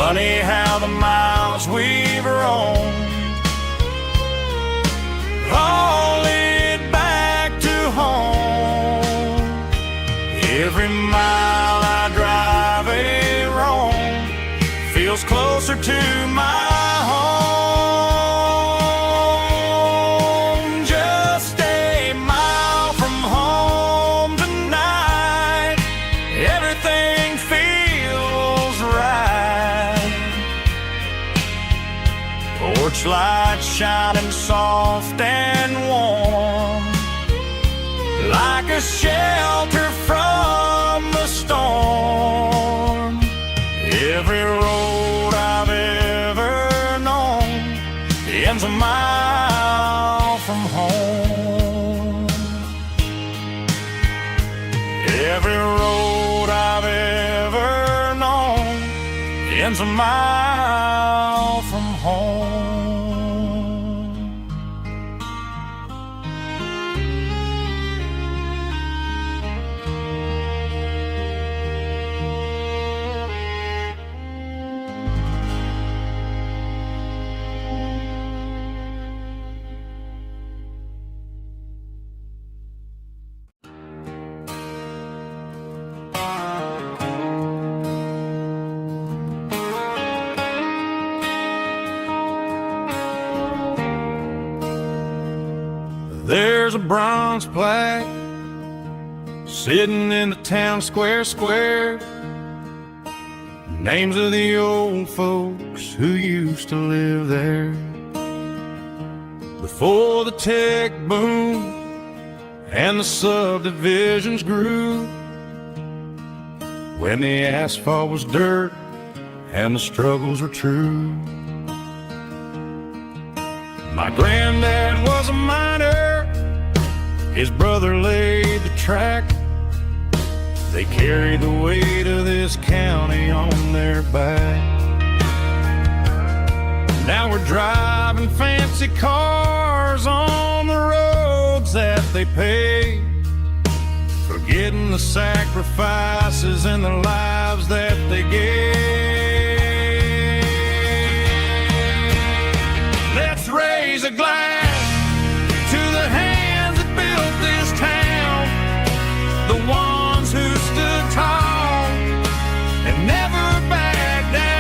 Funny how the miles we've roamed all lead back to home. Every mile I drive a roam feels closer to my home. Just a mile from home tonight, everything feels right. Porch lights shining soft and warm, like a shelter from the storm. Every road I've ever known ends a mile from home. Every road I've ever known ends a mile from home. There's a bronze plaque sitting in the town square. Names of the old folks who used to live there before the tech boom and the subdivisions grew, when the asphalt was dirt and the struggles were true. My granddad was a miner, his brother laid the track. They carried the weight of this county on their back. Now we're driving fancy cars on the roads that they paved, forgetting the sacrifices and the lives that they gave. Let's raise a glass to the hands that built this town, the ones who stood tall and never backed down.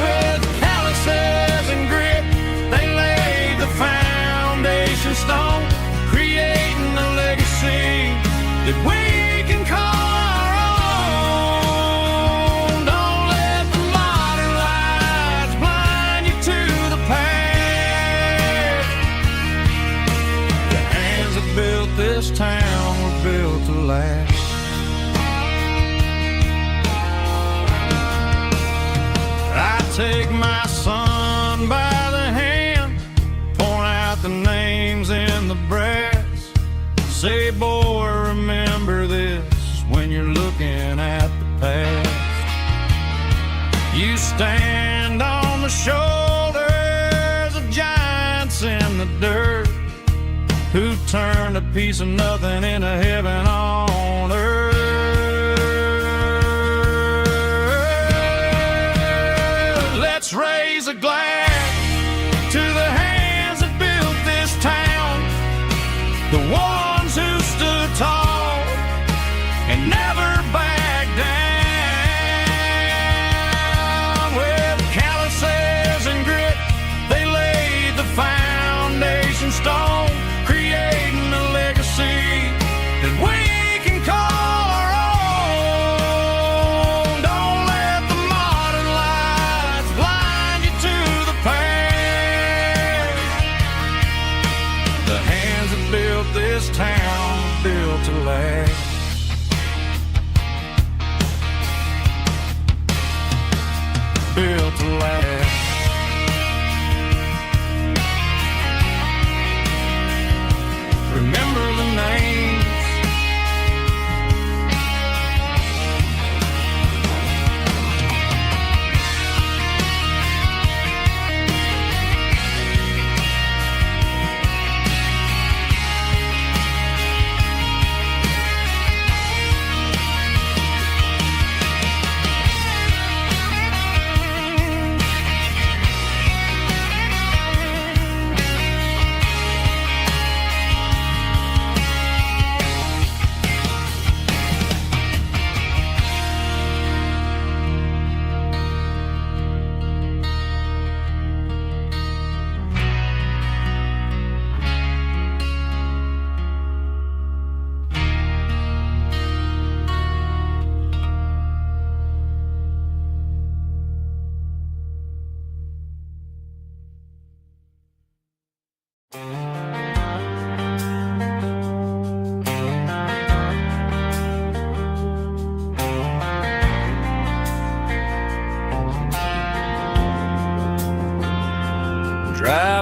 With calluses and grit, they laid the foundation stone, creating a legacy that we can call our own. Don't let the modern lights blind you to the past. The hands that built this town were built to last. I take my son by the hand, point out the names in the brass, say, boy, remember this when you're looking at the past. You stand on the shoulders of giants in the dirt, who turned a piece of nothing into heaven on earth. Let's raise a glass to the hands that built this town, the ones who stood tall and never backed down. With calluses and grit, they laid the foundation stone, creating a legacy that we can call our own. Don't let the modern lights blind you to the past. The hands that built this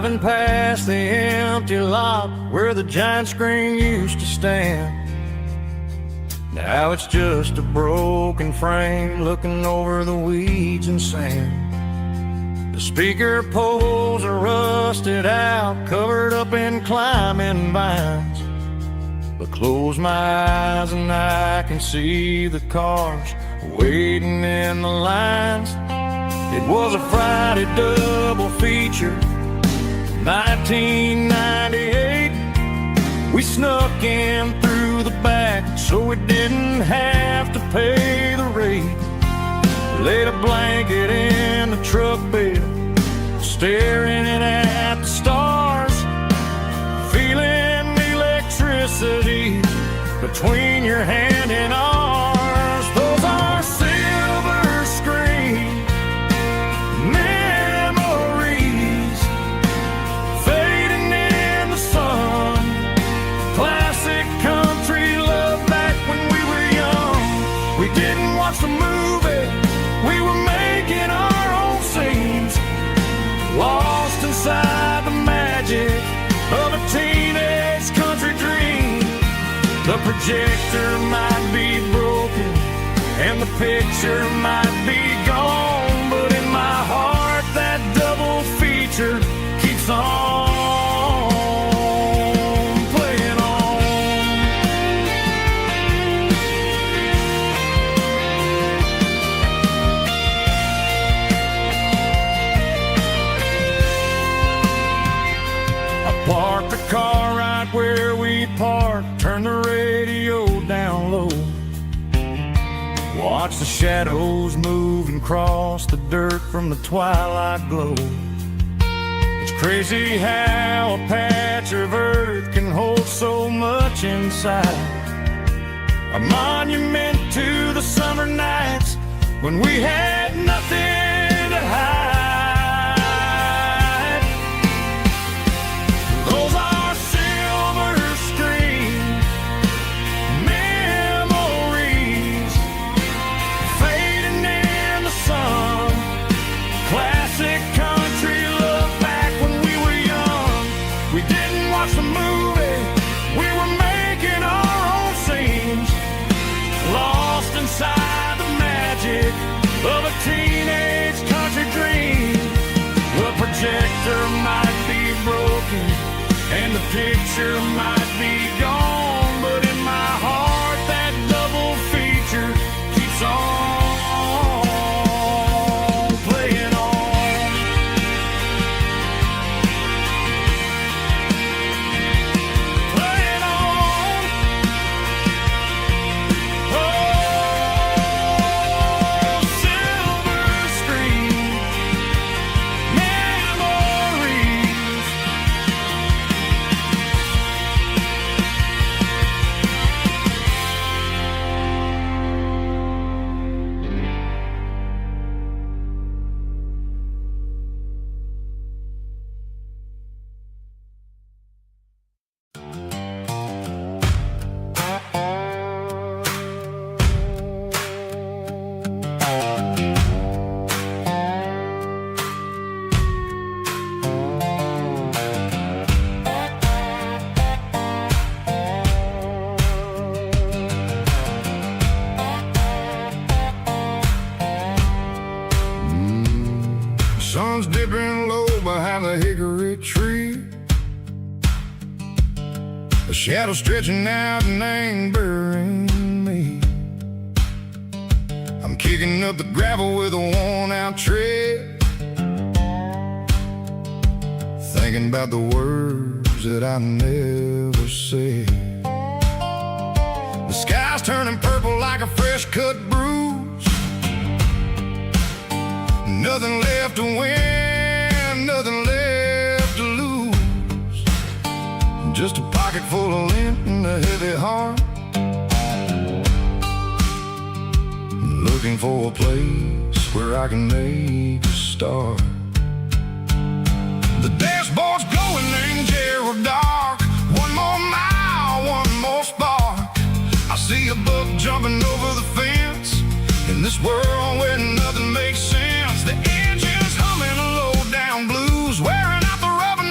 Driving past the empty lot where the giant screen used to stand. Now it's just a broken frame looking over the weeds and sand. The speaker poles are rusted out, covered up in climbing vines. But close my eyes and I can see the cars waiting in the lines. It was a Friday double feature, 1998. We snuck in through the back so we didn't have to pay the rate. Laid a blanket in the truck bed, staring at the stars, feeling the electricity between your hand and ours. Those are silver screen memories fading in the sun. Classic country love back when we were young. We didn't watch the movie, we were making our own scenes, lost inside the magic of a teenage country dream. The projector might be broken and the picture might be gone, but in my heart that double feature keeps on playing on. I parked the car right where we parked, turned the radio down low, watch the shadows move and cross the dirt from the twilight glow. It's crazy how a patch of earth can hold so much inside. A monument to the summer nights when we had nothing to hide. Those are silver screen memories fading in the sun. Classic country love back when we were young. We didn't watch the movie, we were making our own scenes, lost inside the magic of a teenage country dream. The projector might be broken and the picture might be gone, but in my heart that double feature keeps on playing on. Playing on. Oh, silver screen memories. Sun's dipping low behind the hickory tree, a shadow stretching out and angering me. I'm kicking up the gravel with a worn-out tread, thinking about the words that I never said. The sky's turning purple like a fresh-cut bruise. Nothing left to win, nothing left to lose. Just a pocket full of lint and a heavy heart, looking for a place where I can make a start. The dashboard's glowing in Gerald dark. One more mile, one more spark. I see a buck jumping over the fence in this world where nothing makes sense. The engine's humming a low down blues, wearing out the rubber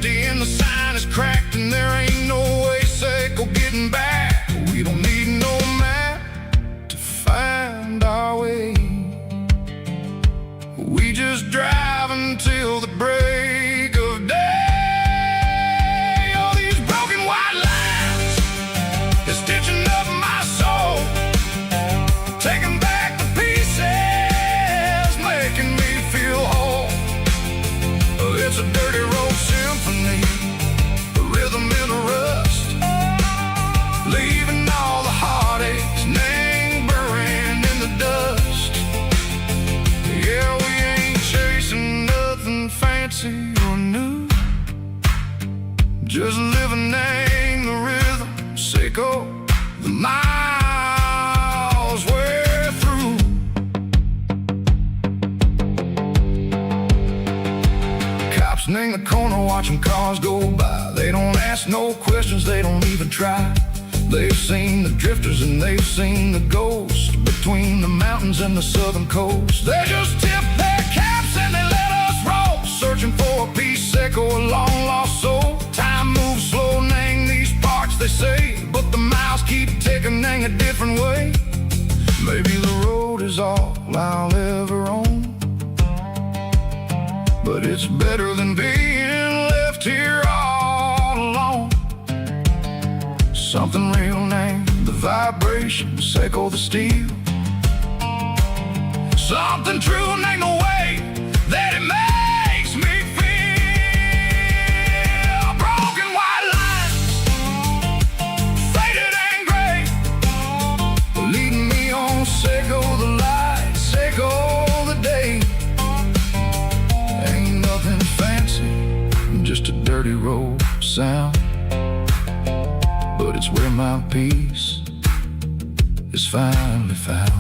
empty and the sign is cracked, and there ain't no way Seiko getting back. We don't need no map to find our way. We just drive until the break of day. All these broken white lines is stitching up my soul, taking back the pieces, making me feel whole. It's a dirty road symphony, a rhythm in a rust, leaving all the heartaches lingering in the dust. Yeah, we ain't chasing nothing fancy or new, just living in the rhythm, Seiko, the miles we're through. Cops in the corner watching cars go by. They don't ask no questions, they don't even try. They've seen the drifters and they've seen the ghosts between the mountains and the southern coast. They just tip their caps and they let us roll, searching for a piece, Seiko, a long lost soul. Time moves slow, nang these parts, they say, but the miles keep ticking, nang a different way. Maybe the road is all I'll ever own, but it's better than being left here all alone. Something real, name the vibration, Seiko the steel. Something true, name the way that it makes me feel. Broken white lines, faded and gray, leading me on, Seiko the light, Seiko the day. Ain't nothing fancy, just a dirty road sound, but it's where my peace is finally found.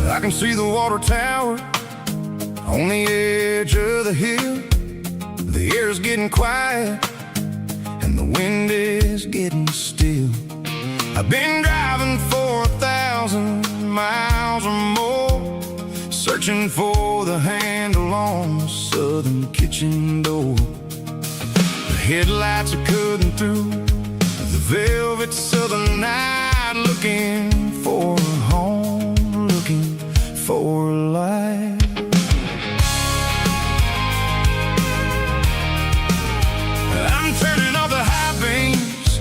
I can see the water tower on the edge of the hill. The air is getting quiet and the wind is getting still. I've been driving for 1,000 miles or more, searching for the handle on the southern kitchen door. The headlights are cutting through the velvet southern night, looking for a home, looking for a life. I'm turning off the high beams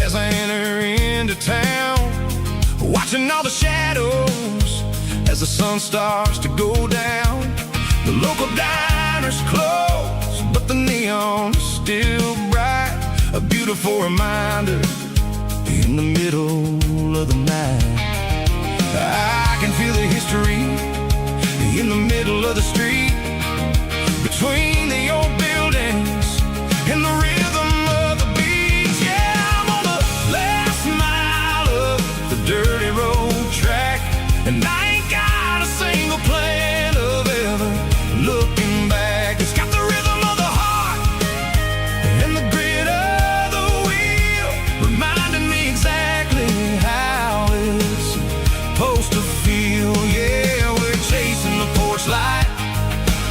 as I enter into town, watching all the shadows as the sun starts to go down. The local diner's closed, but the neon is still bright, a beautiful reminder in the middle of the night. I can feel the history in the middle of the street, between the old buildings and the rhythm of the beat. Yeah, I'm on the last mile of the dirty road track, and I ain't got a single plan of ever looking back. It's got the rhythm of the heart and the grit of the wheel, reminding me exactly how it's supposed to feel. Yeah, we're chasing the porch light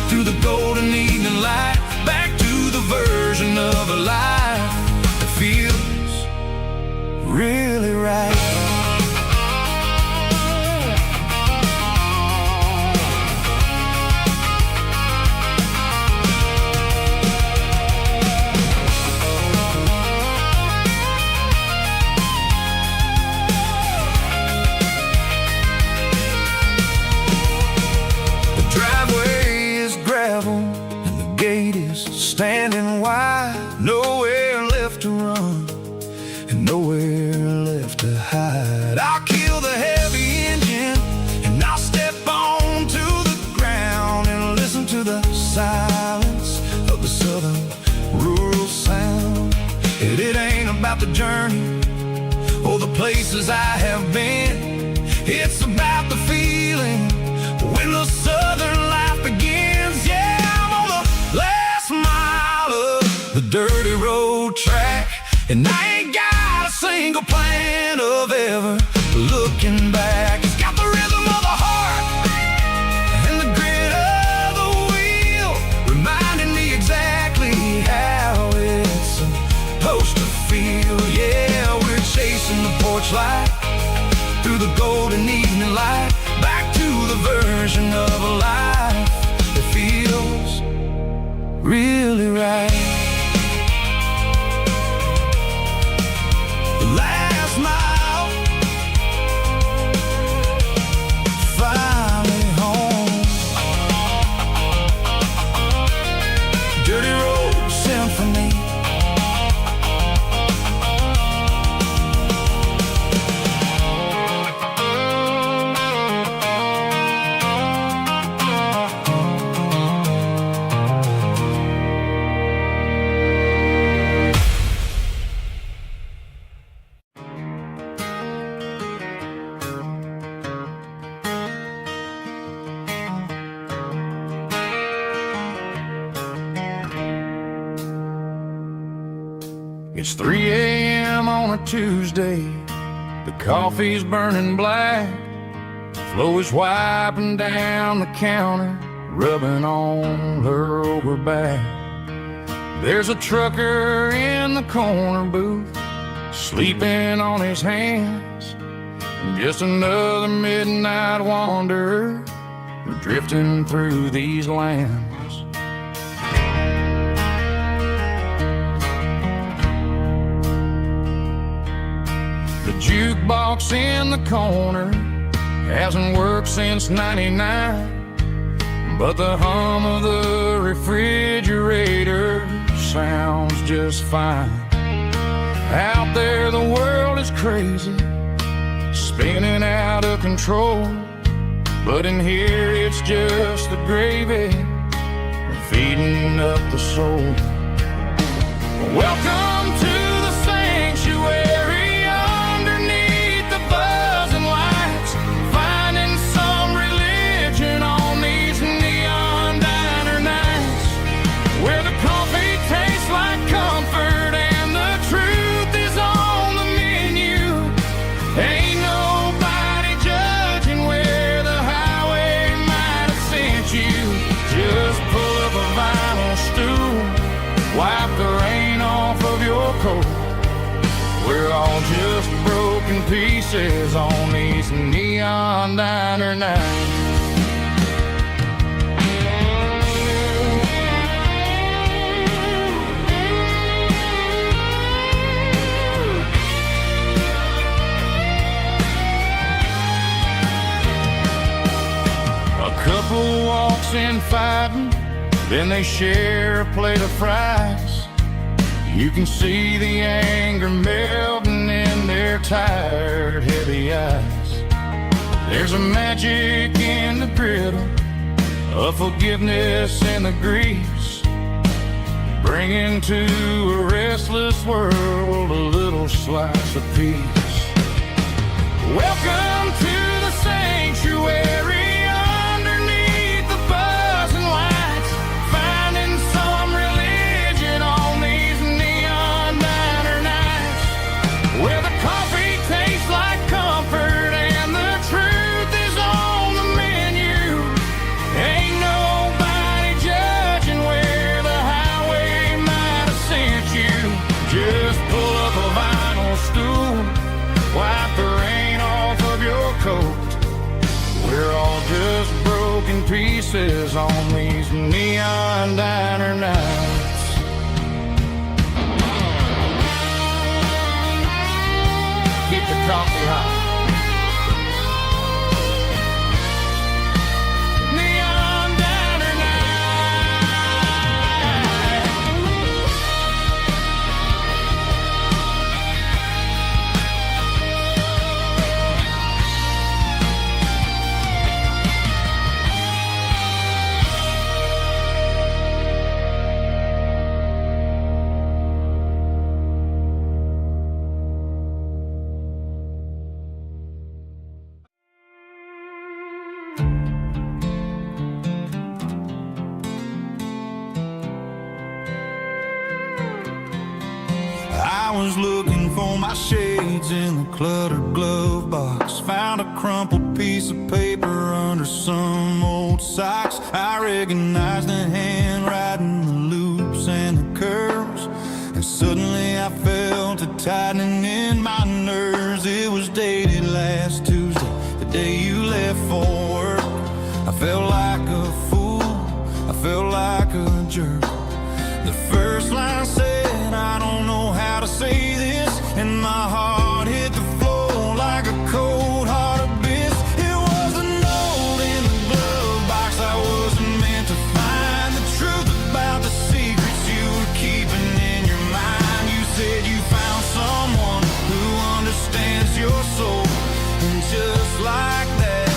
through the golden evening light, back to the version of a life that feels really right. The driveway is grass travel, and the gate is standing wide. Nowhere left to run, and nowhere left to hide. I'll kill the heavy engine, and I'll step onto the ground and listen to the silence of the southern rural sound. And it ain't about the journey or the places I have been. It's about the feeling when the southern life begins. Yeah, I'm on the last mile of the dirty road track, and I ain't got a single plan of ever looking back. It's got the rhythm of the heart and the grit of the wheel, reminding me exactly how it's supposed to feel. Yeah, we're chasing the porch light through the golden evening light, back to the version of a life that feels really right. The last mile, finally home. Dirty Road Symphony. It's 3 a.m. on a Tuesday. The coffee's burning black. Flo is wiping down the counter, rubbing on her over back. There's a trucker in the corner booth, sleeping on his hands. Just another midnight wanderer, drifting through these lands. The jukebox in the corner hasn't worked since '99, but the hum of the refrigerator sounds just fine. Out there the world is crazy, spinning out of control, but in here it's just the gravy feeding up the soul. Welcome to the sanctuary, underneath the buzzing lights, finding some religion on these neon diner nights, where the coffee tastes like comfort and the truth is on the menu. Ain't nobody judging where the highway might have sent you. Just pull up a vinyl stool, wipe the rain off of your coat. We're all just broken pieces on these neon diner nights. A couple walks in fighting, then they share a plate of fries. You can see the anger melting in their tired, heavy eyes. There's a magic in the griddle, a forgiveness in the grease, bringing to a restless world a little slice of peace. Welcome to the sanctuary, underneath the buzzing lights, finding some religion on these neon diner nights, where the coffee tastes like comfort and the truth is on the menu. Ain't nobody judging where the highway might have sent you. Just pull up a vinyl stool, wipe the rain off of your coat. We're all just broken pieces on these neon diner nights. Keep the coffee hot. Neon diner nights. I was looking for my shades in the cluttered glove box. Found a crumpled piece of paper under some old socks. I recognized the handwriting, the loops and the curves, and suddenly I felt a tightening in my nerves. It was dated last Tuesday, the day you left for work. I felt like a fool, I felt like a jerk. The first line said, I don't know how to say this, and my heart hit the floor like a cold heart abyss. It was a note in the glove box. I wasn't meant to find the truth about the secrets you were keeping in your mind. You said you found someone who understands your soul, and just like that,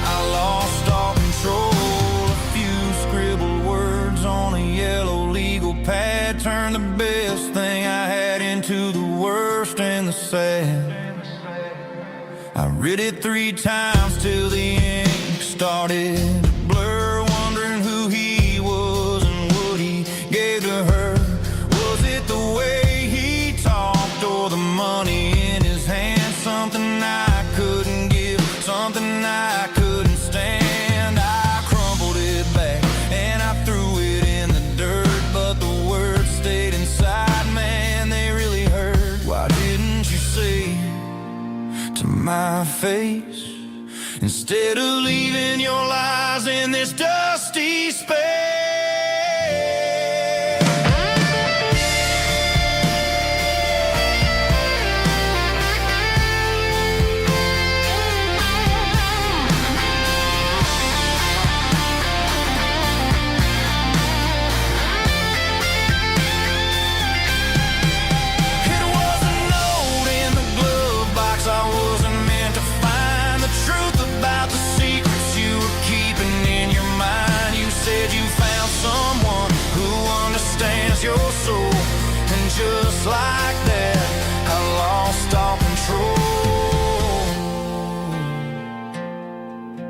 I lost all control. A few scribbled words on a yellow legal pad turned the best thing I had into the worst and the sad. I read it 3 times till the ink started to blur, wondering who he was and what he gave to her. Was it the way he talked or the money in his hand? Something I couldn't give, something I couldn't stand. I crumpled it back and I threw it in the dirt, but the words stayed inside, man, they really hurt. Why didn't you say to my face, instead of leaving your lies in this dusty space? Your soul, and just like that, I lost all control.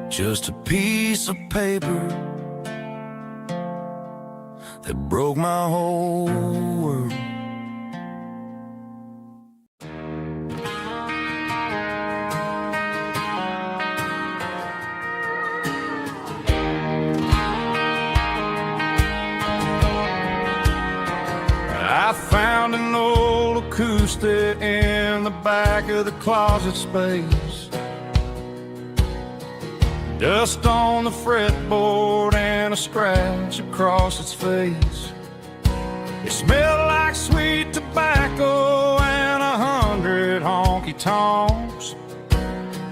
Just a piece of paper that broke my whole world. I found an old acoustic in the back of the closet space. Dust on the fretboard and a scratch across its face. It smelled like sweet tobacco and 100 honky-tonks.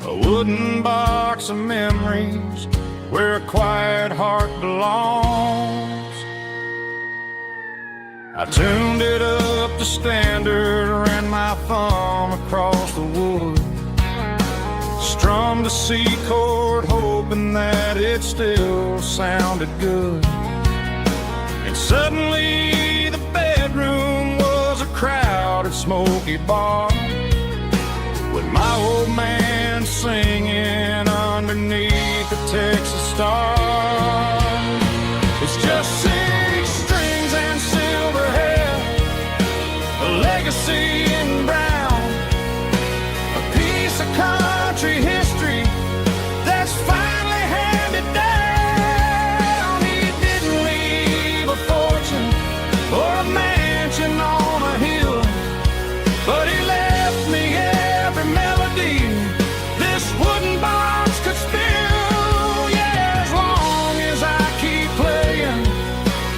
A wooden box of memories where a quiet heart belongs. I tuned it up to standard, ran my thumb across the wood, strummed a C chord, hoping that it still sounded good. And suddenly the bedroom was a crowded, smoky bar, with my old man singing underneath the Texas star. It's just 6 strings and silver hair, a legacy in brown, a piece of country history that's finally handed down. He didn't leave a fortune or a mansion on a hill, but he left me every melody this wooden box could spill. Yeah, as long as I keep playing,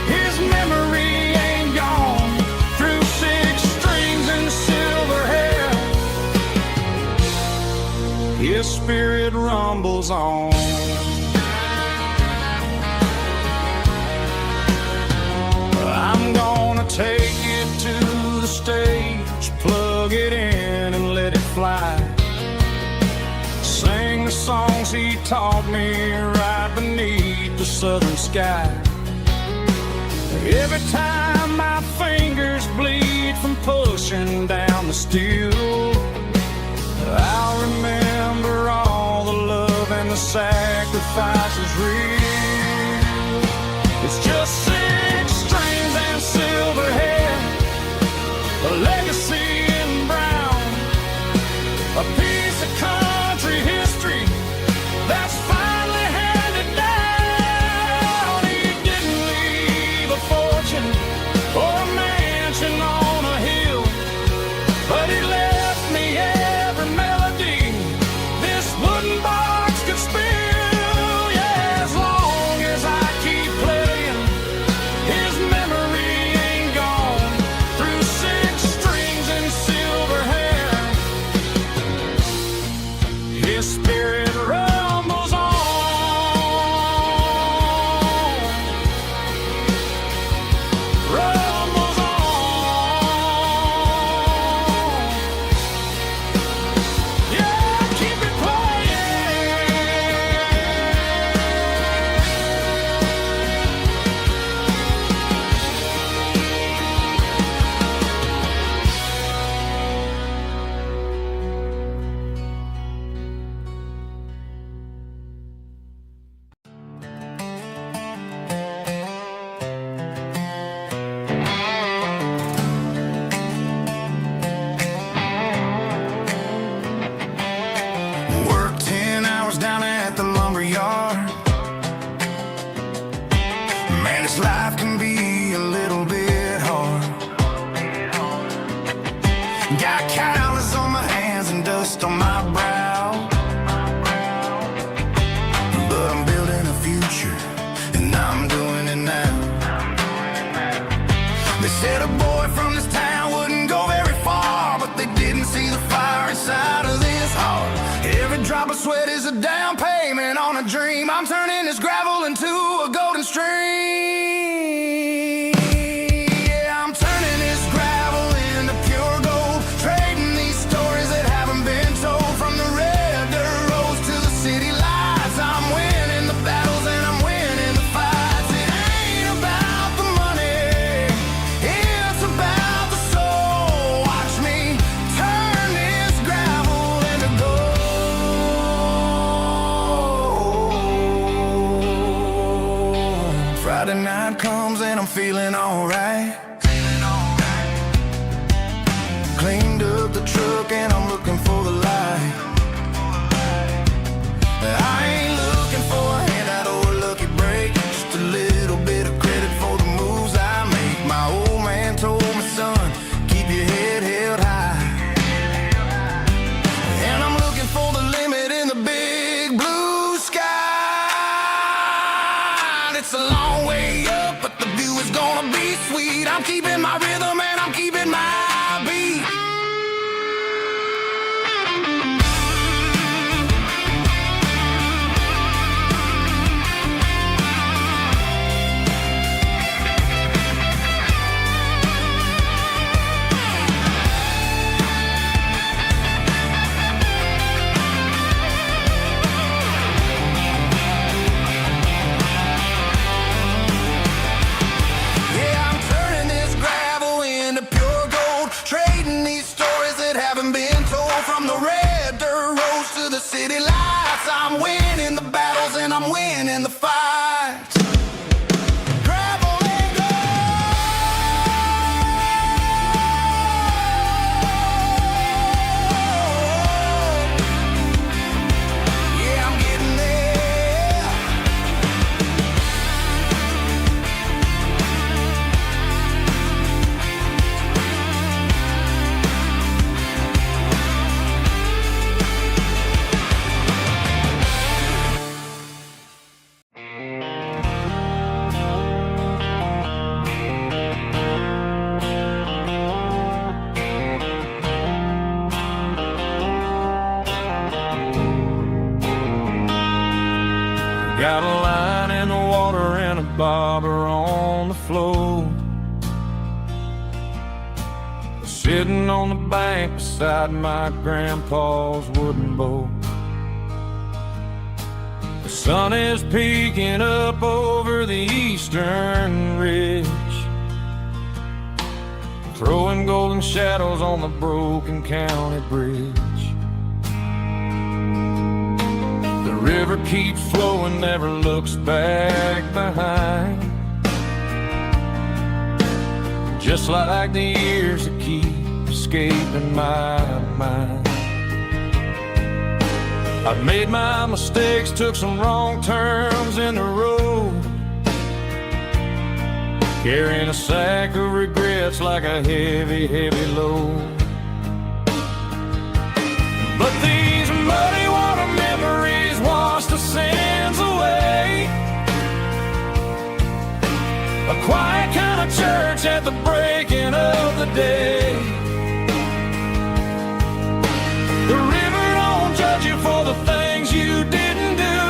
his memory ain't gone. Through 6 strings and silver hair, his spirit rumbles on. I'm gonna take it to the stage, plug it in and let it fly. Sing the songs he taught me right beneath the southern sky. Every time my fingers bleed from pushing down the steel, I'll remember all the love and the sacrifices real. It's just 6 strings and silver hair, a legacy said a boy from this town wouldn't go very far, but they didn't see the fire inside of this heart. Every drop of sweat is a down payment on a dream. I'm turning this gravel into a golden stream. Yeah, I'm turning this gravel into pure gold, trading these stories that haven't been told. From the red dirt roads to the city lights, I'm winning the battles and I'm winning the fights. It ain't about the money, it's about the soul. Watch me turn this gravel into gold. Friday night comes and I'm feeling alright. Cleaned up the truck and I'm looking for the light. I ain't looking for a handout or a lucky break, just a little bit of credit for the moves I make. My old man told me, son, keep your head held high. And I'm looking for the limit in the big blue sky. It's a long way up, but the view is gonna be sweet. I'm keeping my rhythm and I'm keeping my beat. Yeah, I'm turning this gravel into pure gold, trading these stories that haven't been told. From the red dirt roads to the city lights, I'm winning the battles and I'm winning the fights. Gravel and gold. Yeah, I'm getting there. Got a line in the water and a bobber on the floor, sitting on the bank beside my grandpa's wooden boat. The sun is peeking up over the eastern ridge, throwing golden shadows on the broken county bridge. The river keeps flowing, never looks back behind, just like the years that keep escaping my mind. I've made my mistakes, took some wrong turns in the road, carrying a sack of regrets like a heavy, heavy load. But these muddy water memories wash the sins away. A quiet kind of church at the breaking of the day. The river don't judge you for the things you didn't do.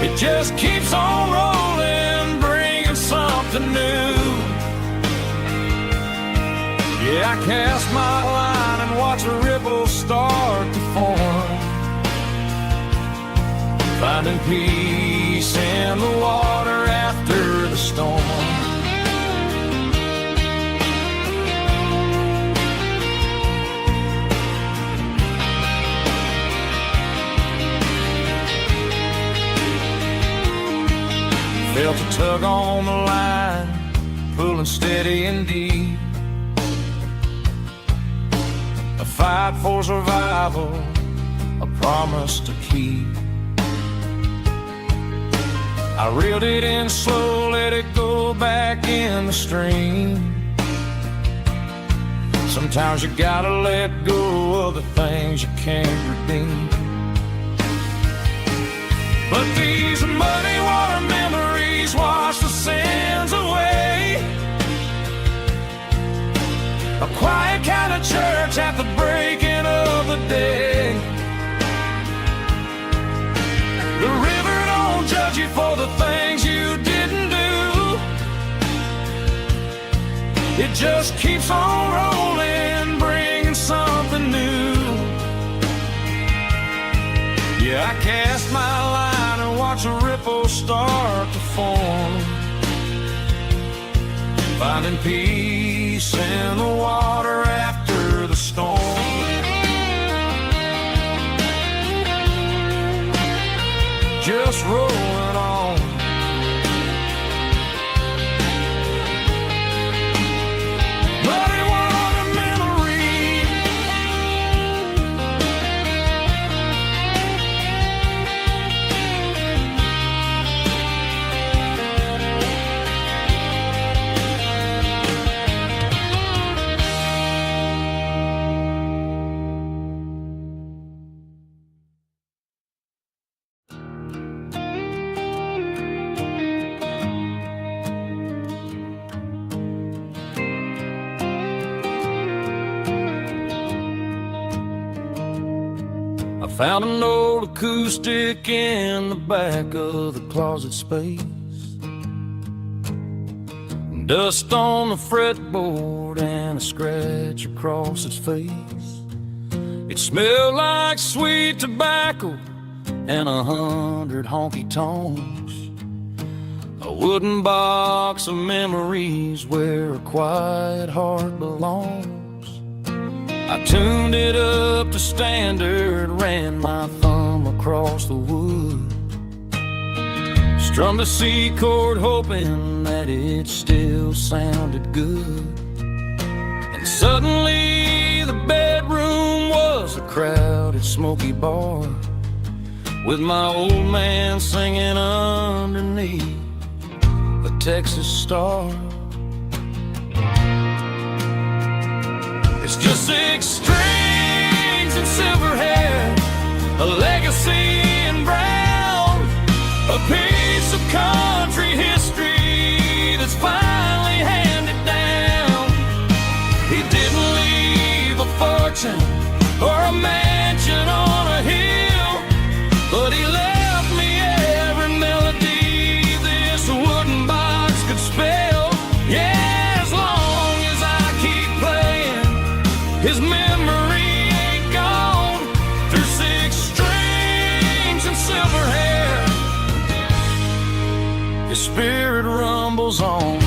It just keeps on rolling, bringing something new. Yeah, I cast my line and watch the ripples start to form, finding peace in the water after the storm. Felt a tug on the line, pulling steady and deep. A fight for survival, a promise to keep. I reeled it in slow, let it go back in the stream. Sometimes you gotta let go of the things you can't redeem. But these muddy water memories wash the sins away. It just keeps on rolling, bringing something new. Yeah, I cast my line and watch a ripple start to form, finding peace in the water after the storm. Just rolling on. But it was a memory. Found an old acoustic in the back of the closet space. Dust on the fretboard and a scratch across its face. It smelled like sweet tobacco and 100 honky-tonks. A wooden box of memories where a quiet heart belongs. I tuned it up to standard, ran my thumb across the wood, strummed a C chord hoping that it still sounded good. And suddenly the bedroom was a crowded smoky bar, with my old man singing underneath a Texas star. It's just 6 strings and silver hair, a legacy in brown, a piece of country history that's finally handed down. He didn't leave a fortune or a mansion on a hill, but he left me every melody this wooden box could spell. Yeah. His memory ain't gone through 6 strings and silver hair. His spirit rumbles on.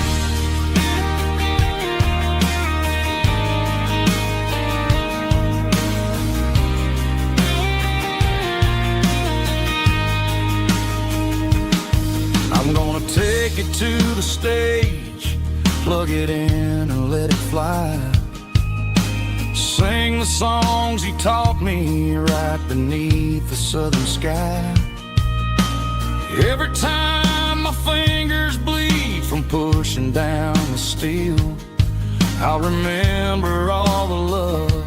I'm gonna take it to the stage, plug it in and let it fly. Sing the songs he taught me right beneath the southern sky. Every time my fingers bleed from pushing down the steel, I'll remember all the love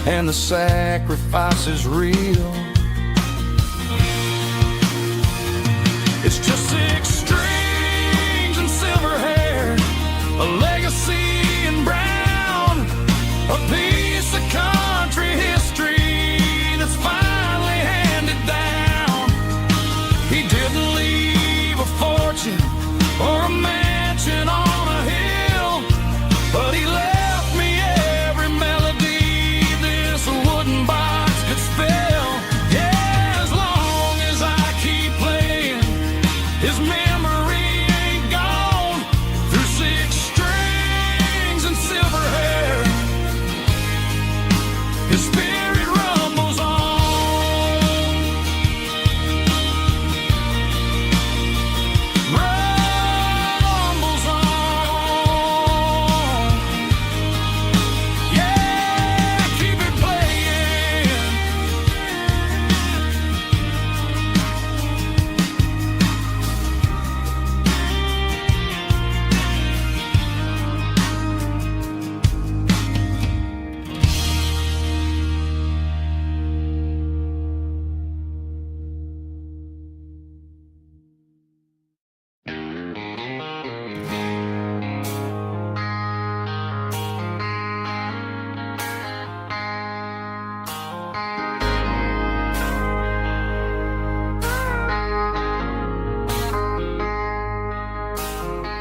and the sacrifices real. It's just 6 strings and silver hair, a legacy in brown, a piece of country history that's finally handed down. He didn't leave a fortune or a mansion on a hill, but he left me every melody this wooden box could spell. Yeah, as long as I keep playing, his memory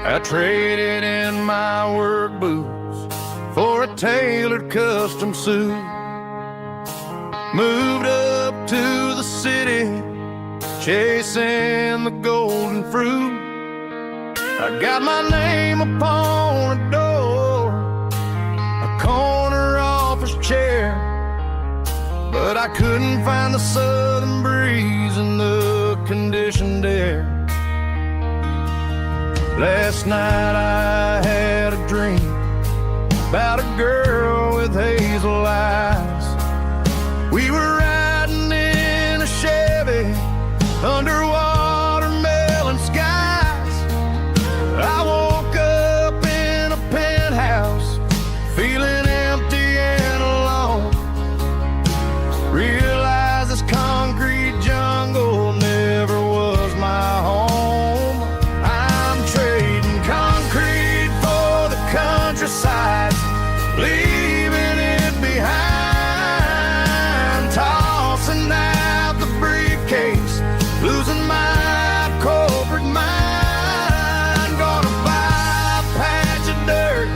I traded in my work boots for a tailored custom suit. Moved up to the city, chasing the golden fruit. I got my name upon a door, a corner office chair, but I couldn't find the southern breeze in the conditioned air. Last night I had a dream about a girl with hazel eyes. We were riding in a Chevy under watermelon skies. I woke up in a penthouse feeling empty and alone. Realized this concrete jungle never was my home. I'm trading concrete for the countryside, leaving it behind, tossing out the briefcase, losing my corporate mind. Gonna buy a patch of dirt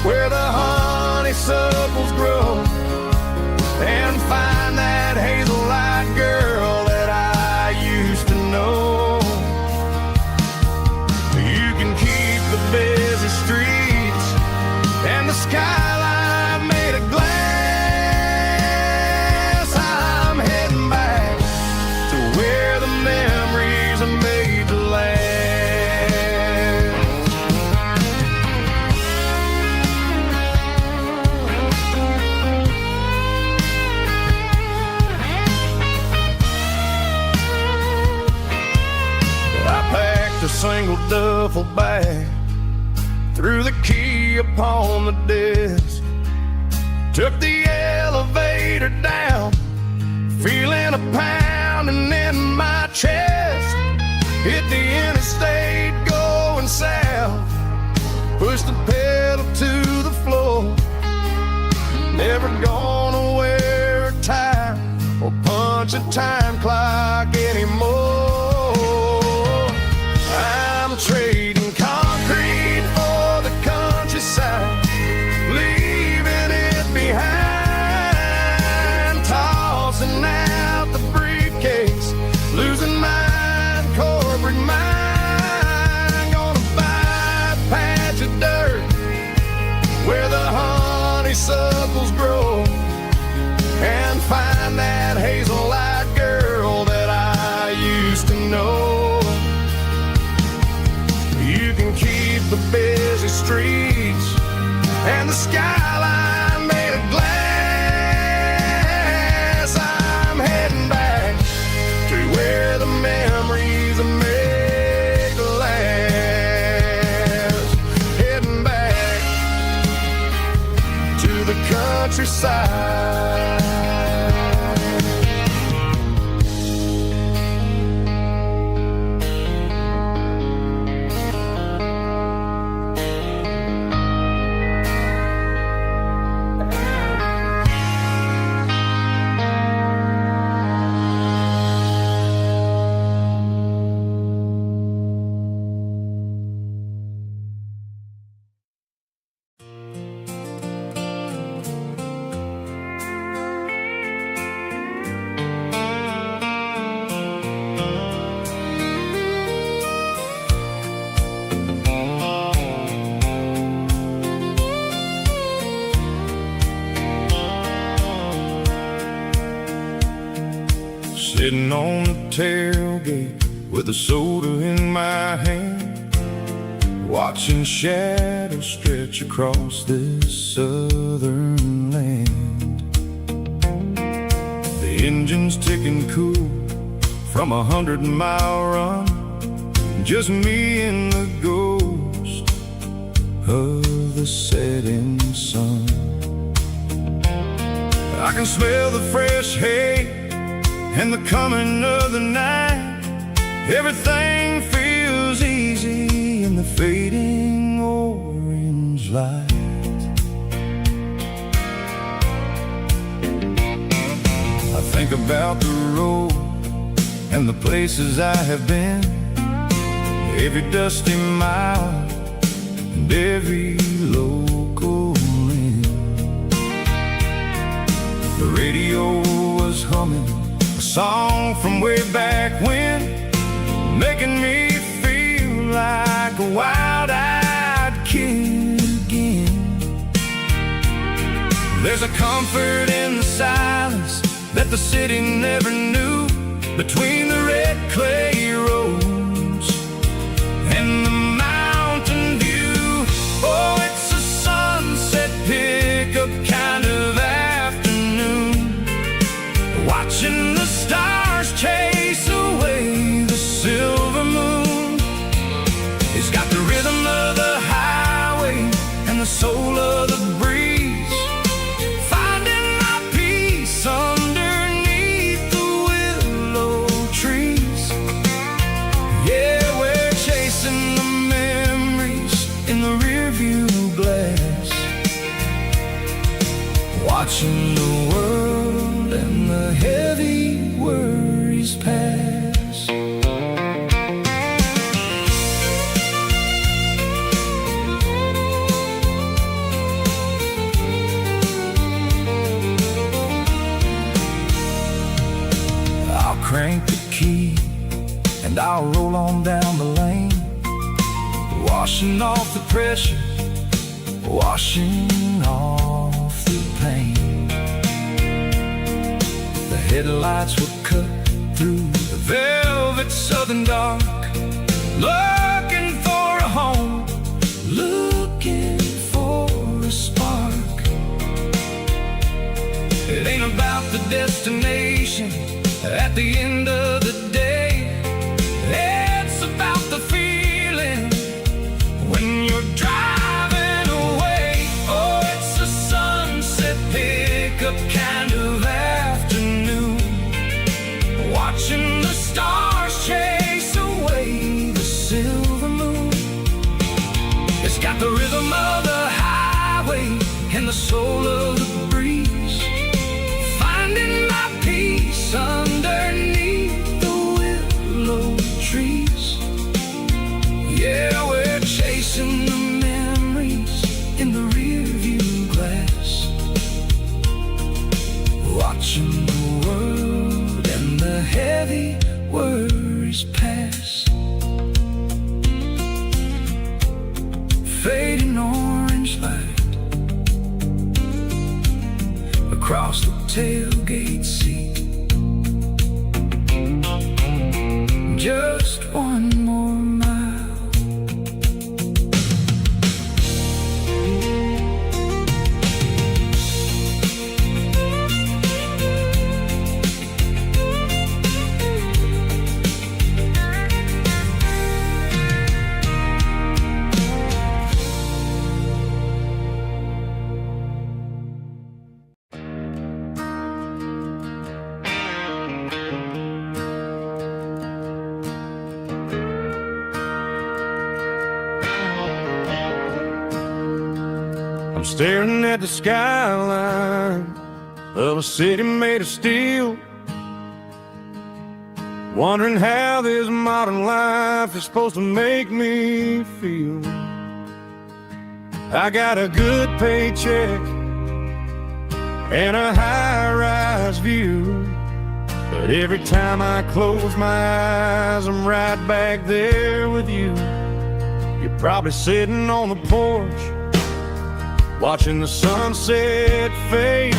where the honeysuckles grow, and find that hazel-eyed girl that I used to know. You can keep the busy streets and the skyline made of glass. I'm heading back to where the memories are made to last. I packed a single duffel bag, threw the key upon the desk, took the elevator down, feeling a pounding in my chest. Hit the interstate going south, pushed the pedal to the floor. Never gonna wear a tie or punch a time clock anymore. I'm trading concrete for the countryside, leaving it behind, tossing out the briefcase, losing my corporate mind. Gonna buy a patch of dirt where the honeysuckles grow, and find that hazel-eyed girl that I used to know. You can keep the busy streets and the skyline made of glass. I'm heading back to where the memories are made to last. Heading back to the countryside. Sitting on the tailgate with a soda in my hand, watching shadows stretch across this southern land. The engine's ticking cool from 100-mile run, just me and the ghost of the setting sun. I can smell the fresh hay and the coming of the night. Everything feels easy in the fading orange light. I think about the road and the places I have been. every dusty mile and every local inn. The radio was humming a song from way back when, making me feel like a wild-eyed kid again. There's a comfort in the silence that the city never knew, between the red clay roads and the mountain view. Oh, it's a sunset pickup kind of afternoon, watching the stars chase away the silver moon. It's got the rhythm of the highway and the soul of the breeze, finding my peace underneath the willow trees. Yeah, we're chasing the memories in the rearview glass, watching the world and the heavy worries pass. I'll crank the key and I'll roll on down the lane, washing off the pressure, washing off the pain. The headlights will cut through the velvet southern dark, looking for a home, looking for a spark. It ain't about the destination at the end of the day, it's about the feeling when you're driving away. Oh, it's a sunset pickup kind of afternoon, watching the stars chase away the silver moon. It's got the rhythm of the highway and the soul of the breeze, finding my peace underneath the willow trees. Yeah, we're chasing the memories in the rearview glass, watching the world and the heavy worries pass. Fading orange light across the tailgate seat, just one more mile. I'm staring at the skyline of a city made of steel, wondering how this modern life is supposed to make me feel. I got a good paycheck and a high-rise view, but every time I close my eyes, I'm right back there with you. You're probably sitting on the porch, watching the sunset fade,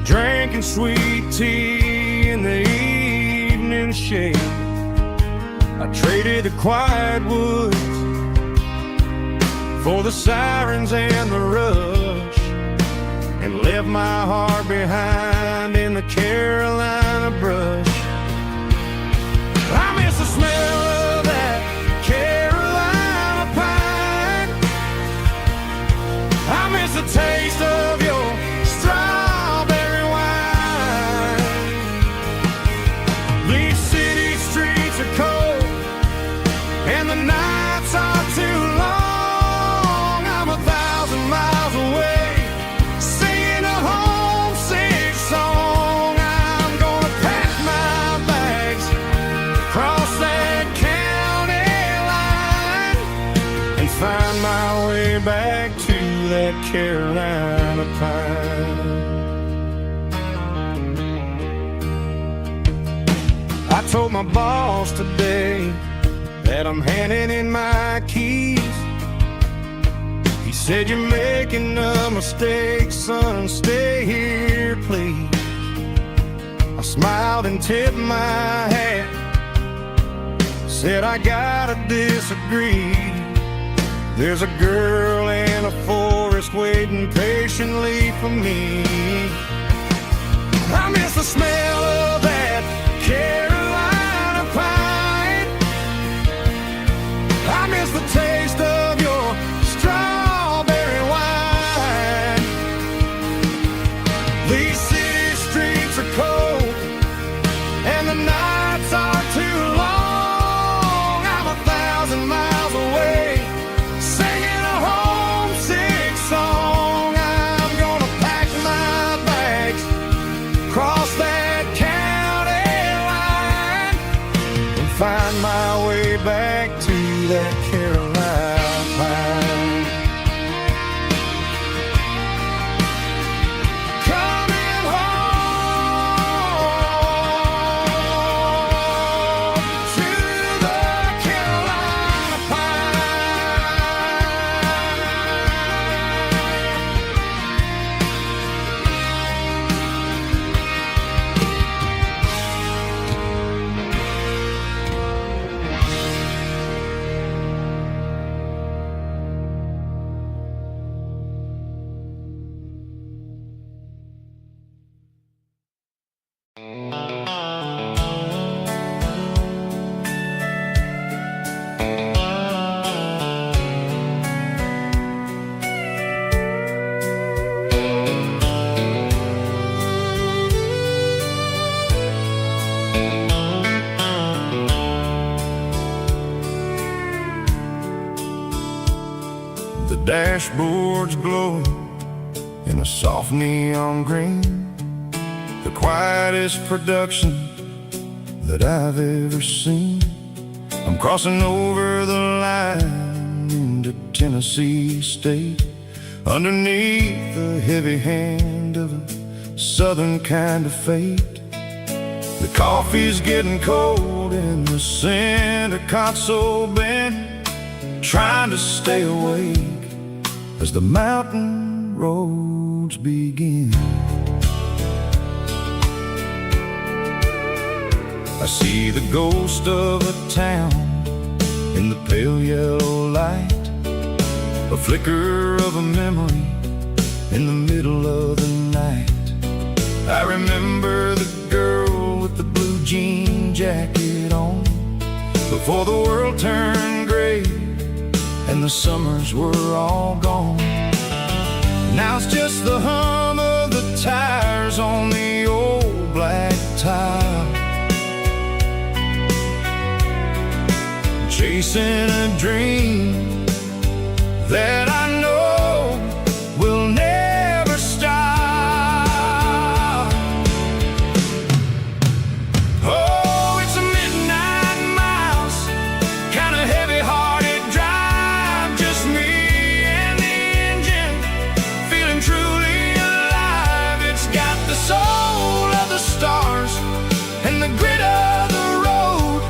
drinking sweet tea in the evening shade. I traded the quiet woods for the sirens and the rush, and left my heart behind in the Carolina brush. I miss the smell of that Carolina pine, I miss the taste of your strawberry wine. These city streets are cold and the nights are too long. I'm 1,000 miles away, singing a homesick song. I'm gonna pack my bags, cross that back to that Carolina pine. I told my boss today that I'm handing in my keys. He said, "You're making a mistake, son, stay here, please." I smiled and tipped my hat, said, "I gotta disagree. There's a girl in a forest waiting patiently for me. I miss the smell of that Carolina pine. I miss the taste of your strawberry wine. These city streets are cold and the nights are too long. I'm 1,000 miles away, singing a homesick song. I'm gonna pack my bags, cross that county line, and find my way back to that Carolina pine. Coming home to the Carolina The dashboards glow in a soft neon green, the quietest production that I've ever seen. I'm crossing over the line into Tennessee State, underneath the heavy hand of a southern kind of fate. The coffee's getting cold in the center console bin, trying to stay awake as the mountain roads begin. I see the ghost of a town in the pale yellow light, a flicker of a memory in the middle of the night. I remember the girl with the blue jean jacket on, before the world turned gray and the summers were all gone. Now it's just the hum of the tires on the old black tile, chasing a dream that I know will never stop. Oh, it's a midnight miles, kind of heavy-hearted drive, just me and the engine, feeling truly alive. It's got the soul of the stars and the grit of the road,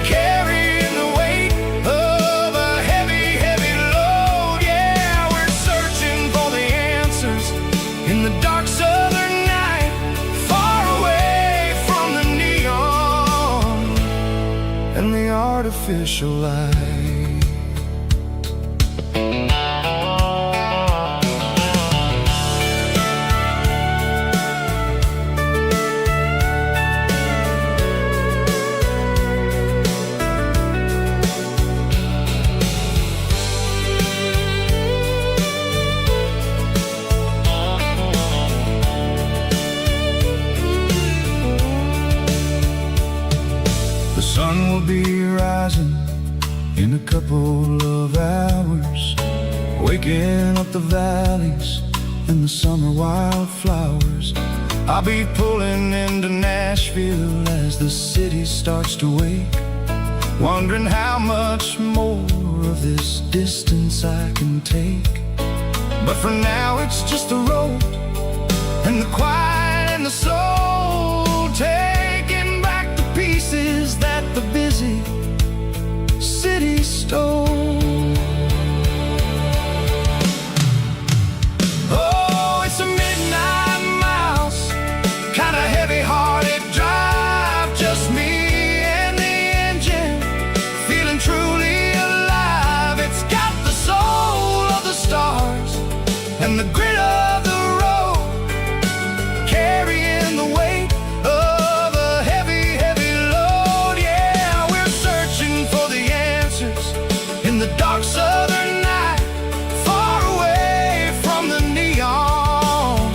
carrying the weight of a heavy, heavy load. Yeah, we're searching for the answers in the dark southern night, far away from the neon and the artificial light. The sun will be rising in a couple of hours, waking up the valleys and the summer wildflowers. I'll be pulling into Nashville as the city starts to wake, wondering how much more of this distance I can take. But for now it's just the road and the quiet and the soul, taking back the pieces that the busy city stole. Oh, it's a midnight mouse, kinda heavy-hearted drive, just me and the engine, feeling truly alive. It's got the soul of the stars and the grit of the road, carrying the weight of a heavy, heavy load. Yeah, we're searching for the answers in the dark southern night, far away from the neon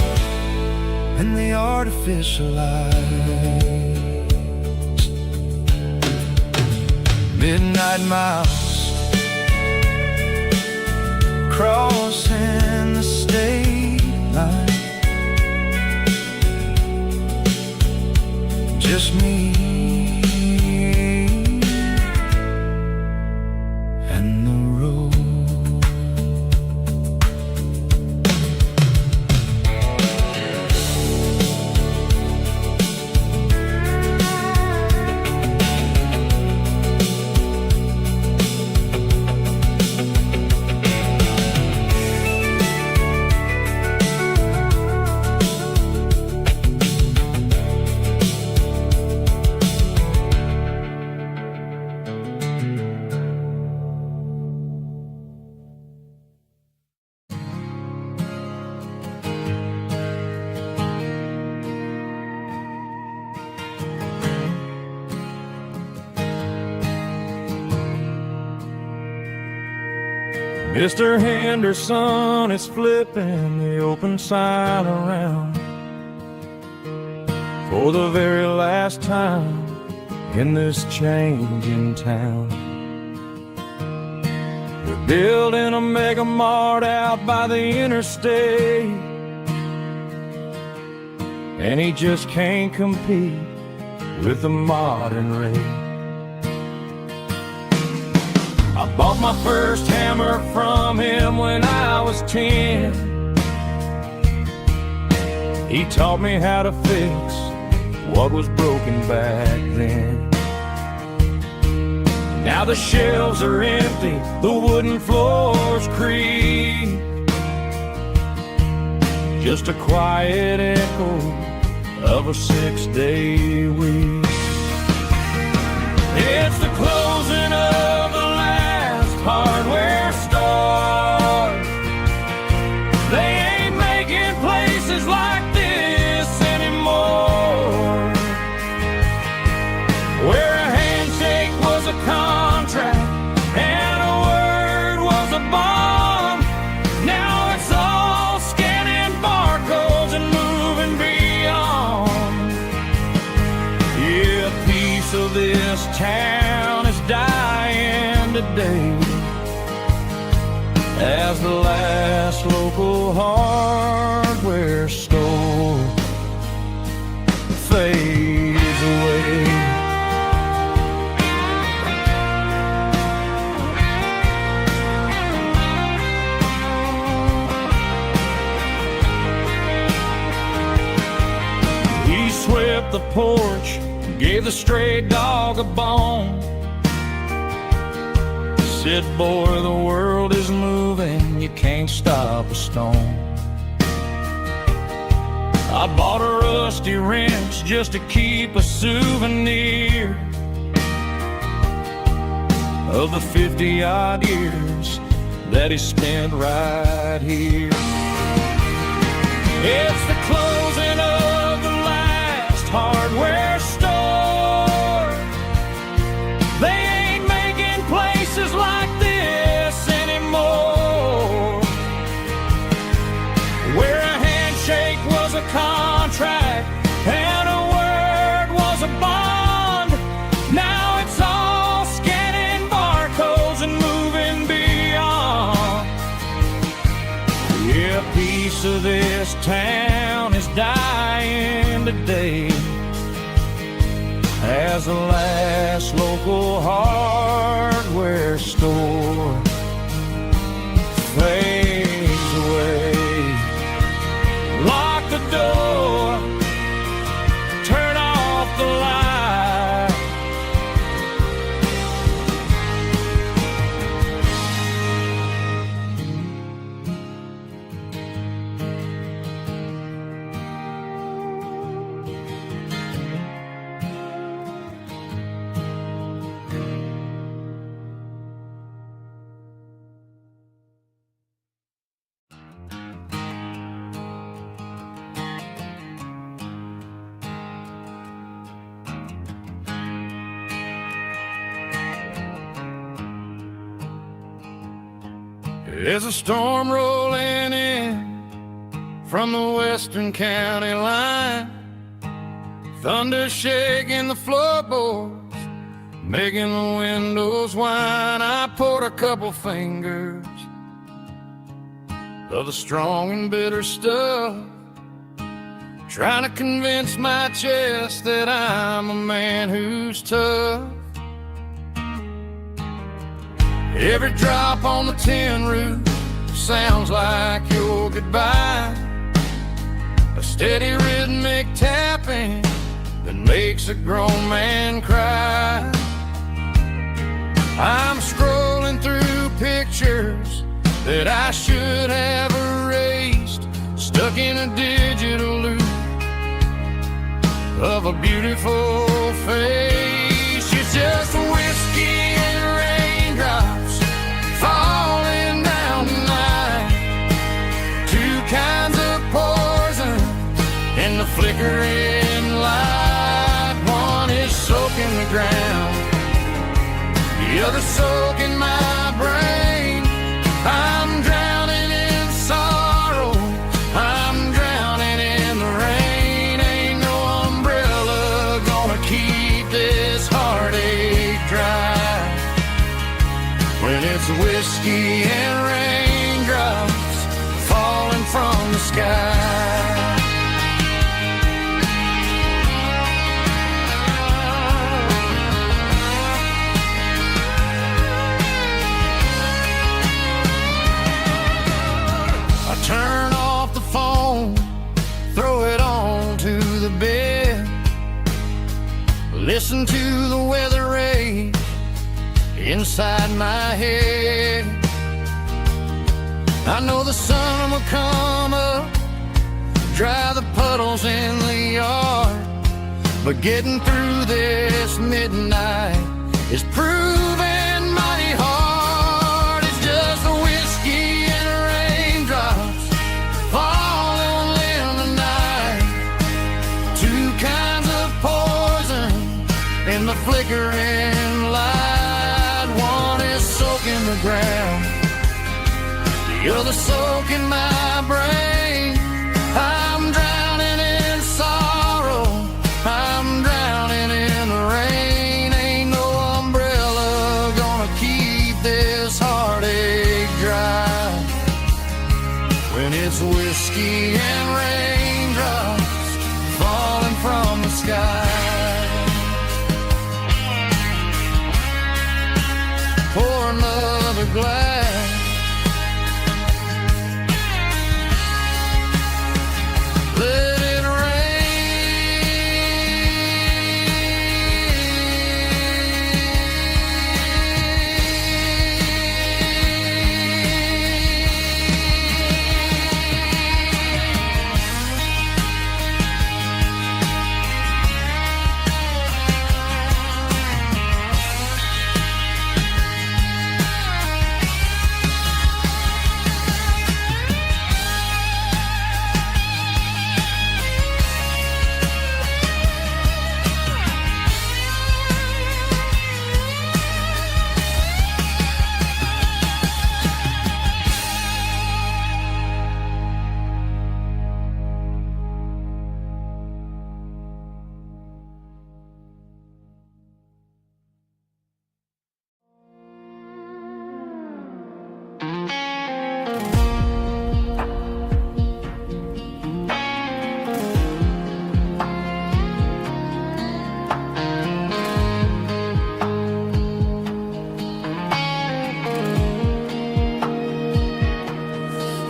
and the artificial lights. Midnight mouse, crossing the state line, just me and the road. Mr. Henderson is flipping the open sign around for the very last time in this changing town. We're building a mega mart out by the interstate, and he just can't compete with the modern rate. I bought my first hammer from him when I was 10. He taught me how to fix what was broken back then. Now the shelves are empty, the wooden floors creak, just a quiet echo of a 6-day week. It's the closing of the hardware store. They ain't making places like this anymore, where a handshake was a contract and a word was a bond. Now it's all scanning barcodes and moving beyond. Yeah, a piece of this town is dying today as the last local hardware store fades away. He swept the porch, gave the stray dog a bone, said, boy, the world is moving, you can't stop a stone. I bought a rusty wrench just to keep a souvenir of the 50-odd years that he spent right here. It's the closing of the last hardware store. They ain't making places like this anymore, where a handshake was a contract and a word was a bond. Now it's all scanning barcodes and moving beyond. Yeah, a piece of this town is dying today as the last local hardware store There's a storm rolling in from the western county line, thunder shaking the floorboards, making the windows whine. I poured a couple fingers of the strong and bitter stuff, trying to convince my chest that I'm a man who's tough. Every drop on the tin roof sounds like your goodbye, a steady rhythmic tapping that makes a grown man cry. I'm scrolling through pictures that I should have erased, stuck in a digital loop of a beautiful face. It's just whiskey and raindrops falling down tonight, two kinds of poison in the flickering light. One is soaking the ground, the other soaking my brain. I'm drowning in sorrow, I'm drowning in the rain. Ain't no umbrella gonna keep this heartache dry when it's whiskey and raindrops falling from the sky. Turn off the phone, throw it on to the bed, listen to the weather rage inside my head. I know the sun will come up, dry the puddles in the yard, but getting through this midnight is proving mighty hard. It's just a whiskey and raindrops falling in the night, two kinds of poison in the flickering light. One is soaking the ground, the other soaking my brain. I'm drowning in sorrow, I'm drowning in the rain. Ain't no umbrella gonna keep this heartache dry when it's whiskey and raindrops falling from the sky. Pour another glass, let it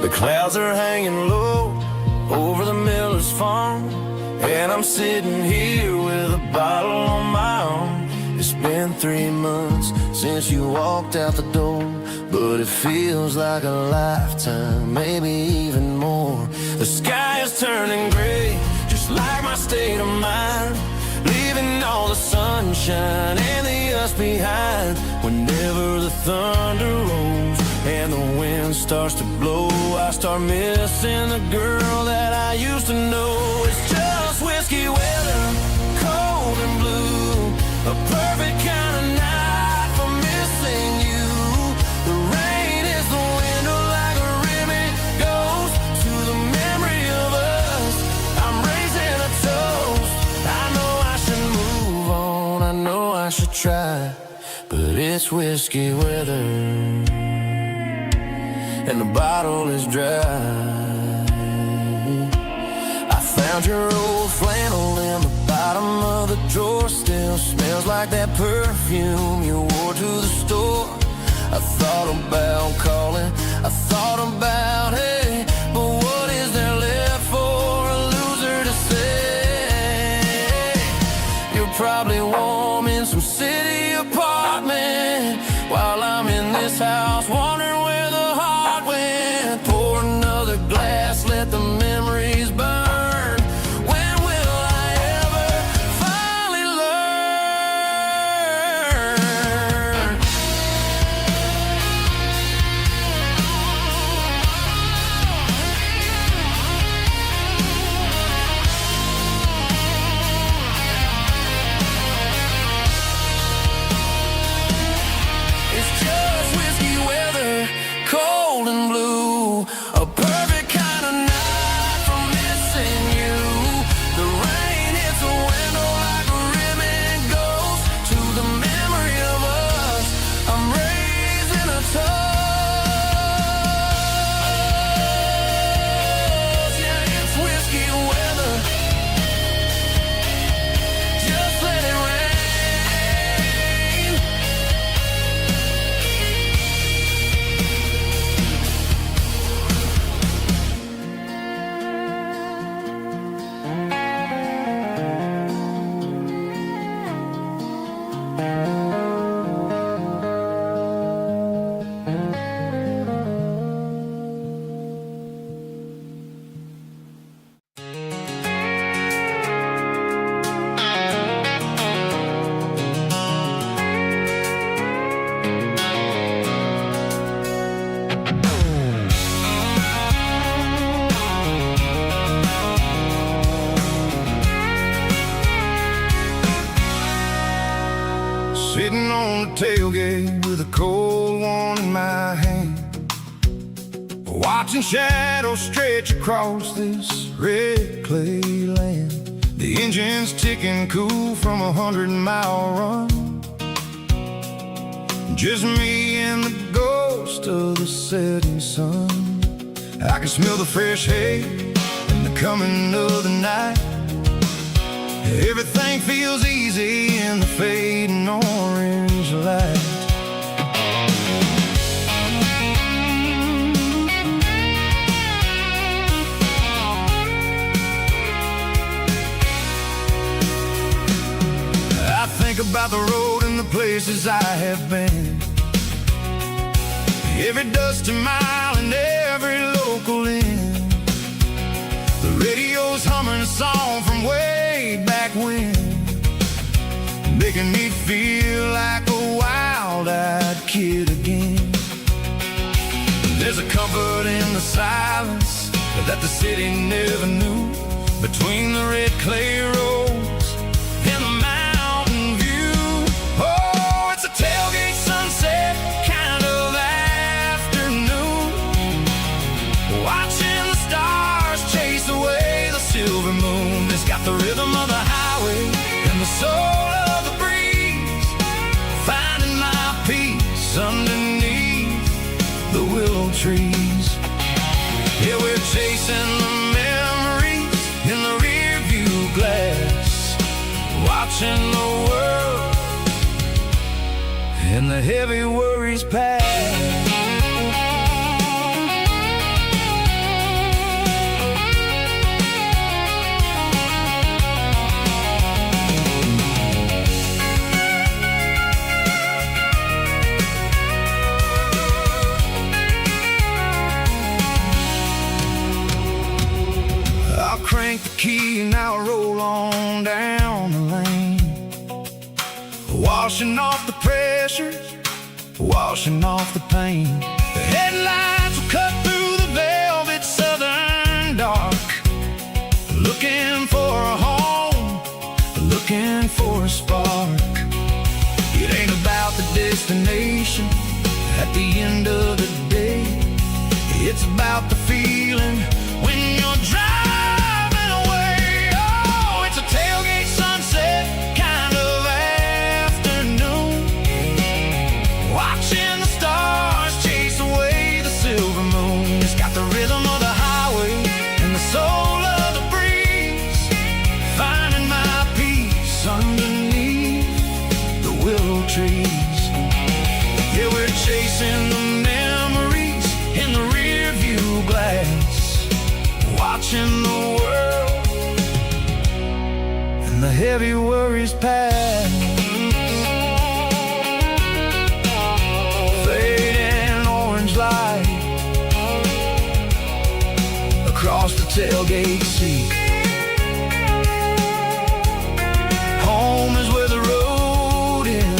The clouds are hanging low over the miller's farm, and I'm sitting here with a bottle on my arm. It's been 3 months since you walked out the door, but it feels like a lifetime, maybe even more. The sky is turning gray, just like my state of mind, leaving all the sunshine and the us behind. Whenever the thunder rolls and the wind starts to blow, I start missing the girl that I used to know. It's just whiskey weather, cold and blue, a perfect kind of night for missing you. The rain is the window it's whiskey weather and the bottle is dry. I found your old flannel in the bottom of the drawer. Still smells like that perfume you wore to the store. I thought about calling, I thought about hey, but what is there left for a loser to say? You're probably warm in some city apartment while I'm in this house wondering where the heart went. Pour another glass, let the memories burn. When will I ever finally learn? It's just whiskey weather, cold and blue. A perfect kind of night for missing you. The rain hits the window like a ribbon goes to the memory of us. I'm raising a toast. Yeah, it's whiskey weather. Just let it rain. Sitting on the tailgate with a cold one in my hand, watching shadows stretch across this red clay land. The engine's ticking cool from 100-mile run. Just me and the ghost of the setting sun. I can smell the fresh hay and the coming of the night. Everything feels easy in the fading orange light. I think about the road and the places I have been, every dusty mile and every local inn. The radio's humming a song from way back when, making me feel like a wild-eyed kid again. There's a comfort in the silence that the city never knew, between the red clay roads and the mountain view. Oh, it's a tailgate sunset kind of afternoon, watching the stars chase away the silver moon. It's got the rhythm of the highway and the soul of the breeze, finding my peace underneath the willow trees. Yeah, we're chasing the memories in the rear view glass, watching the world and the heavy worries pass. Crank the key and I'll roll on down the lane, washing off the pressure, washing off the pain. The headlights will cut through the velvet southern dark, looking for a home, looking for a spark. It ain't about the destination at the end of the day, it's about the feeling when you're driving. Tailgate sunset kind of afternoon, watching the world and the heavy worries pass. Fading orange light across the tailgate seat. Home is where the road ends.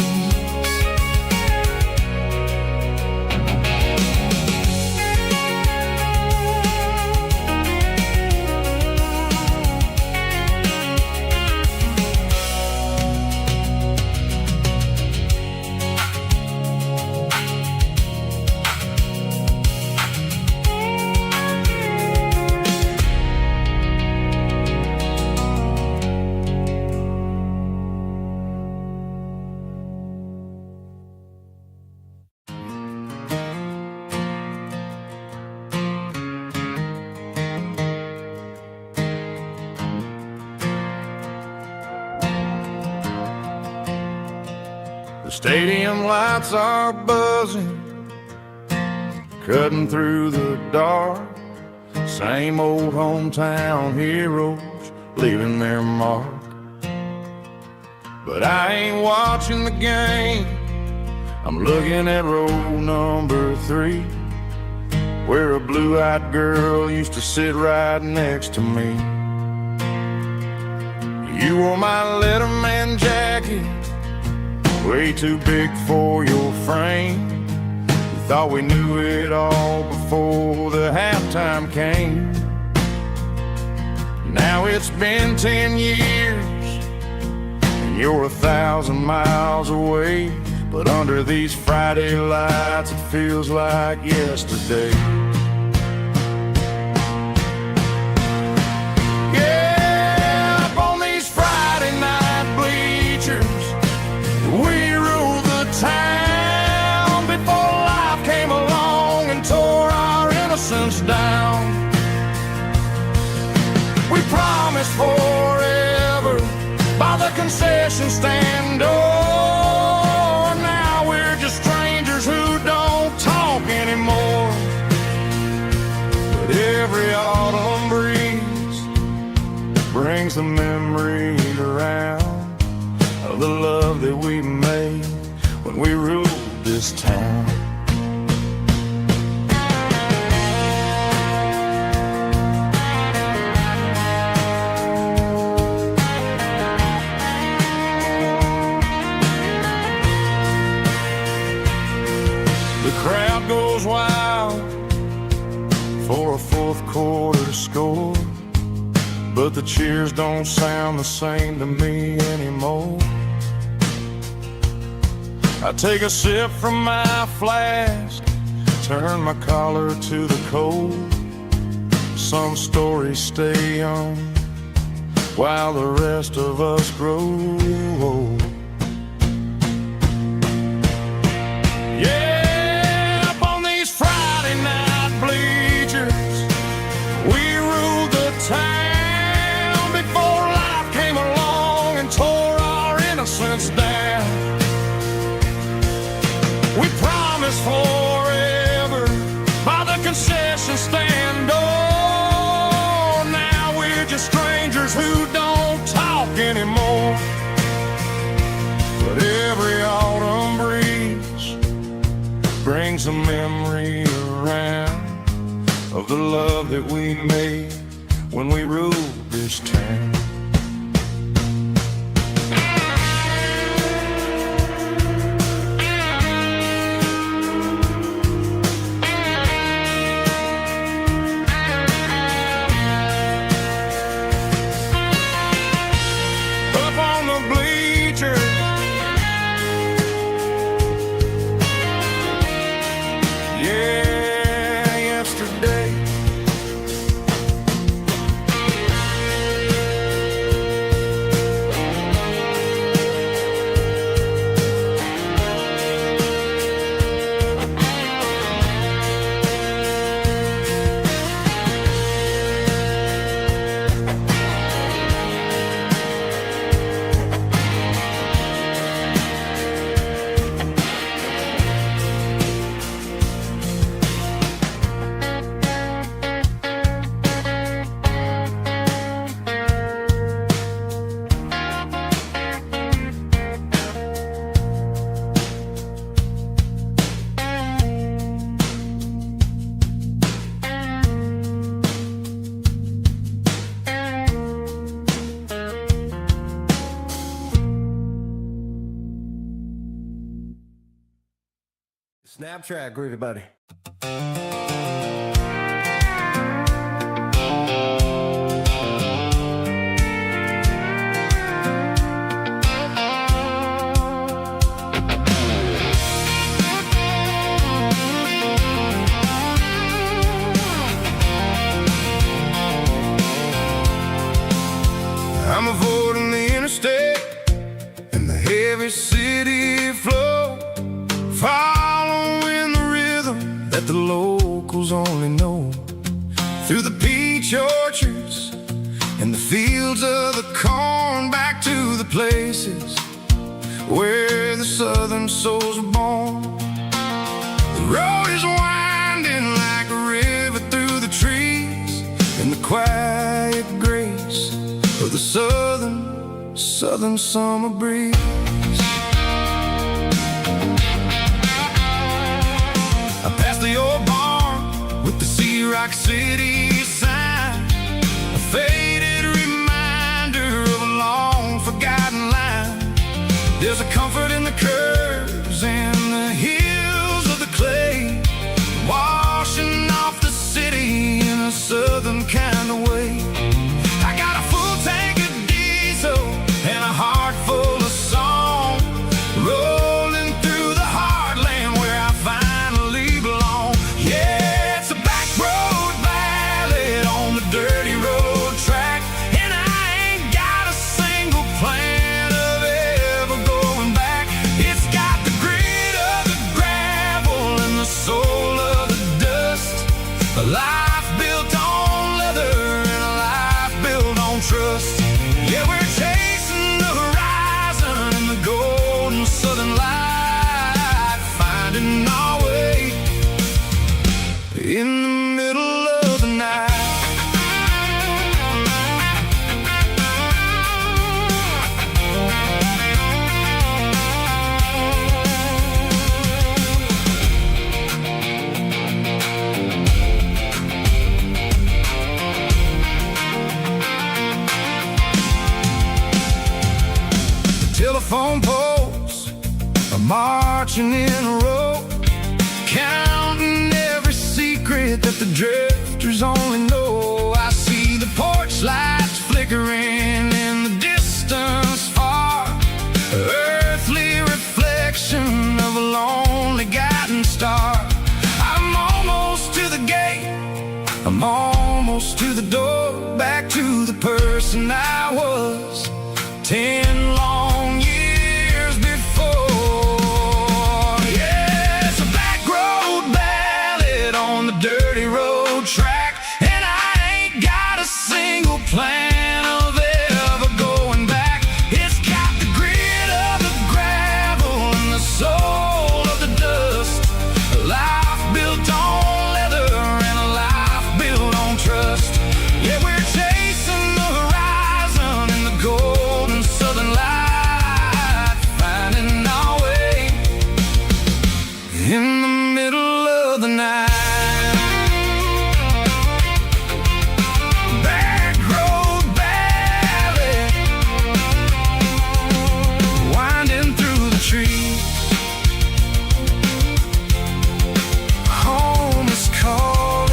The stadium lights are buzzing, cutting through the dark. Same old hometown heroes leaving their mark. But I ain't watching the game, I'm looking at row number 3, where a blue-eyed girl used to sit right next to me. You wore my Letterman jacket, way too big for your frame. We thought we knew it all before the halftime came. Now it's been 10 years and you're 1,000 miles away, but under these Friday lights it feels like yesterday. Yeah, up on these Friday night bleachers, we ruled the town before life came along and tore our innocence down. We promised forever by the concession stand door. Now we're just strangers who don't talk anymore. But every autumn breeze brings the memory around of the love that we made when we ruled this town. The crowd goes wild for a fourth quarter score, but the cheers don't sound the same to me anymore. I take a sip from my flask, turn my collar to the cold. Some stories stay young while the rest of us grow old. Yeah, up on these Friday night bleachers, we ruled the town before life came along and tore our innocence down. We promised forever by the concession stand door. Now we're just strangers who don't talk anymore. But every autumn breeze brings a memory around of the love that we made when we ruled this town. Snap track, groovy buddy. I'm avoiding the interstate and the heavy city flow, following the rhythm that the locals only know. Through the peach orchards and the fields of the corn, back to the places where the southern souls were born. The road is winding like a river through the trees, and the quiet grace of the southern summer breeze. I passed the old barn with the Sea Rock City sign, a faded reminder of a long forgotten line. There's a comfort in the curves and the hills of the clay, washing off the city in a southern kind of way. I got a full tank of diesel and a heart full of song, rolling through the heartland where I finally belong. Yeah, it's a back road ballad on the dirty road track, and I ain't got a single plan of ever going back. It's got the grit of the gravel and the soul of the dust, a life built on leather and a life built on trust. Yeah, we're chasing the horizon in the golden southern light, finding our way in the middle of the night. Telephone poles are marching in a row, counting every secret that the drifters only know. I see the porch lights flickering in the distance far, earthly reflection of a lonely guiding star. I'm almost to the gate, I'm almost to the door, back to the person I was 10 long years before. Yeah, it's a back road ballad on the dirty road track, and I ain't got a single plan of ever going back. It's got the grit of the gravel and the soul of the dust, a life built on leather and a life built on trust. Yeah, we're chasing the horizon in the golden southern light, finding our way in the middle of the night. Back road ballad, winding through the trees. Home is calling.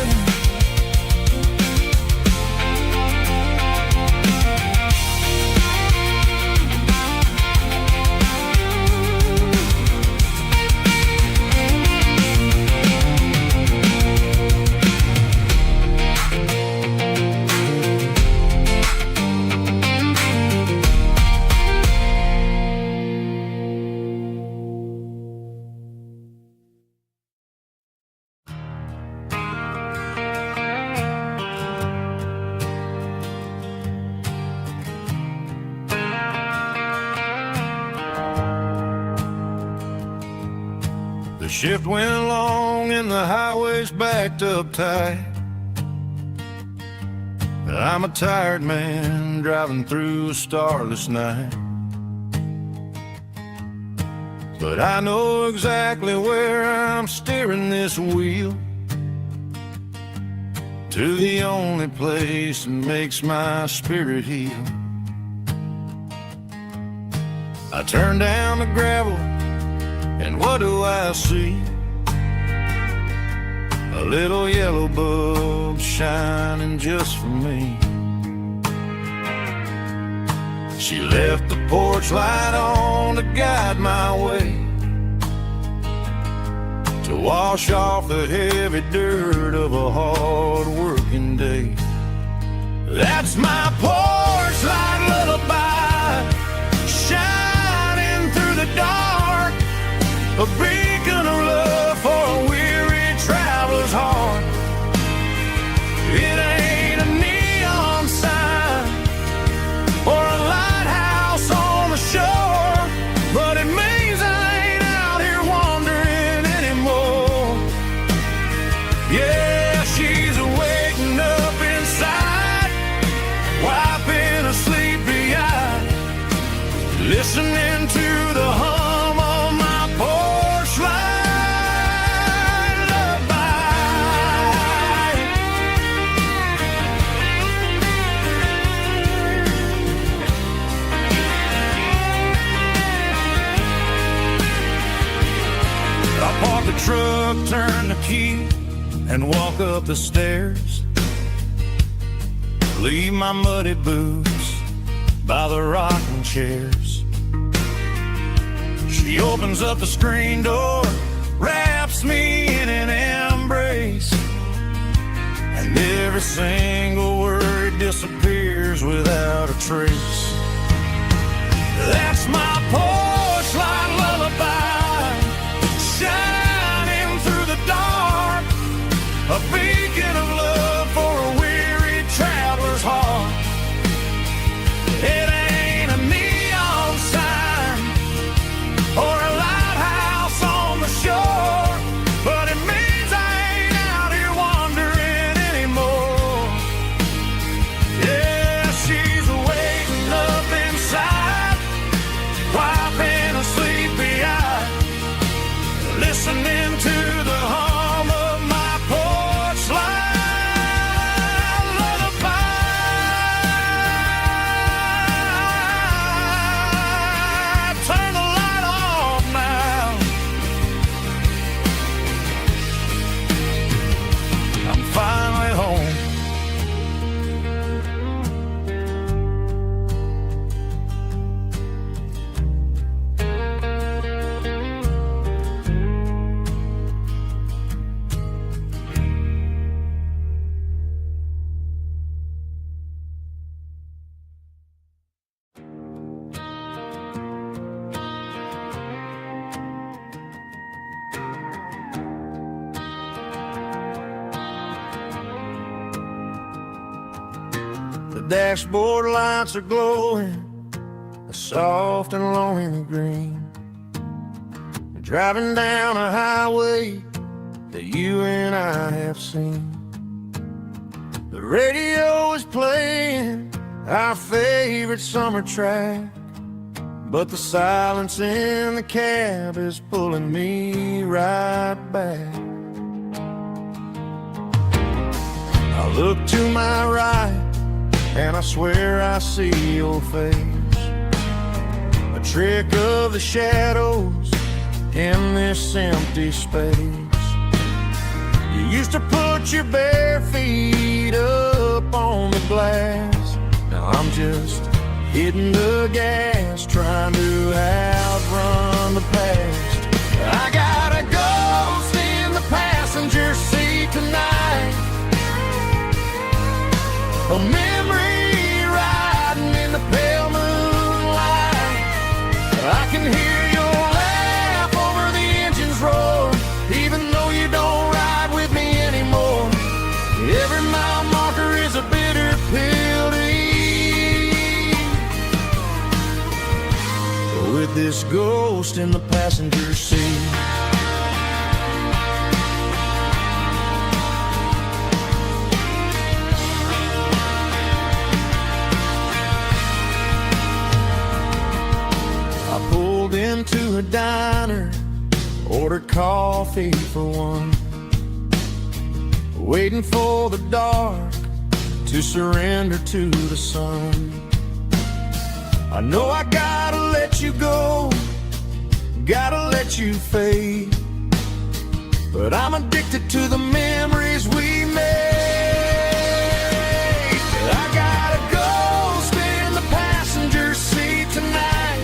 The shift went along and the highway's backed up tight. I'm a tired man driving through a starless night, but I know exactly where I'm steering this wheel, to the only place that makes my spirit heal. I turn down the gravel, and what do I see? little yellow bulb shining just for me. She left the porch light on to guide my way, to wash off the heavy dirt of a hard-working day. That's my porch light lullaby, shining through the dark, a beacon of love for a weary traveler's heart. It ain't a neon sign or a lighthouse on the shore, but it means I ain't out here wandering anymore. Yeah, she's waking up inside, wiping a sleepy eye, listening to the hum of my porch light lullaby. I park the truck, turn the key, and walk up the stairs. Leave my muddy boots by the rocking chairs. She opens up the screen door, wraps me in an embrace, and every single word disappears without a trace. That's my porch light lullaby, shining through the dark, a beacon of love for a weary traveler's heart. It ain't a neon sign or a lighthouse on the shore, but it means I ain't out here wandering anymore. Yeah, she's waking up inside, wiping a sleepy eye, listening to the hum of my porch light lullaby. Turn the light off now. I'm finally home. The dashboard lights are glowing, a soft and lonely green. Driving down a highway that you and I have seen. The radio is playing our favorite summer track, but the silence in the cab is pulling me right back. I look to my right and I swear I see your face, a trick of the shadows in this empty space. You used to put your bare feet up on the glass. Now I'm just hitting the gas, trying to outrun the past. I got a ghost in the passenger seat tonight, a memory riding in the pale moonlight. I can hear your laugh over the engine's roar, even though you don't ride with me anymore. Every mile marker is a bitter pill to eat, with this ghost in the passenger seat. Into a diner, ordered coffee for one, waiting for the dark to surrender to the sun. I know I gotta let you go, gotta let you fade, but I'm addicted to the memories we made. I got a ghost in the passenger seat tonight,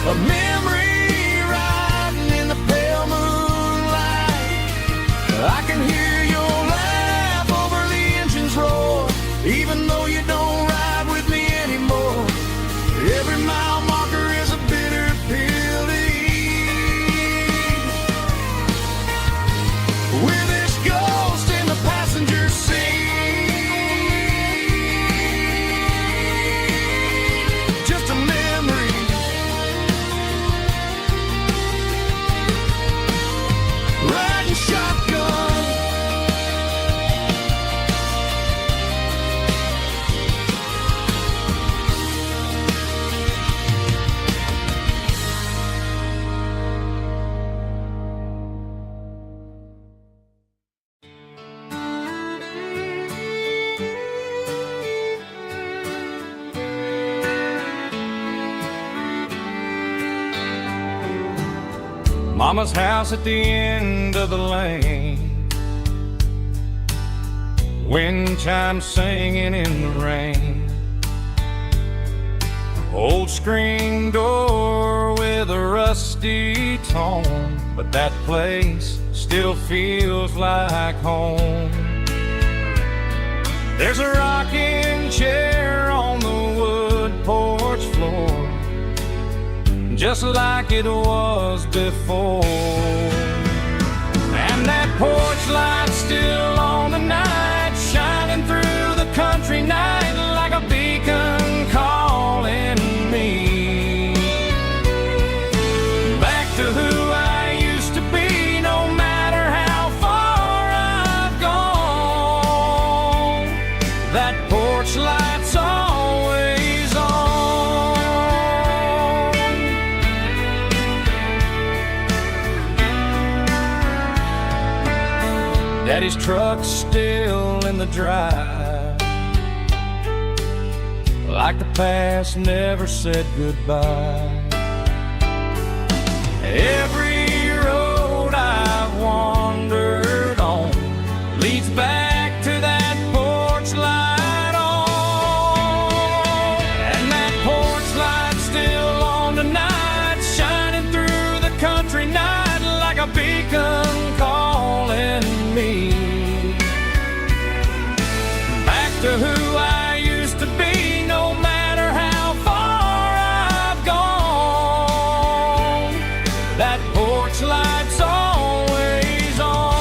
a memory riding in the pale moonlight. I can hear your laugh over the engine's roar, even though you don't ride with me anymore. Every mile marker is a bitter pill to eat. With this ghost in the passenger seat, just a memory. Riding shotgun, Mama's house at the end of the lane, wind chimes singing in the rain. Old screen door with a rusty tone, but that place still feels like home. There's a rocking chair on the wood porch floor, just like it was before. And that porch light's still on the night, shining through the country night like a beacon calling me back to who I used to be. No matter how far I've gone, that porch light's always on. Daddy's truck's still in the drive, like the past never said goodbye. Every road I've wandered on leads back to that porch light on. And that porch light's still on tonight, shining through the country night like a beacon calling me back to who I used to be. No matter how far I've gone, that porch light's always on.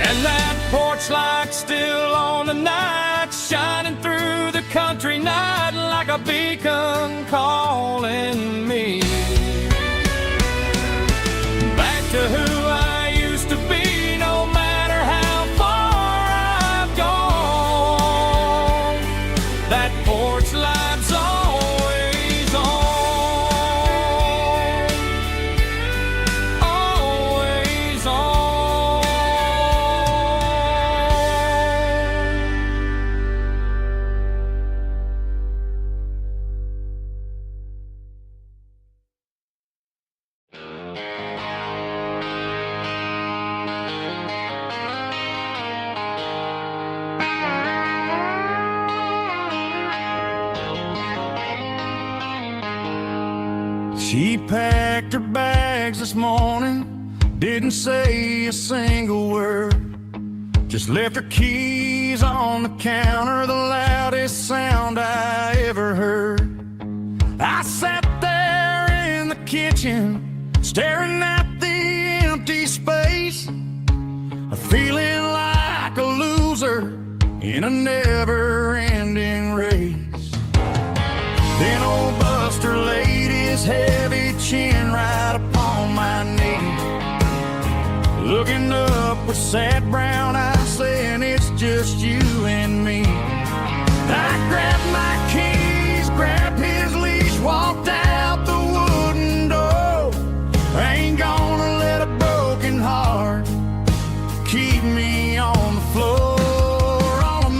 And that porch light's still on tonight, shining through the country night like a beacon calling me back to who I used to be. No matter how far I've gone, that porch light's always on, always on. She packed her bags this morning, didn't say a single word, just left her keys on the counter, the loudest sound I ever heard. I sat there in the kitchen, staring at the empty space, feeling like a loser in a never-ending race. Then old Buster laid his heavy chin right upon my knee, looking up with sad brown eyes, saying it's just you and me. I grabbed my keys, grabbed his leash, walked out the wooden door. I ain't gonna let a broken heart keep me on the floor. All of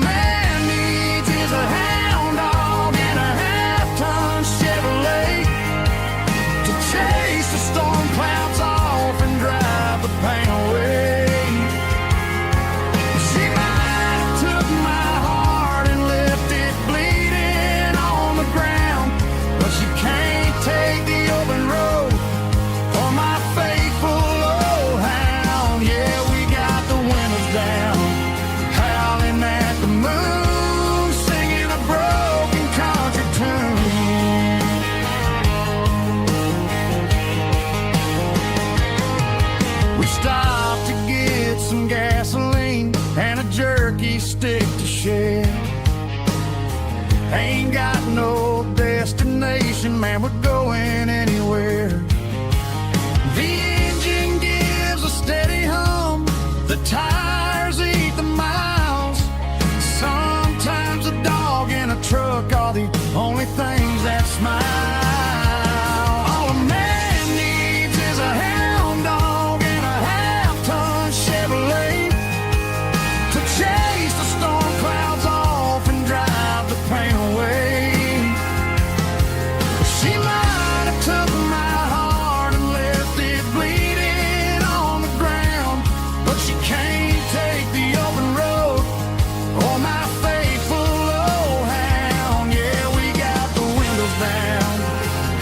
shell. Ain't got no destination, man, we're going anywhere. The engine gives a steady hum, the tires eat the miles. Sometimes a dog and a truck are the only things that smile. All a man needs is a hound dog and a half-ton Chevrolet to chase the storm clouds off and drive the pain away. She might have took my heart and left it bleeding on the ground, but she can't take the open road or my faithful old hound. Yeah, we got the windows down,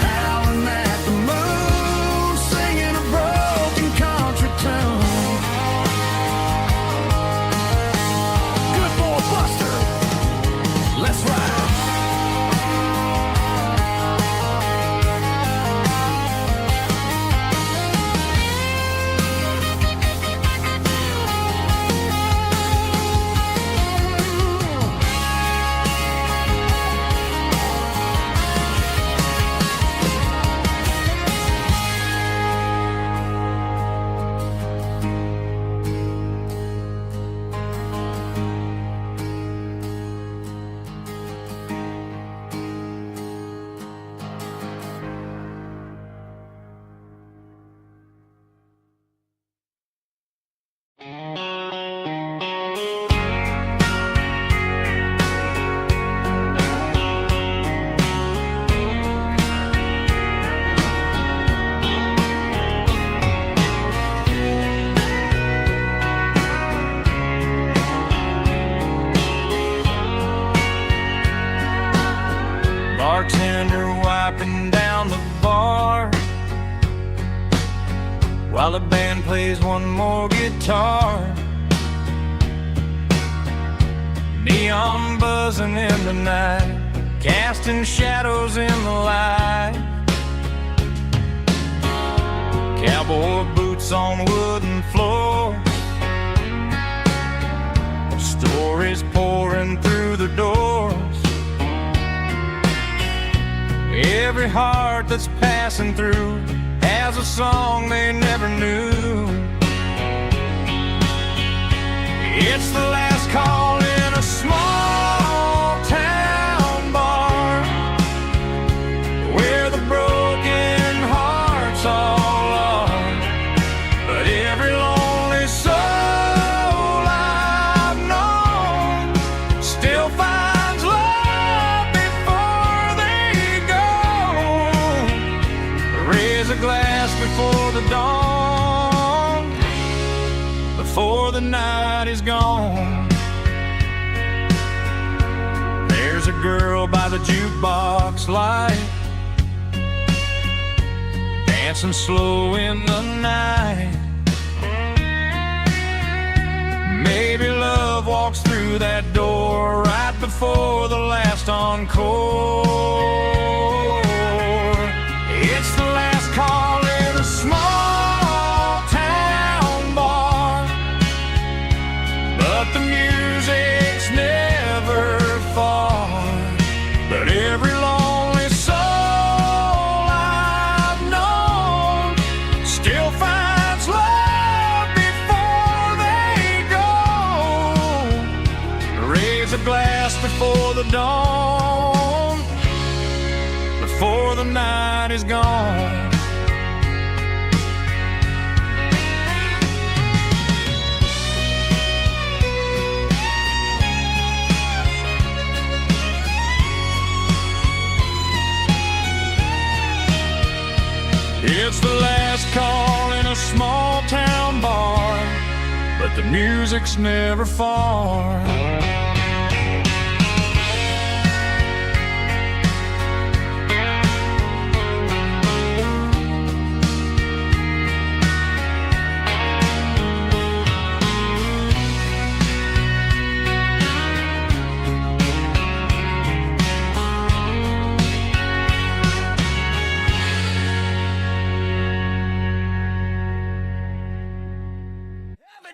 howling at the moon, singing a broken country tune. Good boy Buster, let's ride. Bartender wiping down the bar while the band plays one more guitar. Neon buzzing in the night, casting shadows in the light. Cowboy boots on wooden floors, stories pouring through the doors. Every heart that's passing through has a song they never knew. It's the last call in a small town bar where the broken hearts all are. But every lonely soul I've known still finds love before they go. Raise a glass before the dawn, before the night is gone. There's a girl by the jukebox light, dancing slow in the night. Maybe love walks through that door right before the last encore. It's the last call in a small town bar, but the music's never far. But every lonely soul I've known still finds love before they go. Raise a glass before the dawn, before the night is gone. It's the last call in a small town bar, but the music's never far.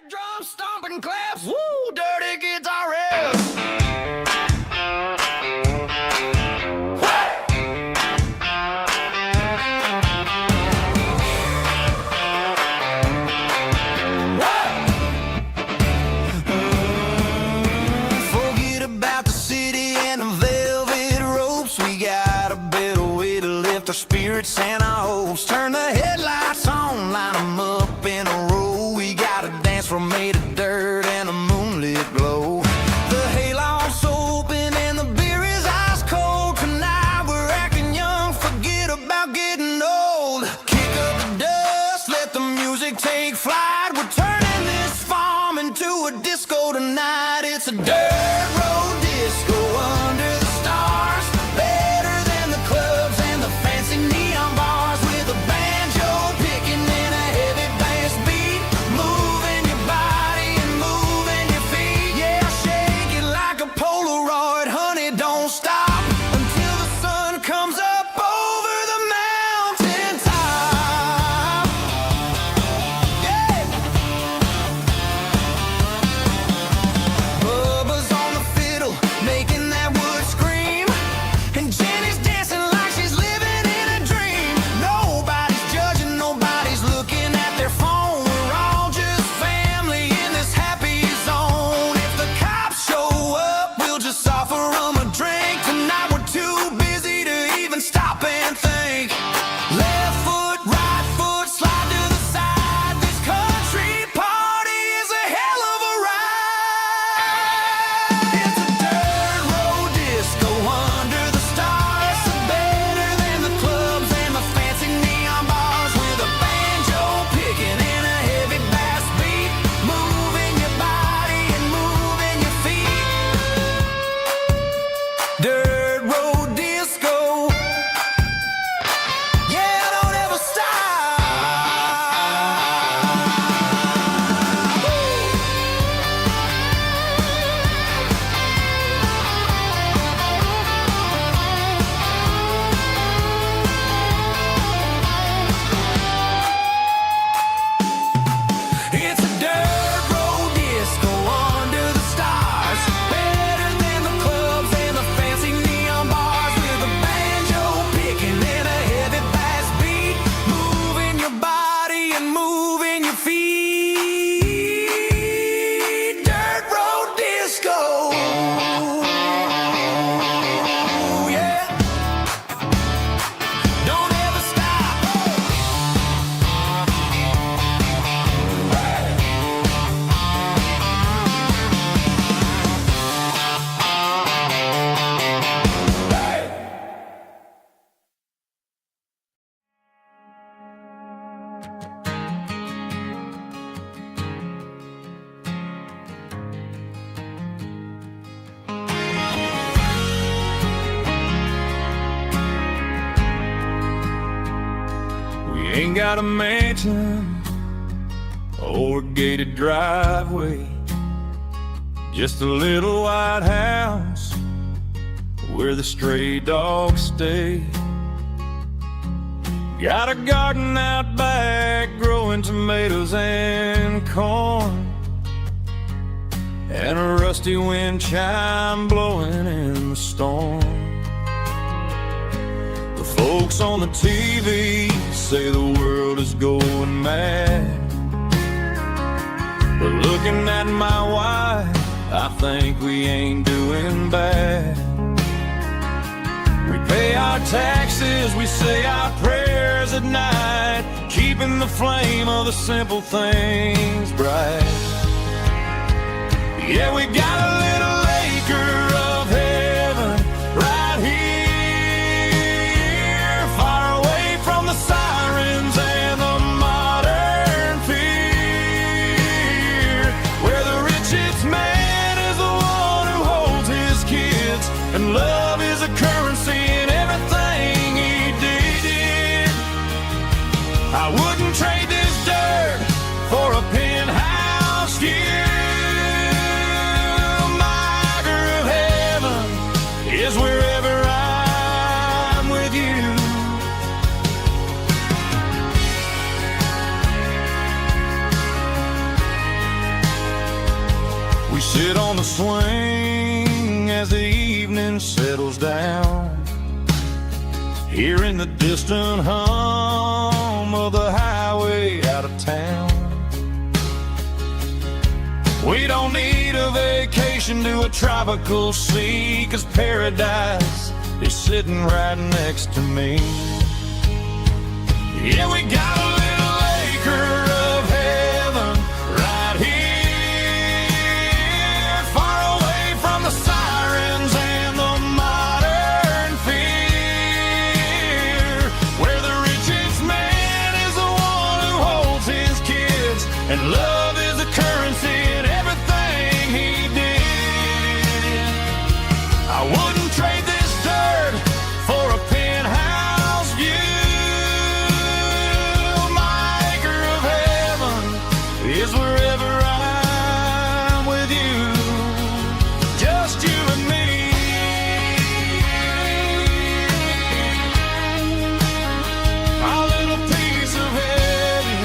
Drum stomping claps, woo, dirty guitar riff. Ain't got a mansion or a gated driveway, just a little white house where the stray dogs stay. Got a garden out back growing tomatoes and corn, and a rusty wind chime blowing in the storm. The folks on the TV say the world is going mad, but looking at my wife, I think we ain't doing bad. We pay our taxes, we say our prayers at night, keeping the flame of the simple things bright. Yeah, we got a little acre of heaven right here, far away from the sirens and the modern fear, where the richest man is the one who holds his kids, and love is a currency in everything he did. I wouldn't trade this dirt for a penthouse view. Is wherever I'm with you. We sit on the swing as the evening settles down, hearing the distant hum of the highway out of town. We don't need a vacation to a tropical sea, 'cause paradise is sitting right next to me. Yeah, we got a little acre of heaven right here, far away from the sirens and the modern fear, where the richest man is the one who holds his kids, and love is a currency in everything he did. I wouldn't trade this dirt for a penthouse view. My acre of heaven is wherever I'm with you, just you and me. My little piece of heaven.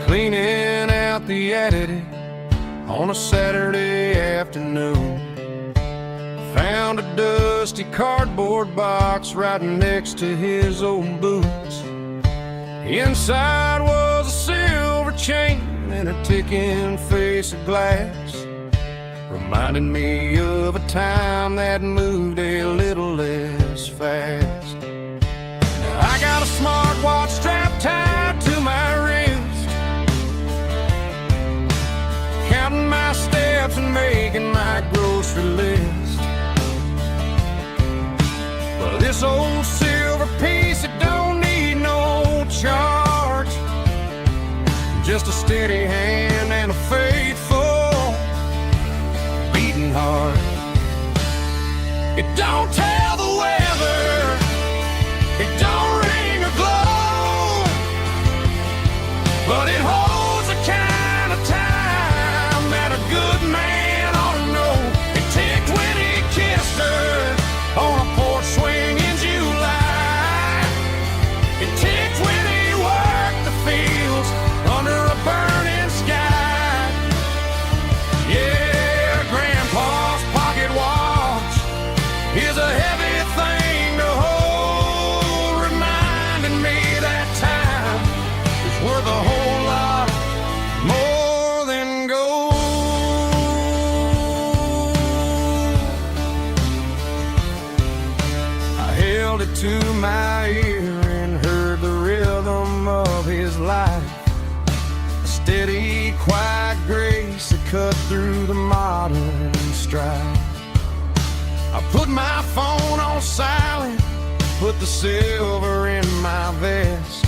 Cleaning out the attic on a Saturday afternoon, found a dusty cardboard box right next to his old boots. Inside was a silver chain and a ticking face of glass, reminding me of a time that moved a little less fast. Now I got a smartwatch strapped tied to my wrist, counting my steps and making my grocery list. But this old silver piece, it don't need no charge, just a steady hand and a faithful beating heart. It don't tell the weather, it don't ring or glow, but it holds the kind of time that a good man ought to know. It ticked when he kissed her on a porch swing in July. It ticked when he worked the fields under a burning sky. Yeah, Grandpa's pocket watch is a stride. I put my phone on silent, put the silver in my vest.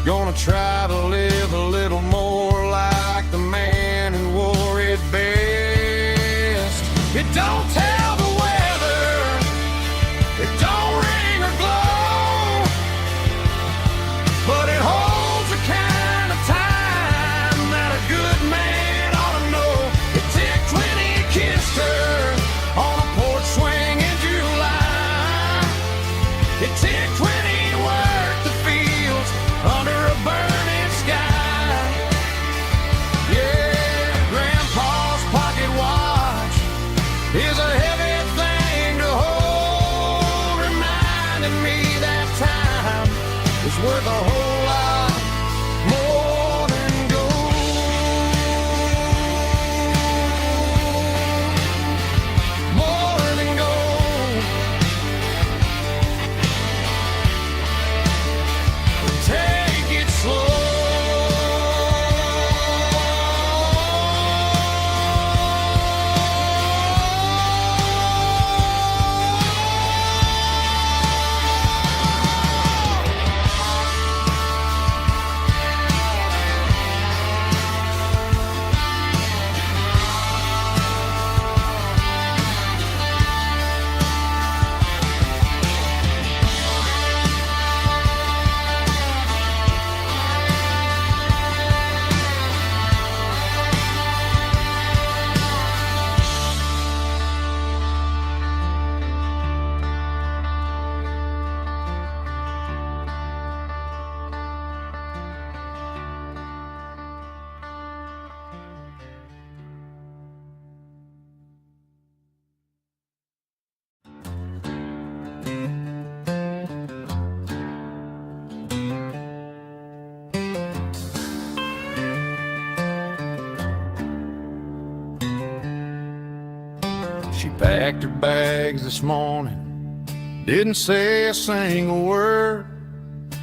Gonna try to live a little more like the man who wore it best. It don't tell the weather, it don't ring or glow, but it holds the kind of time that a good man ought to know. It ticked when he kissed her on a porch swing in July. It ticked when he worked the fields under a burning sky. Yeah, Grandpa's pocket watch is a heavy thing to hold, reminding me that time is worth a whole lot more than gold. More than gold. Take it slow. She packed her bags this morning, didn't say a single word,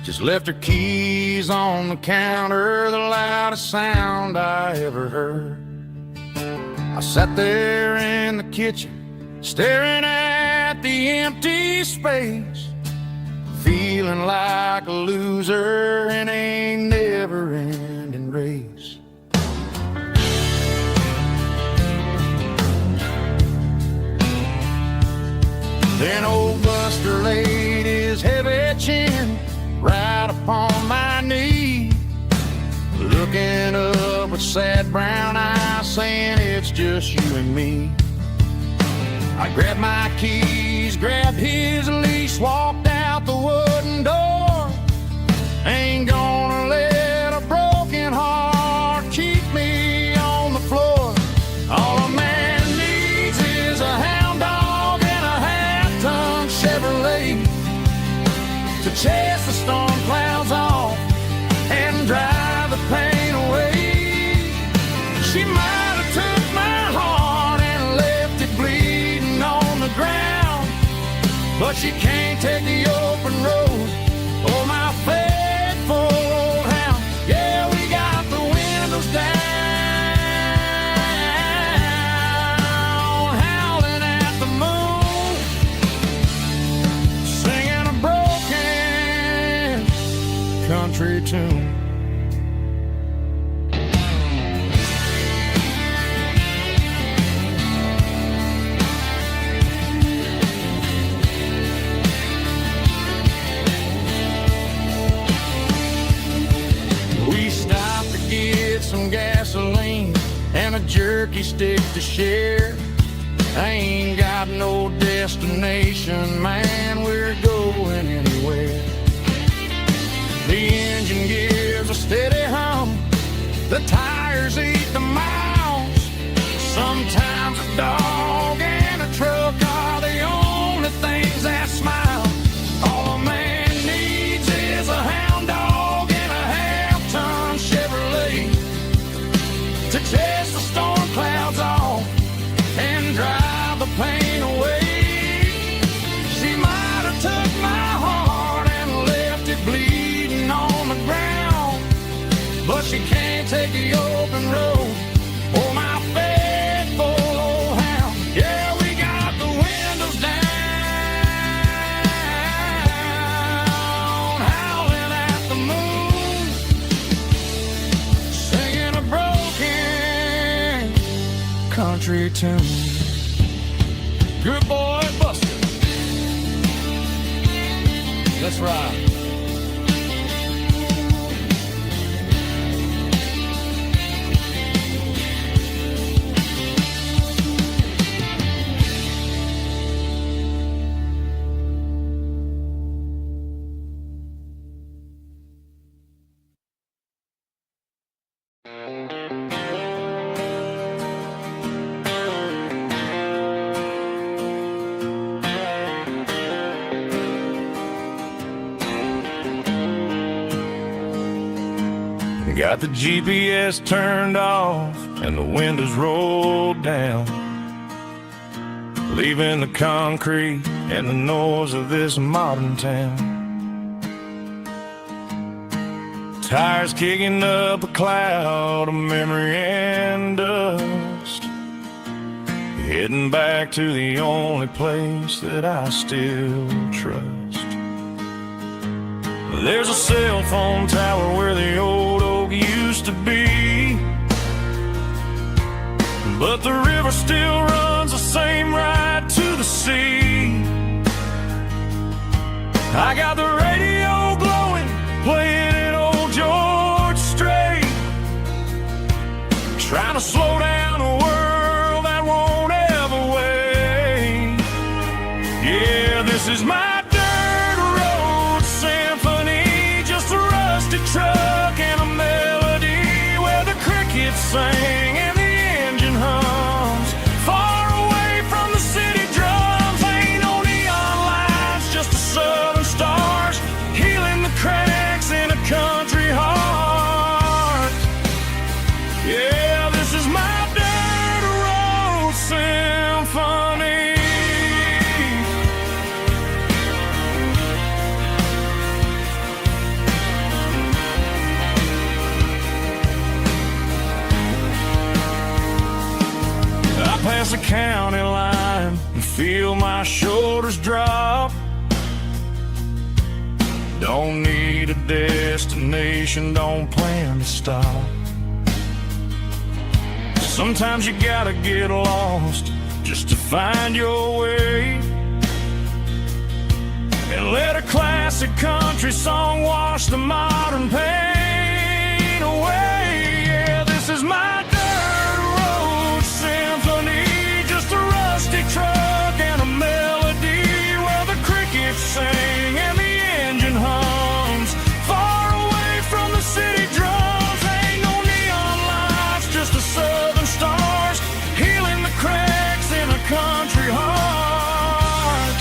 just left her keys on the counter, the loudest sound I ever heard. I sat there in the kitchen, staring at the empty space, feeling like a loser in a never-ending race. Then old Buster laid his heavy chin right upon my knee, looking up with sad brown eyes, saying it's just you and me. I grabbed my keys, grabbed his leash, walked out the wooden door. Ain't gonna let a broken heart keep me on the floor. All a man needs is a hound dog and a half-ton Chevrolet to chase the storm clouds off and drive the pain away. She might have took my heart and left it bleeding on the ground, but she can't take the open road or my faithful old hound. Yeah, we got the windows down, howling at the moon, singing a broken country tune. We stopped to get some gasoline and a jerky stick to share. I ain't got no destination, man, we're going anywhere. The engine gives a steady hum, the tires eat the miles. Sometimes a dog and a truck are the only things that smile. All a man needs is a hound dog and a half-ton Chevrolet to chase the storm clouds off and drive the pain away. She might have took my heart and left it bleeding on the ground, but she can't take the open road or my faithful old hound. Yeah. country tune. Good boy, Buster. Let's ride. Got the GPS turned off and the windows rolled down, leaving the concrete and the noise of this modern town. Tires kicking up a cloud of memory and dust, heading back to the only place that I still trust. There's a cell phone tower where the old oak used to be, but the river still runs the same right to the sea. I got the radio glowing, playing an old George Strait, trying to slow down a world that won't ever wait. Yeah, this is my truck and a melody where the crickets sing and the engine hums, far away from the city drums. Ain't no neon lights, just the southern stars healing the cracks in a country heart. Yeah, this is my dirt road symphony. Past the county line and feel my shoulders drop. Don't need a destination, don't plan to stop. Sometimes you gotta get lost just to find your way, and let a classic country song wash the modern pain away. Yeah, this is my truck and a melody where the crickets sing and the engine hums, far away from the city drums. Ain't no neon lights, just the southern stars healing the cracks in a country heart.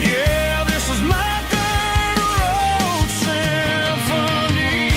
Yeah, this is my dirt road symphony.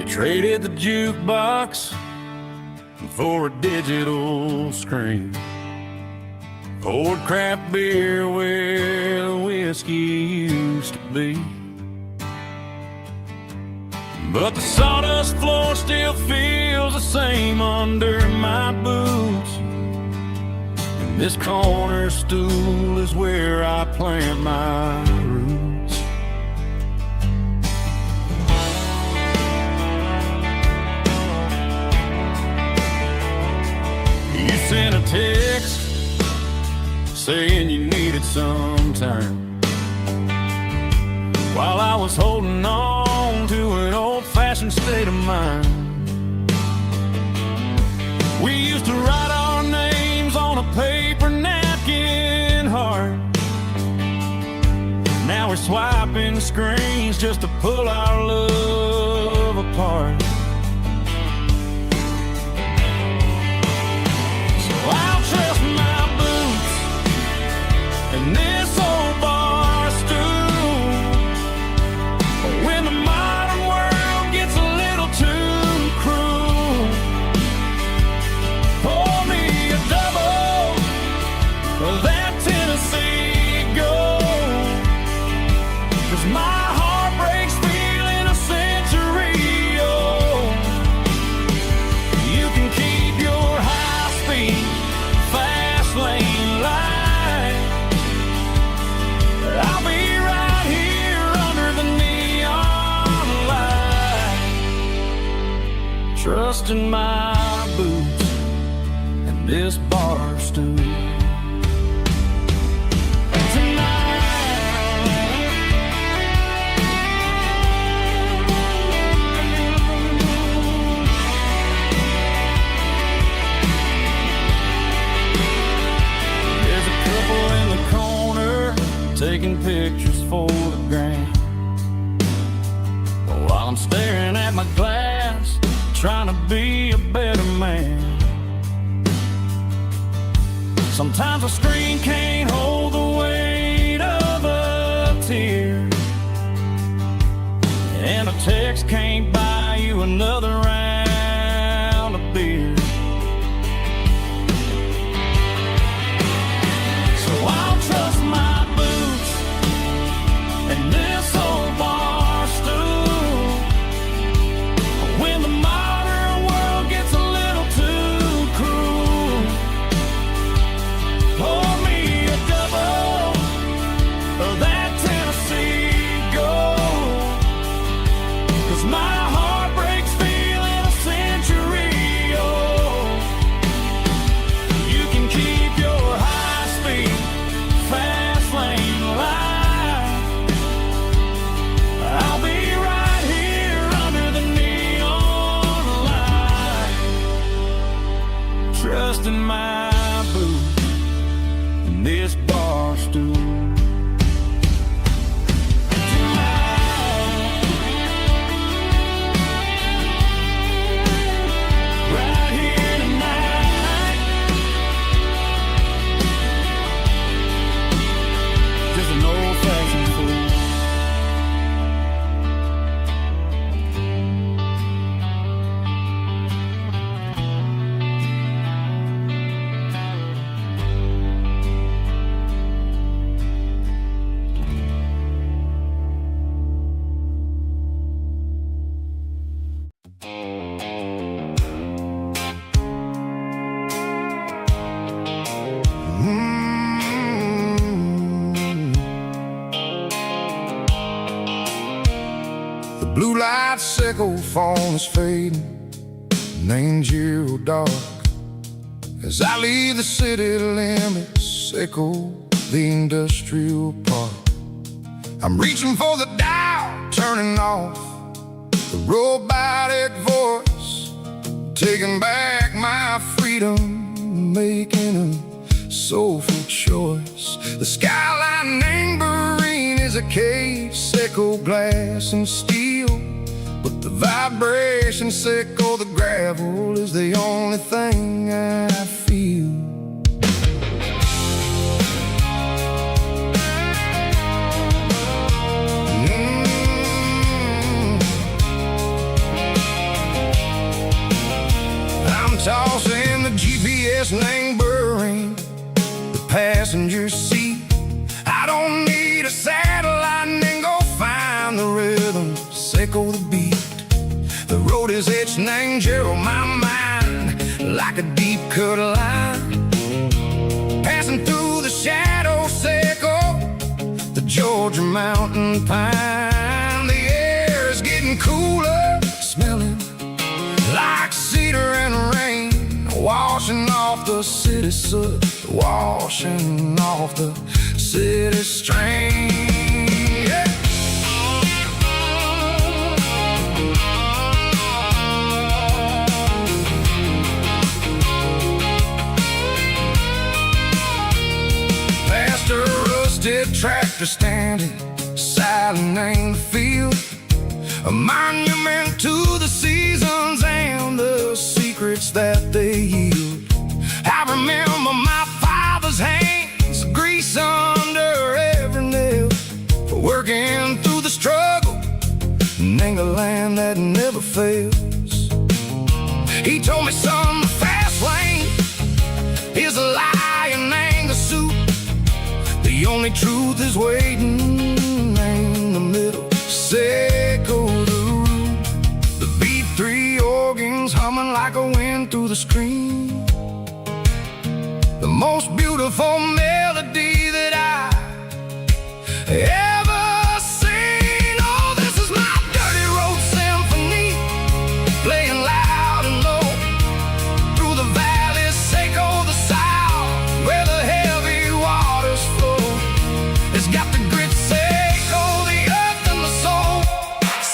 Traded the jukebox for a digital screen, poured craft beer where the whiskey used to be, but the sawdust floor still feels the same under my boots, and this corner stool is where I plant my roots. You sent a text saying you needed some time, while I was holding on to an old-fashioned state of mind. We used to write our names on a paper napkin screens just to pull our love apart. So I'll trust my boots and this old bar stool when the modern world gets a little too cruel. Pour me a double of that Tennessee Gold, 'cause my heart breaks feeling a century old. You can keep your high-speed, fast lane light. I'll be right here under the neon light, trusting my boots and this bar stool. Taking pictures for the gram, while I'm staring at my glass, trying to be a better man. Sometimes a screen can't hold the weight of a tear, and a text can't buy you another round of beer. So I'll trust my and this old bar stool when the modern world gets a little too cruel. Pour me a double of that Tennessee Gold, 'cause my heart breaks feeling a century old. You can keep your high-speed, fast lane light. I'll be right here under the neon light, trusting my boots and this bar stool. Right here tonight, just an old-fashioned fool. The blue light sickle phone is fading, named Giro dark. As I leave the city limits, echo the industrial park. I'm reaching for the dial, turning off the robotic voice, taking back my freedom, making a soulful choice. The skyline named Marine is a case, echo glass and steel, but the vibrations echo the gravel is the only thing I feel. I'm tossing the GPS neighboring the passenger seat. I don't need a satellite and go find the rhythm, echo the beat. The road is etched named Gerald my mind like a deep cut line, passing through the shadows, echo the Georgia mountain pine. The air is getting cooler, smelling like cedar and rain, washing off the city soot, washing off the city strain. Yeah. Past a rusted tractor standing side valley named the field, a monument to the seasons and the secrets that they yield. I remember my father's hands, grease under every nail, working through the struggle, and the land that never fails. He told me, son, the fast lane is a lion and the suit. The only truth is waiting in the middle. Say go the root. The B3 organs humming like a wind through the screen. The most beautiful melody that I ever seen. Oh, this is my dirty road symphony, playing loud and low through the valleys, Seco the south, where the heavy waters flow. It's got the grit, Seco the earth and the soul,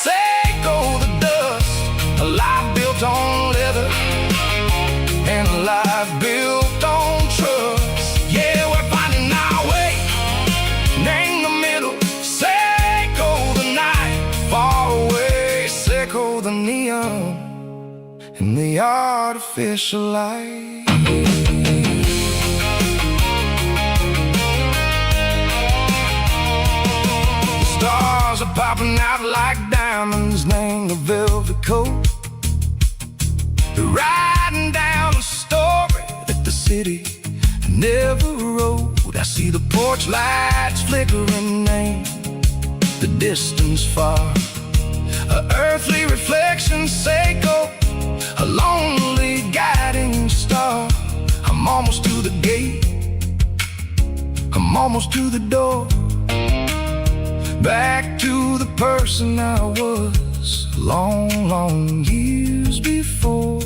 Seco the dust, a life built on leather and a life built on trust. Yeah, we're finding our way in the middle. Seco the night, far away, Seco the neon and the artificial light. The stars are popping out like diamonds, named the velvet coat. They're riding down the story that the city never wrote. I see the porch lights flickering, name the distance far, a earthly reflection, Seco, a lonely guiding star. I'm almost to the gate, I'm almost to the door, back to the person I was long, long years before.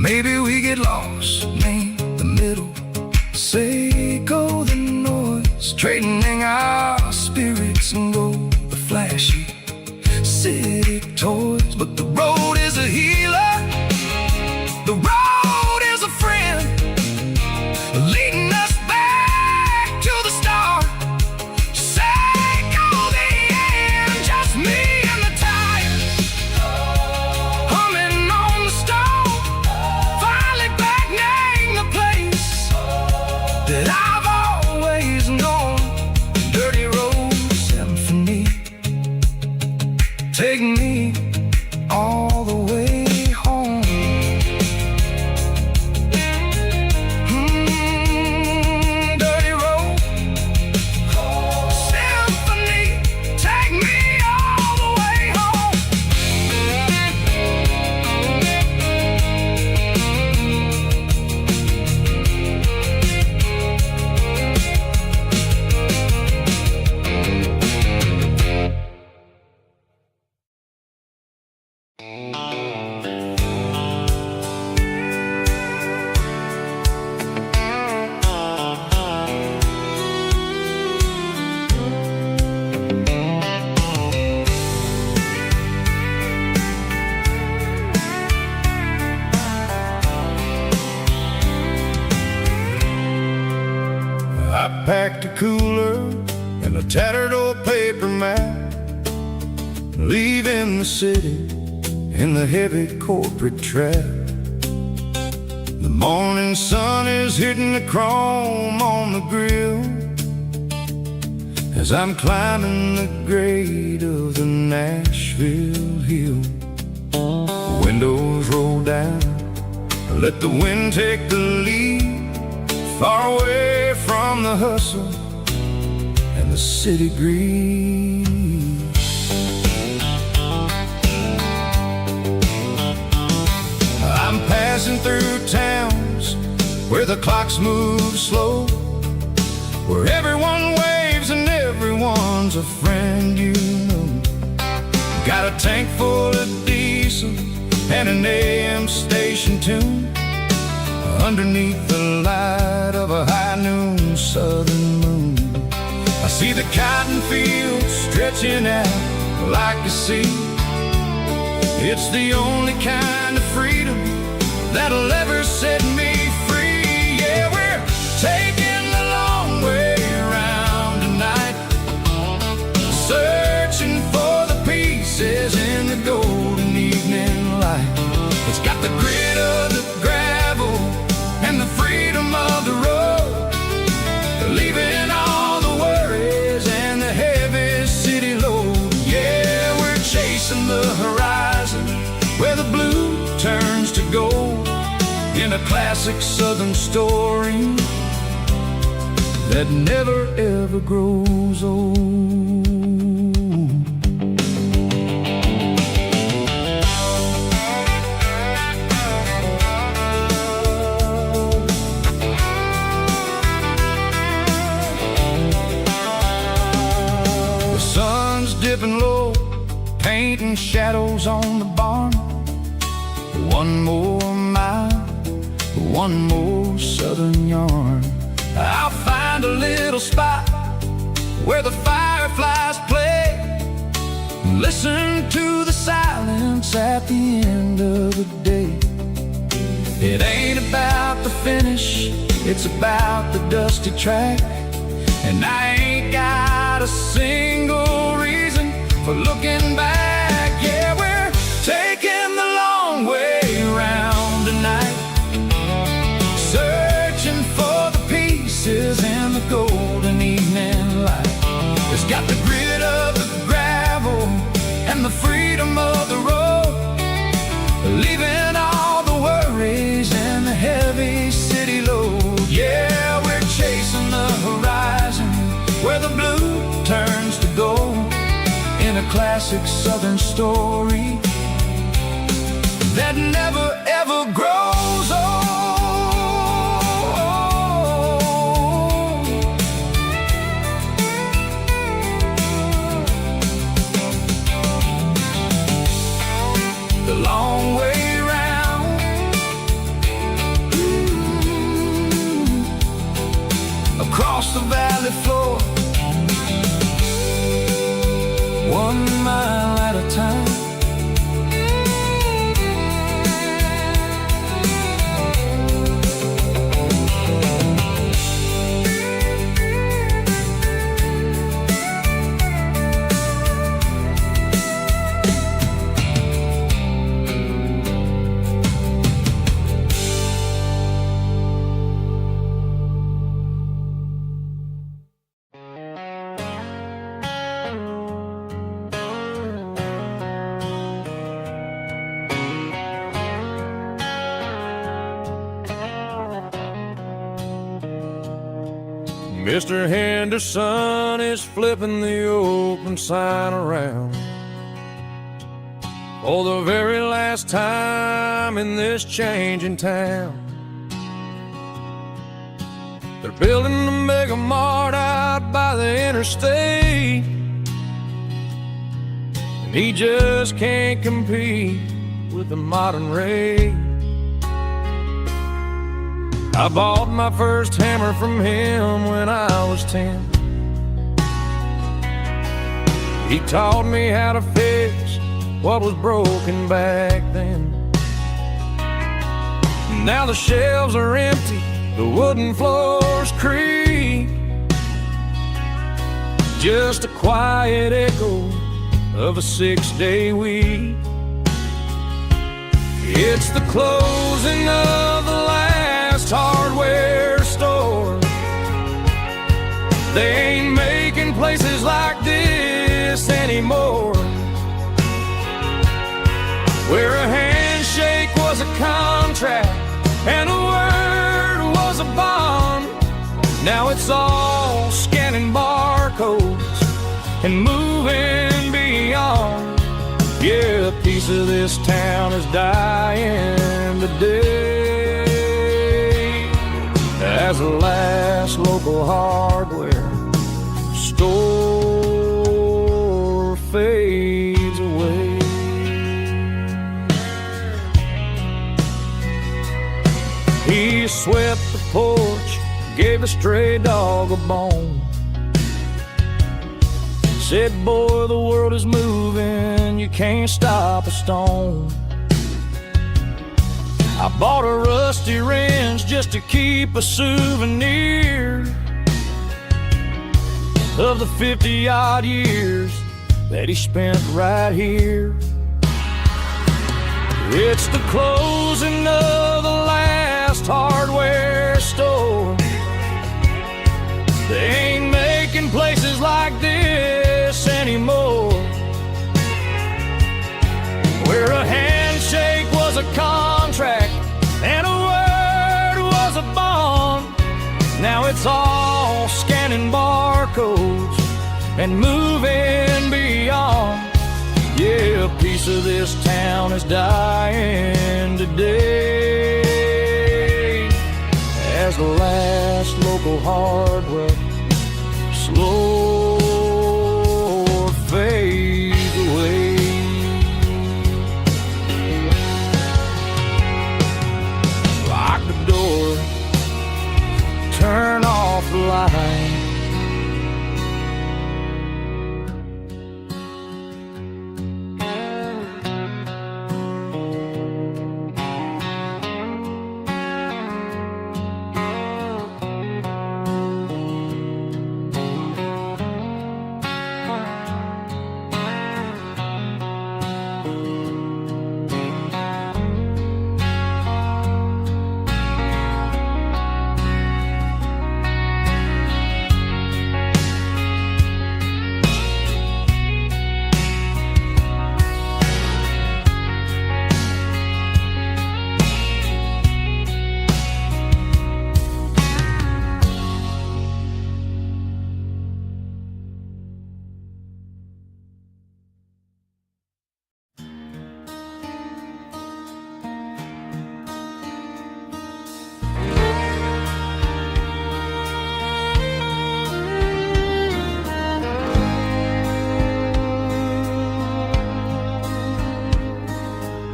Maybe we get lost in the middle, Seco the noise, trading our spirits and go the flashy city toys. But the road is a healer, the road is a friend, leading us back to the start. Seco the end, just me and the tires, humming on the stove, finally back name the place that I've always known. Dirty road symphony, take me all the way home. Dirty road symphony, take me all the way home. I packed a cooler and a tattered old paper map, leaving the city in the heavy corporate trap. The morning sun is hitting the chrome on the grill as I'm climbing the grade of the Nashville hill. The windows roll down, let the wind take the lead, far away from the hustle and the city greed. I'm passing through towns where the clocks move slow, where everyone waves and everyone's a friend you know. Got a tank full of diesel and an AM station tune, underneath the light of a high noon southern moon. I see the cotton fields stretching out like a sea. It's the only kind of freedom that'll ever set me free. Yeah, we're taking the long way around tonight, searching in a classic southern story that never ever grows old. The sun's dipping low, painting shadows on the barn. One more mile, one more southern yarn. I'll find a little spot where the fireflies play. Listen to the silence at the end of the day. It ain't about the finish, it's about the dusty track. And I ain't got a single reason for looking back. Yeah, we're taking the long way round tonight, searching for the pieces in the golden evening light. It's got the grit of the gravel and the freedom of the road, leaving all the worries and the heavy city load. Yeah, we're chasing the horizon where the blue turns to gold, in a classic southern story that never ever grows old. The long way round, across the valley floor, 1 mile at a time. Mr. Henderson is flipping the open sign around for the very last time in this changing town. They're building a mega mart out by the interstate, and he just can't compete with the modern rate. I bought my first hammer from him when I was 10. He taught me how to fix what was broken back then. Now the shelves are empty, the wooden floors creak, just a quiet echo of a 6-day week. It's the closing of the last hardware store. They ain't making places like this anymore, where a handshake was a contract and a word was a bond. Now it's all scanning barcodes and moving beyond. Yeah, a piece of this town is dying today as the last local hardware store fades away. He swept the porch, gave a stray dog a bone, said, boy, the world is moving, you can't stop a stone. I bought a rusty wrench just to keep a souvenir of the 50-odd years that he spent right here. It's the closing of the last hardware store. They ain't making places like this anymore, where a handshake was a contract and a and moving beyond. Yeah, a piece of this town is dying today as the last local hardware slow fades away. Lock the door, turn off the light.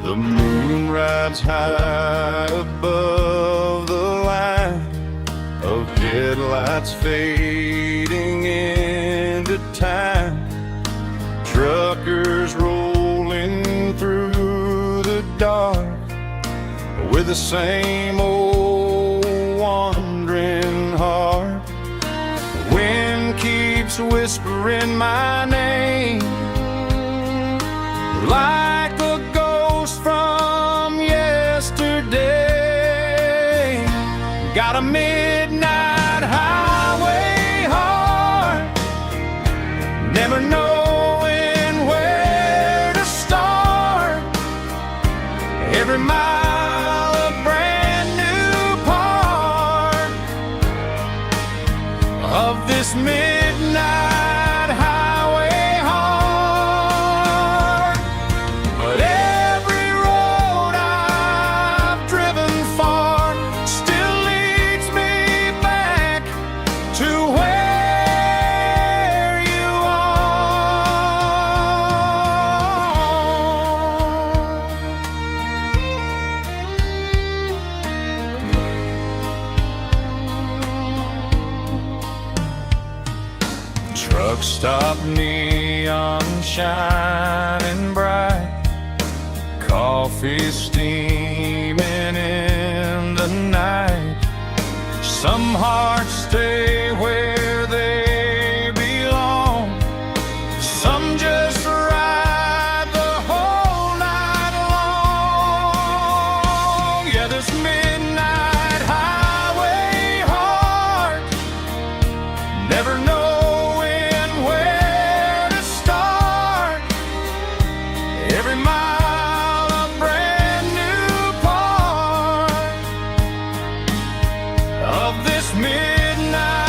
The moon rides high above the line of headlights fading into time. Truckers rolling through the dark with the same old wandering heart. The wind keeps whispering my name like the ghost from yesterday. Got a midnight highway heart, never knowing where to start. Every mile a brand new part of this midnight highway heart. But every road I've driven far still leads me back to where you are. Truck stop, neon shining bright, coffee steaming in the night. Some hearts stay where they belong, some just ride the whole night long. Yeah, this midnight highway heart, never knowing where to start. Every mile a brand new part of this midnight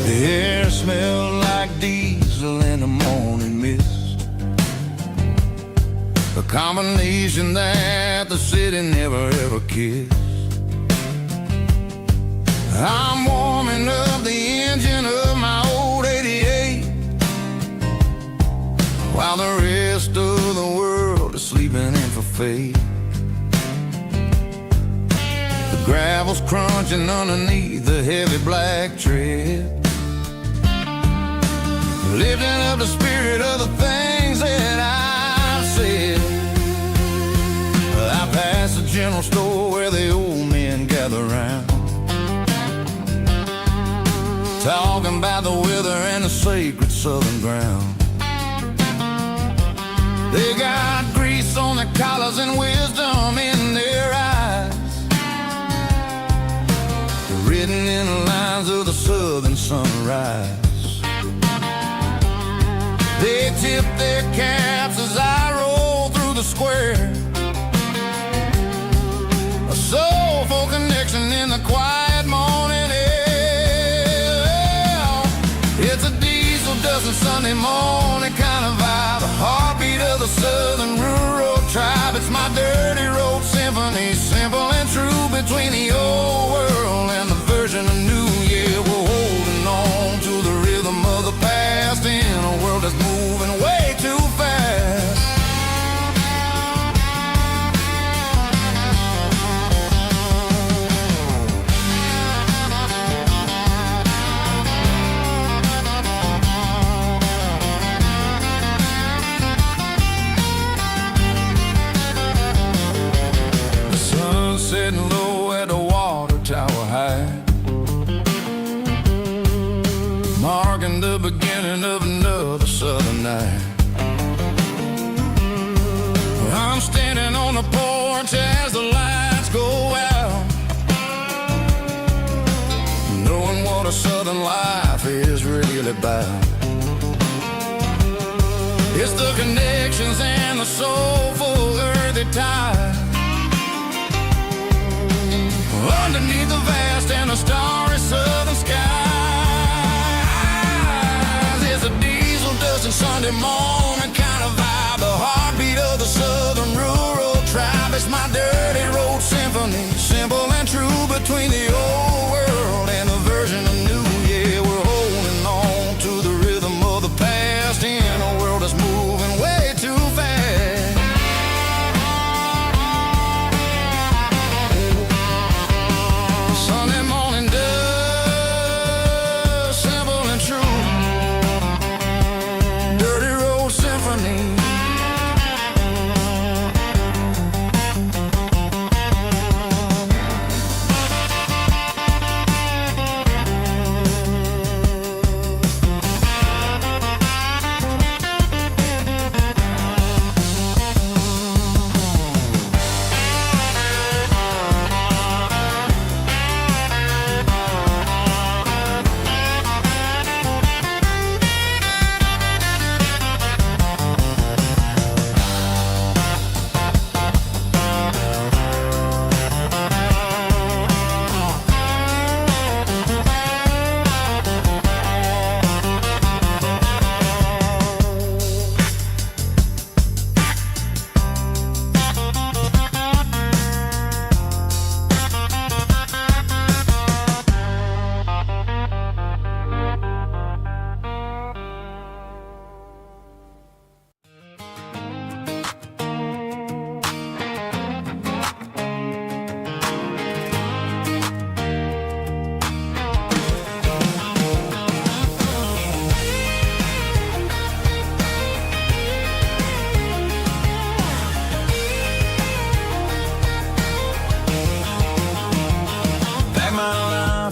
The air smelled like diesel in the morning mist, a combination that the city never ever kissed. I'm warming up the engine of my old 88, while the rest of the world is sleeping in for fate. The gravel's crunching underneath the heavy black tread, lifting up the spirit of the things that I've said. I pass the general store where the old men gather round, talking about the weather and the sacred southern ground. They got grease on their collars and wisdom in their eyes, written in the lines of the southern sunrise. They tip their caps as I roll through the square, a soulful connection in the quiet morning air. It's a diesel dusting Sunday morning kind of vibe, the heartbeat of the southern rural tribe. It's my dirty road symphony, simple and true, between the old world and the version of new. Yeah, we're holding on to the rhythm of the past in a world that's moving way too fast. The sun's setting low at the water tower high, marking the beginning of another southern night. I'm standing on the porch as the lights go out, knowing what a southern life is really about. It's the connections and the soulful earthy tide, underneath the vast and the starry southern skies. It's a diesel dusting Sunday morning kind of vibe, the heartbeat of the southern rural tribe. It's my dirty road symphony, simple and true, between the old world and the version of new. Yeah, we're holding on to the rhythm of the past in a world that's moving way too fast. Sunday morning dust, simple and true, dirty road symphony.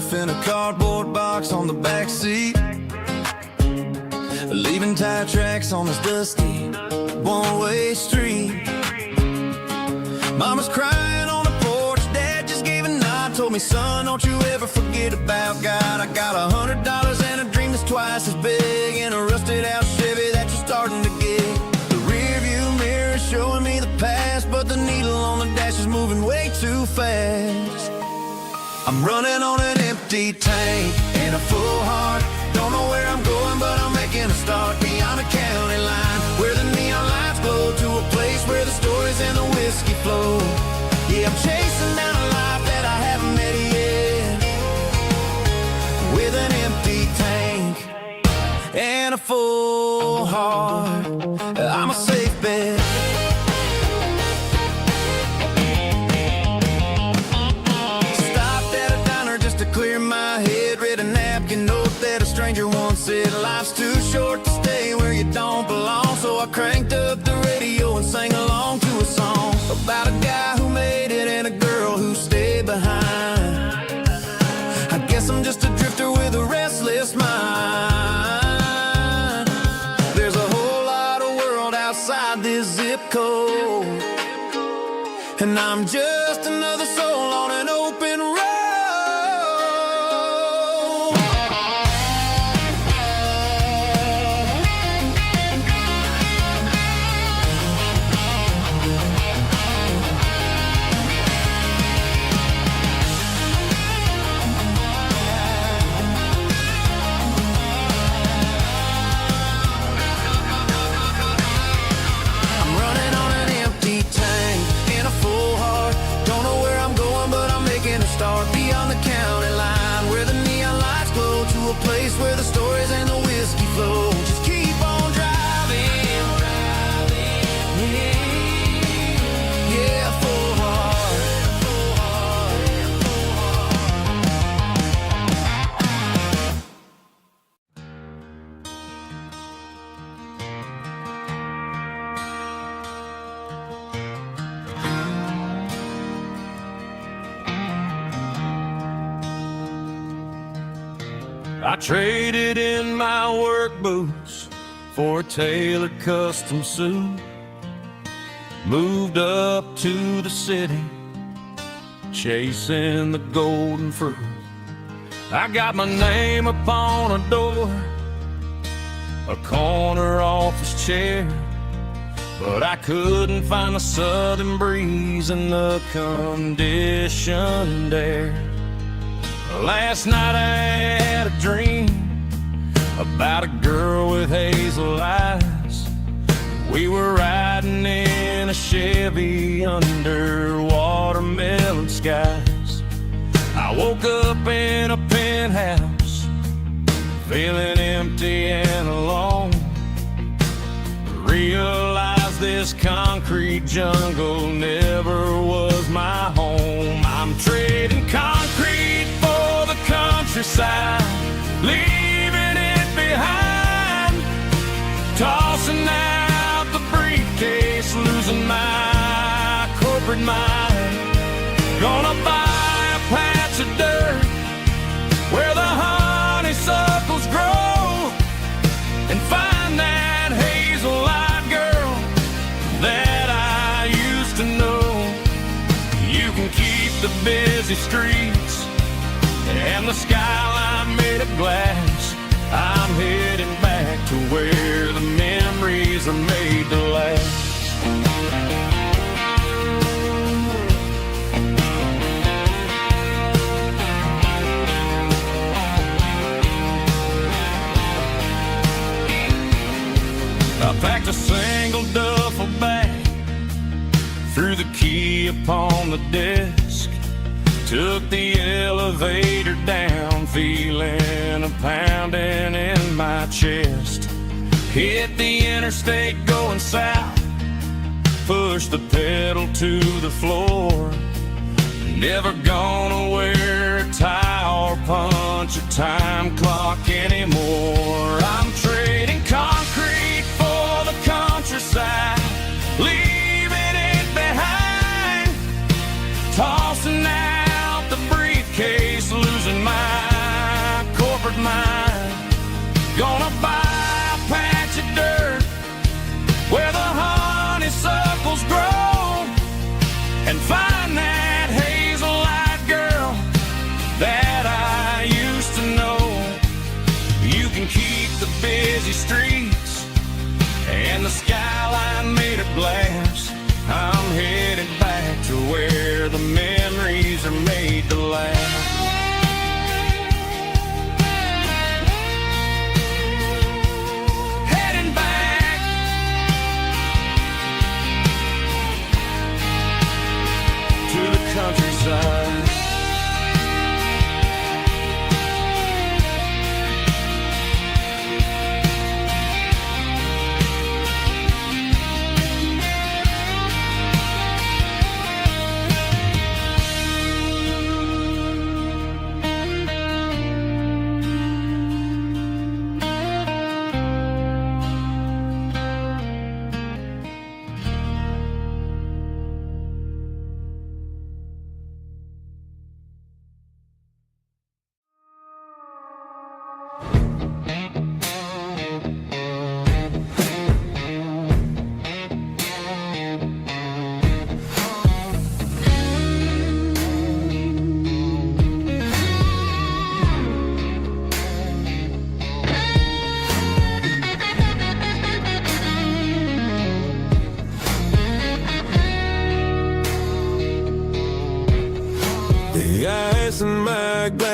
In a cardboard box on the back seat, leaving tire tracks on this dusty one-way street. Mama's crying on the porch, Dad just gave a nod, told me, son, don't you ever forget about God. I got $100 and a dream that's twice as big, in a rusted out Chevy that you're starting to get. The rear view mirror is showing me the past, but the needle on the dash is moving way too fast. I'm running on an empty tank and a full heart. and a full heart, I'm a safe bet. Stopped at a diner just to clear my head. Read a napkin note that a stranger once said, life's too short to stay where you don't belong. So I cranked up the radio and sang along to a song about a guy who made it and a girl who stayed behind. I guess I'm just a drifter with a restless mind. There's a whole lot of world outside this zip code, and I'm just another soul on an open road. Start beyond the county line, where the neon lights glow, to a place where the stories and the whiskey flow. Just keep on driving, yeah, full heart. I traded in my work boots for a tailored custom suit. Moved up to the city, chasing the golden fruit. I got my name upon a door, a corner office chair, but I couldn't find the southern breeze in the conditioned air. Last night I had a dream about a girl with hazel eyes. We were riding in a Chevy under watermelon skies. I woke up in a penthouse, feeling empty and alone. Realized this concrete jungle never was my home. I'm trading concrete for the countryside, leaving it behind. Tossing out the briefcase, losing my corporate mind. Gonna buy a patch of dirt where the honeysuckles grow, and find that hazel-eyed girl that I used to know. You can keep the busy streets and the skyline made of glass. I'm heading back to where the memories are made to last. I packed a single duffel bag, threw the key upon the desk, took the elevator down, feeling a pounding in my chest. Hit the interstate going south, pushed the pedal to the floor. Never gonna wear a tie or punch a time clock anymore. I'm trading concrete for the countryside, leaving it behind. Tossing out the briefcase, losing my corporate mind. Gonna buy a patch of dirt where the honeysuckles grow, and find that hazel-eyed girl that I used to know. You can keep the busy streets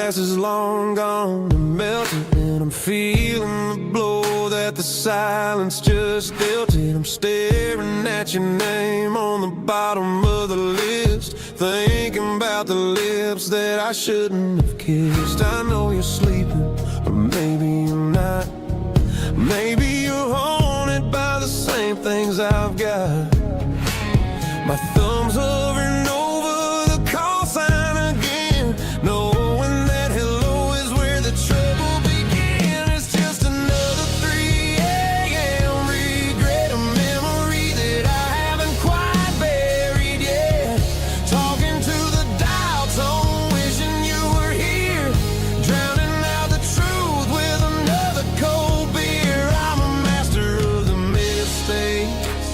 glass is long gone and melted, and I'm feeling the blow that the silence just dealt it. I'm staring at your name on the bottom of the list, thinking about the lips that I shouldn't have kissed. I know you're sleeping, or maybe you're not. Maybe you're haunted by the same things I've got. My thumb's hovering over the call sign again, knowing that hello is where the trouble began. It's just another 3 a.m. regret, a memory that I haven't quite buried yet. Talking to the dial tone, wishing you were here, drowning out the truth with another cold beer. I'm a master of the mistakes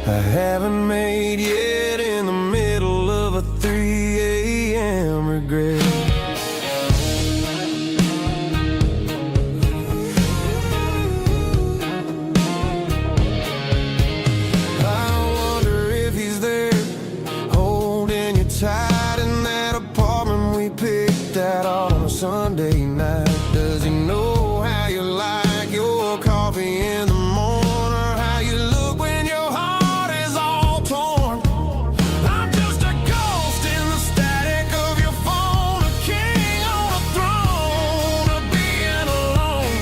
I haven't made yet, in the middle of a 3 a.m. regret. I wonder if he's there, holding you tight in that apartment we picked out on a Sunday night. Does he know how you like your coffee in the morning, or how you look when your heart is all torn? I'm just a ghost in the static of your phone, a king on a throne of being alone.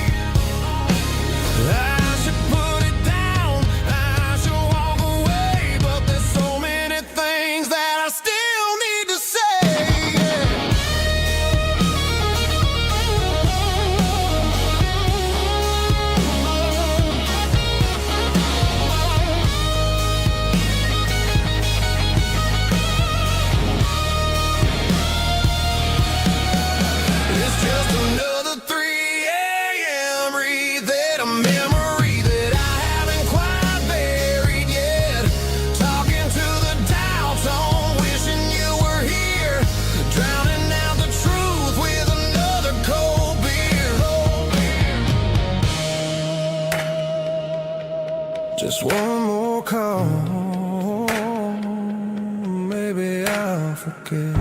I should put it down, I should walk away, but there's so many things that I still need to say. It's just another 3 a.m. read, a memory that I haven't quite buried yet. Talking to the dial tone, wishing you were here, drowning out the truth with another cold beer. Just one more call, maybe I'll forget.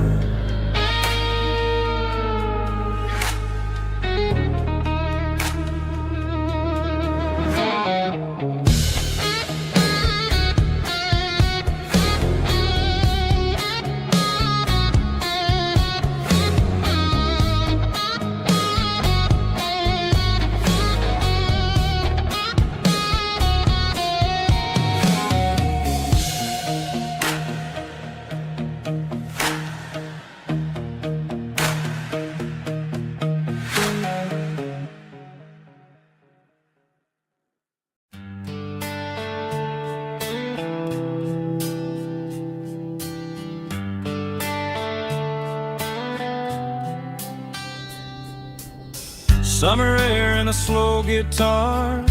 Summer air and a slow guitar,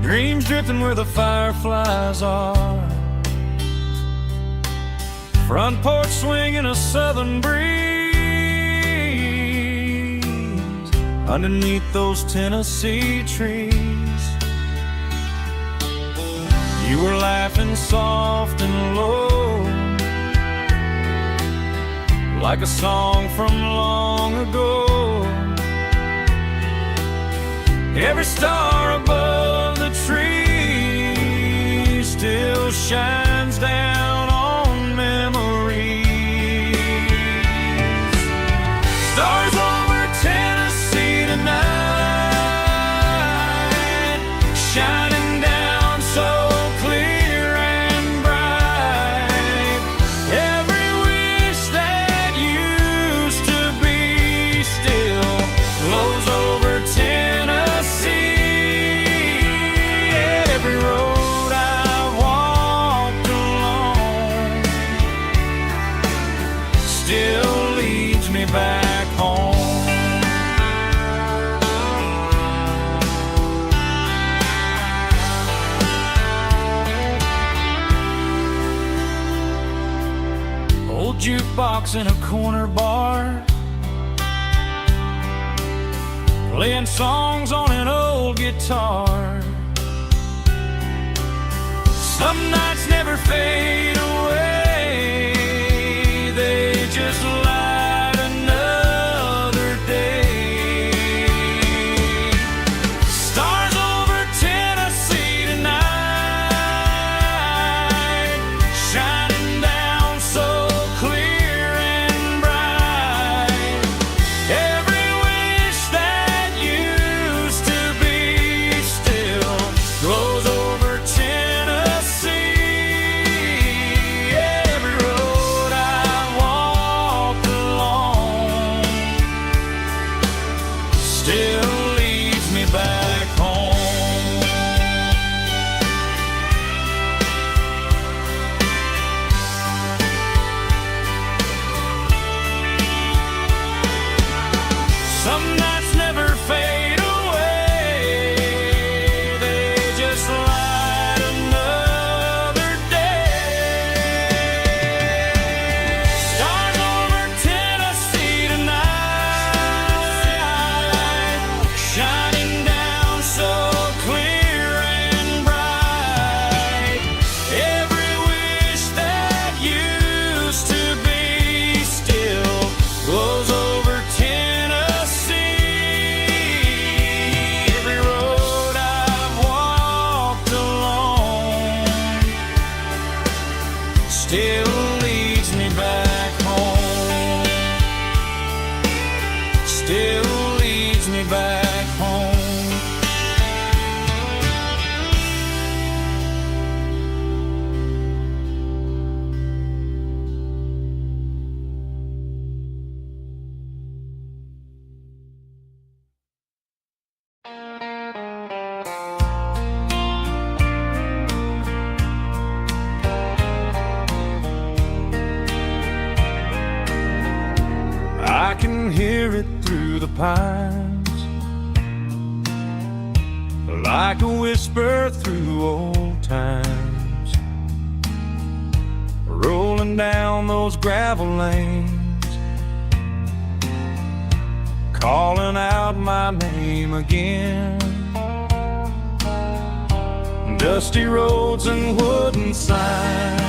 dreams drifting where the fireflies are. Front porch swinging a southern breeze underneath those Tennessee trees. You were laughing soft and low, like a song from long ago. Every star above the tree still shines down on memories. Stars over Tennessee tonight, shining down so clear and bright. Every wish that used to be still flows over Tennessee. Every road I've walked along still leads me back home. Old jukebox in a corner bar, playing songs on an old guitar. Some nights never fade away, they just lie still leads me back home. I can hear it through the pines, like a whisper through old times, rolling down those gravel lanes, calling out my name again. Dusty roads and wooden signs,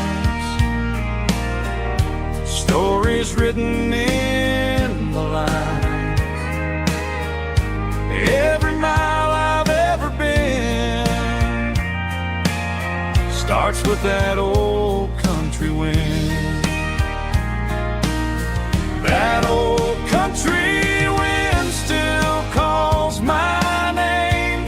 stories written in the lines. Every mile I've ever been starts with that old country wind. That old country wind still calls my name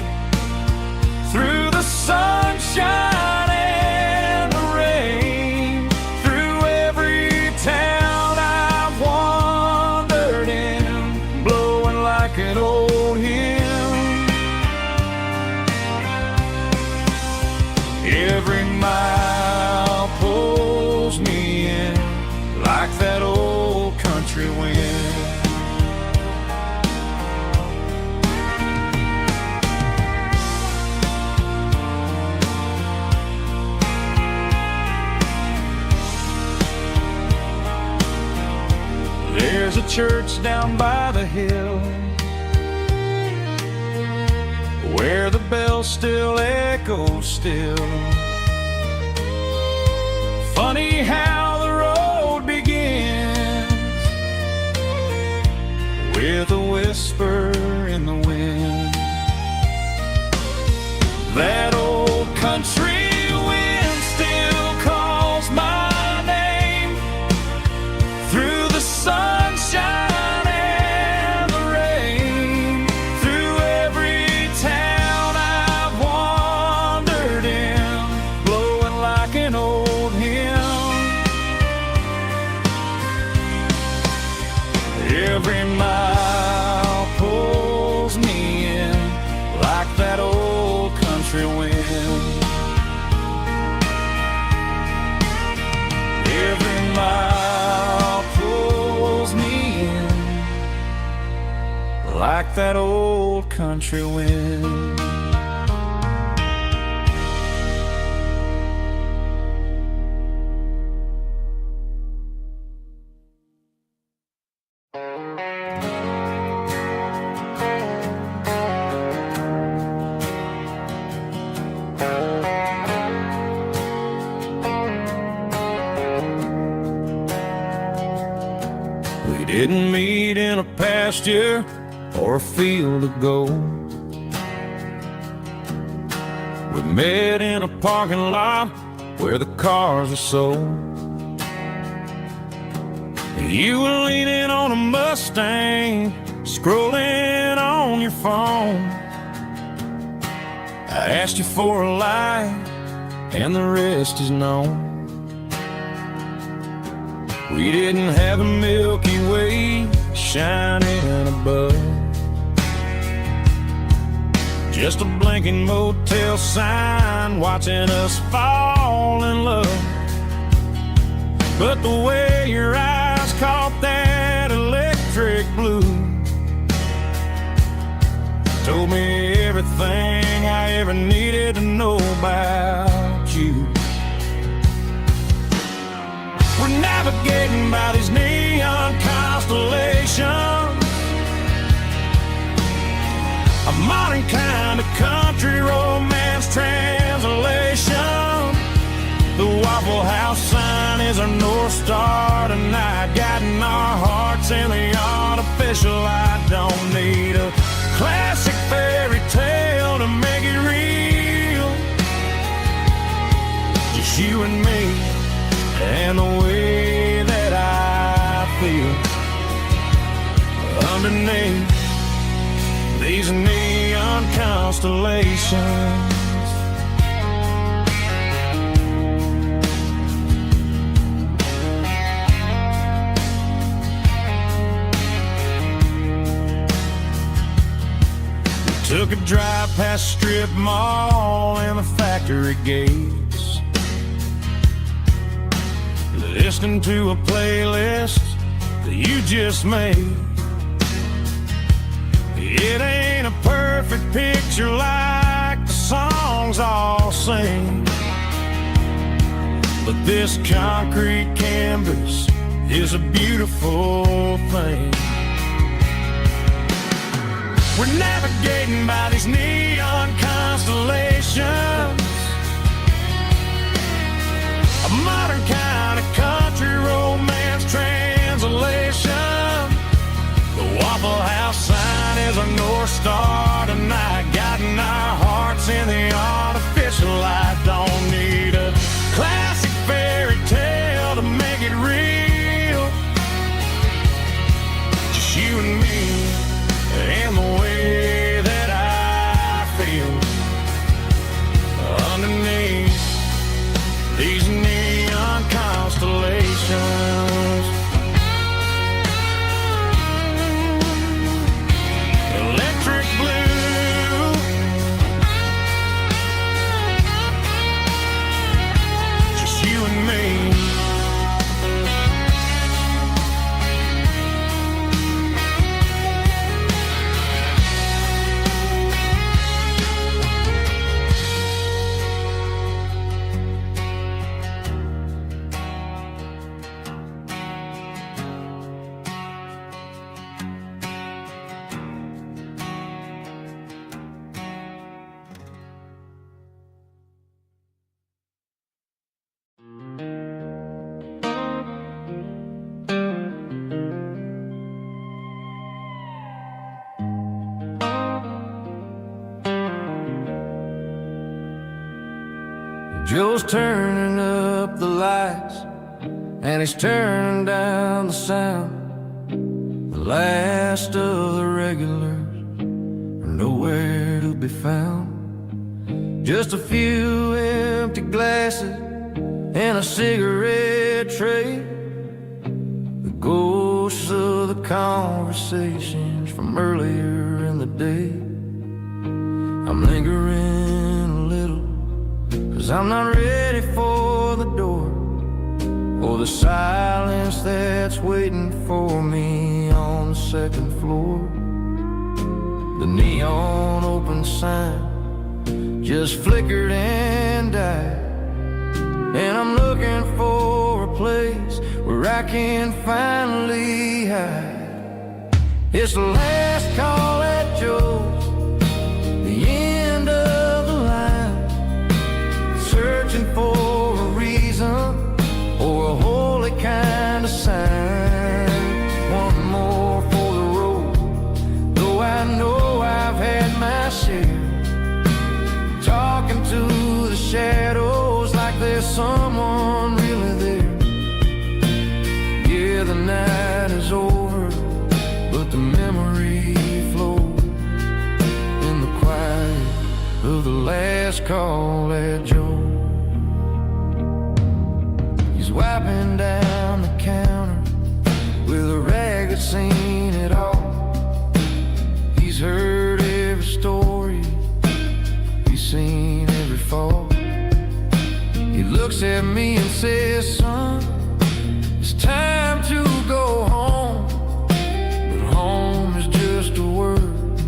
through the sunshine and the rain, through every town I've wandered in, blowing like an old hymn. Every mile pulls me in like that old country wind. There's a church down by the hill where the bells still echo still. Funny how the road begins with a whisper in the wind. That old country wind still calls my name through the sunshine and the rain, through every town I've wandered in, blowing like an old hymn. Every mile pulls me in like that old country wind. Every mile pulls me in like that old country wind. We didn't meet in a pasture or a field of gold. We met in a parking lot where the cars are sold. You were leaning on a Mustang, scrolling on your phone. I asked you for a light, and the rest is known. We didn't have a Milky Way shining above, just a blinking motel sign watching us fall in love. But the way your eyes caught that electric blue told me everything I ever needed to know about you. We're navigating by these neon constellations, a modern kind of country romance translation. The Waffle House sign is our North Star tonight, guiding our hearts in the artificial. I don't need a classic fairy tale to make it real, just you and me and the way that I feel. underneath these neon constellations. Took a drive past Strip Mall and the factory gates, listening to a playlist that you just made. It ain't a perfect picture like the songs all sing, but this concrete canvas is a beautiful thing. We're navigating by these neon constellations, a modern kind of country romance translation. The Waffle House sign is a North Star tonight, guiding our hearts in the artificial light. Don't need a classic fairy tale to make it real, just you and me and the way that I feel underneath these neon constellations. Electric blue, just you and me. Joe's turning up the lights and he's turning down the sound. The last of the regulars are nowhere to be found. Just a few empty glasses and a cigarette tray, the ghosts of the conversations from earlier in the day. I'm lingering a little, 'cause I'm not ready for the door, or the silence that's waiting for me on the second floor. The neon open sign just flickered and died, and I'm looking for a place where I can finally hide. It's the last call at Joe's, the end of the line, searching for a reason or a holy kind of sign. One more for the road, though I know I've had my share, talking to the shadows like there's someone really there. Yeah, the night is over, but the memory flows in the quiet of the last call at Joe. He's wiping down the counter with a rag that's seen it all. He's heard every story, he's seen every fall. He looks at me and says, son, it's time to go home. But home is just a word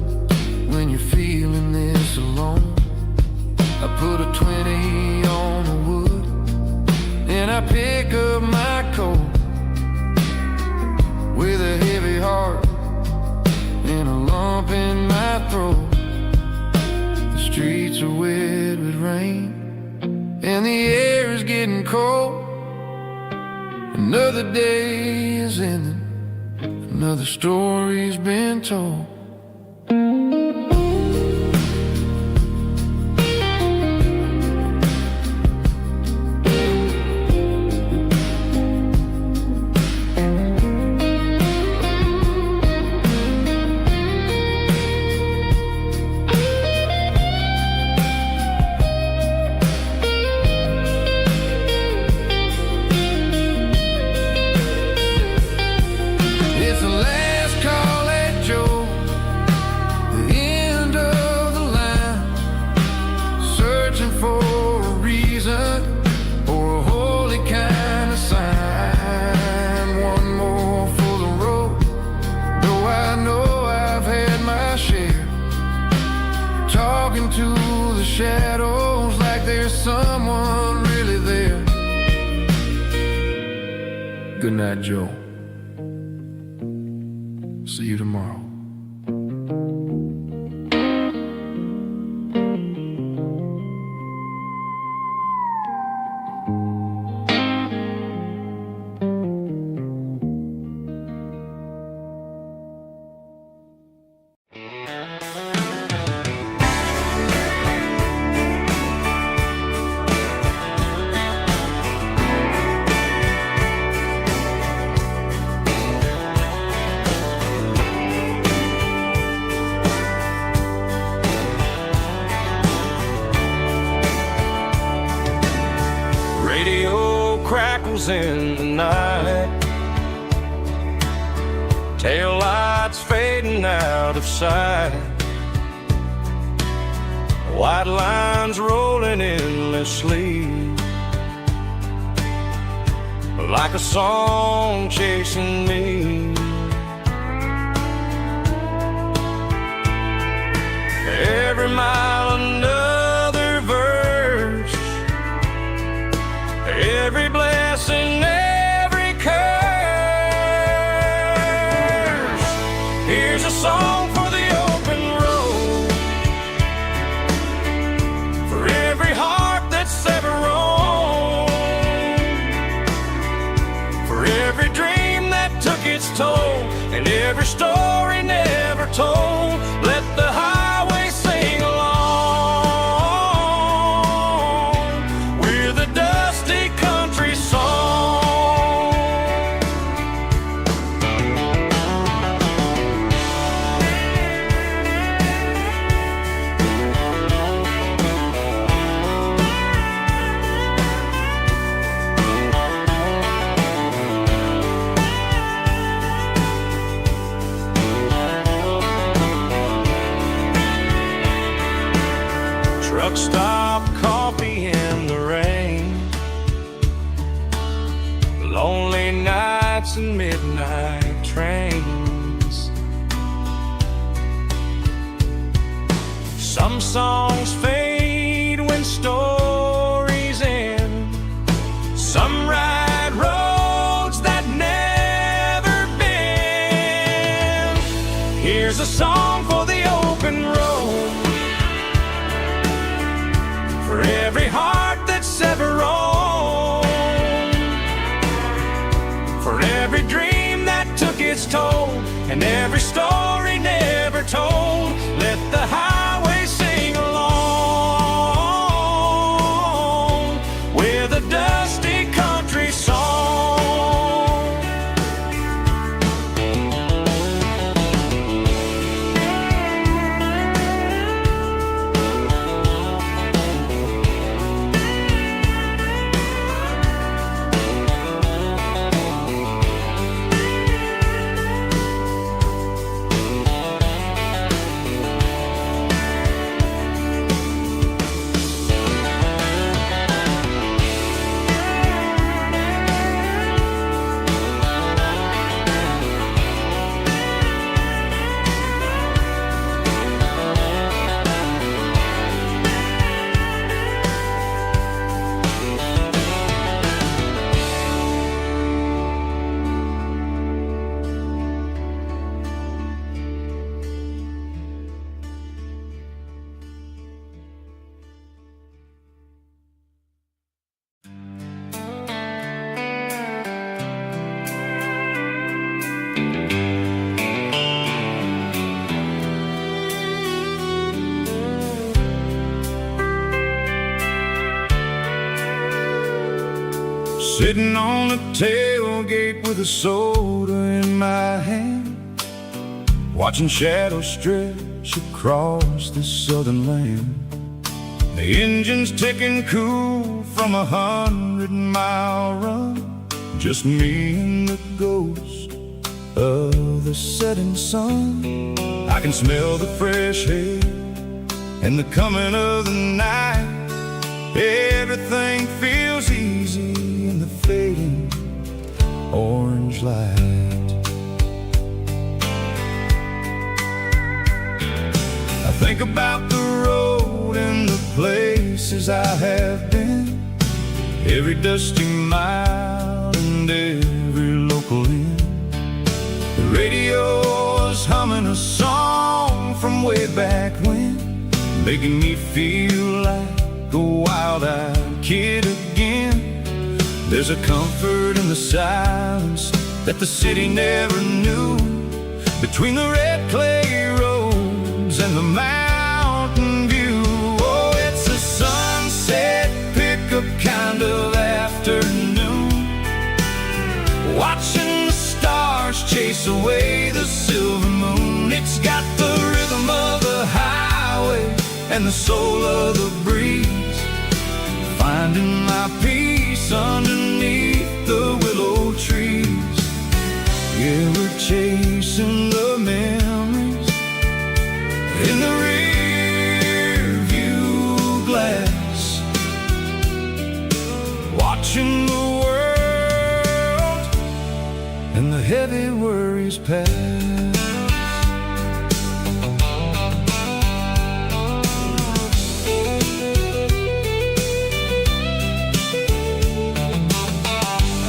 when you're feeling this alone. I put a 20 on the wood, and I pick up my coat with a heavy heart and a lump in my throat. The streets are wet with rain and the air is getting cold. Another day is ending, another story's been told. into the shadows like there's someone really there. Good night, Joe. See you tomorrow. Radio crackles in the night, tail lights fading out of sight, white lines rolling endlessly, like a song chasing me. Every mile another verse, every blessing, every curse. Here's a song for the open road, for every heart that's ever roamed, for every dream that took its toll, and every story never told. Let the highway sing along with a dusty country song. Truck stop, coffee in the rain, lonely nights and midnight trains. Some songs fade when stories end, some ride roads that never bend. Here's a song for the open road, for every heart that's ever roamed, for every dream that took its toll, and every story never told. Let the highway sing along with a dusty country song. Sitting on the tailgate with a soda in my hand, watching shadows stretch across this southern land. The engine's ticking cool from 100-mile run, just me and the ghost of the setting sun. I can smell the fresh air and the coming of the night. Everything feels easy in the fading orange light. I think about the road in the places I have been, every dusty mile and every local inn. The radio is humming a song from way back when, making me feel like a wild-eyed kid again. There's a comfort in the silence that the city never knew, between the red clay roads and the mountain view. Oh, it's a sunset pickup kind of afternoon, watching the stars chase away the silver moon. It's got the rhythm of the highway and the soul of the breeze, finding my peace underneath the willow trees. Yeah, we're chasing the memories in the rear view glass, watching the world and the heavy worries pass.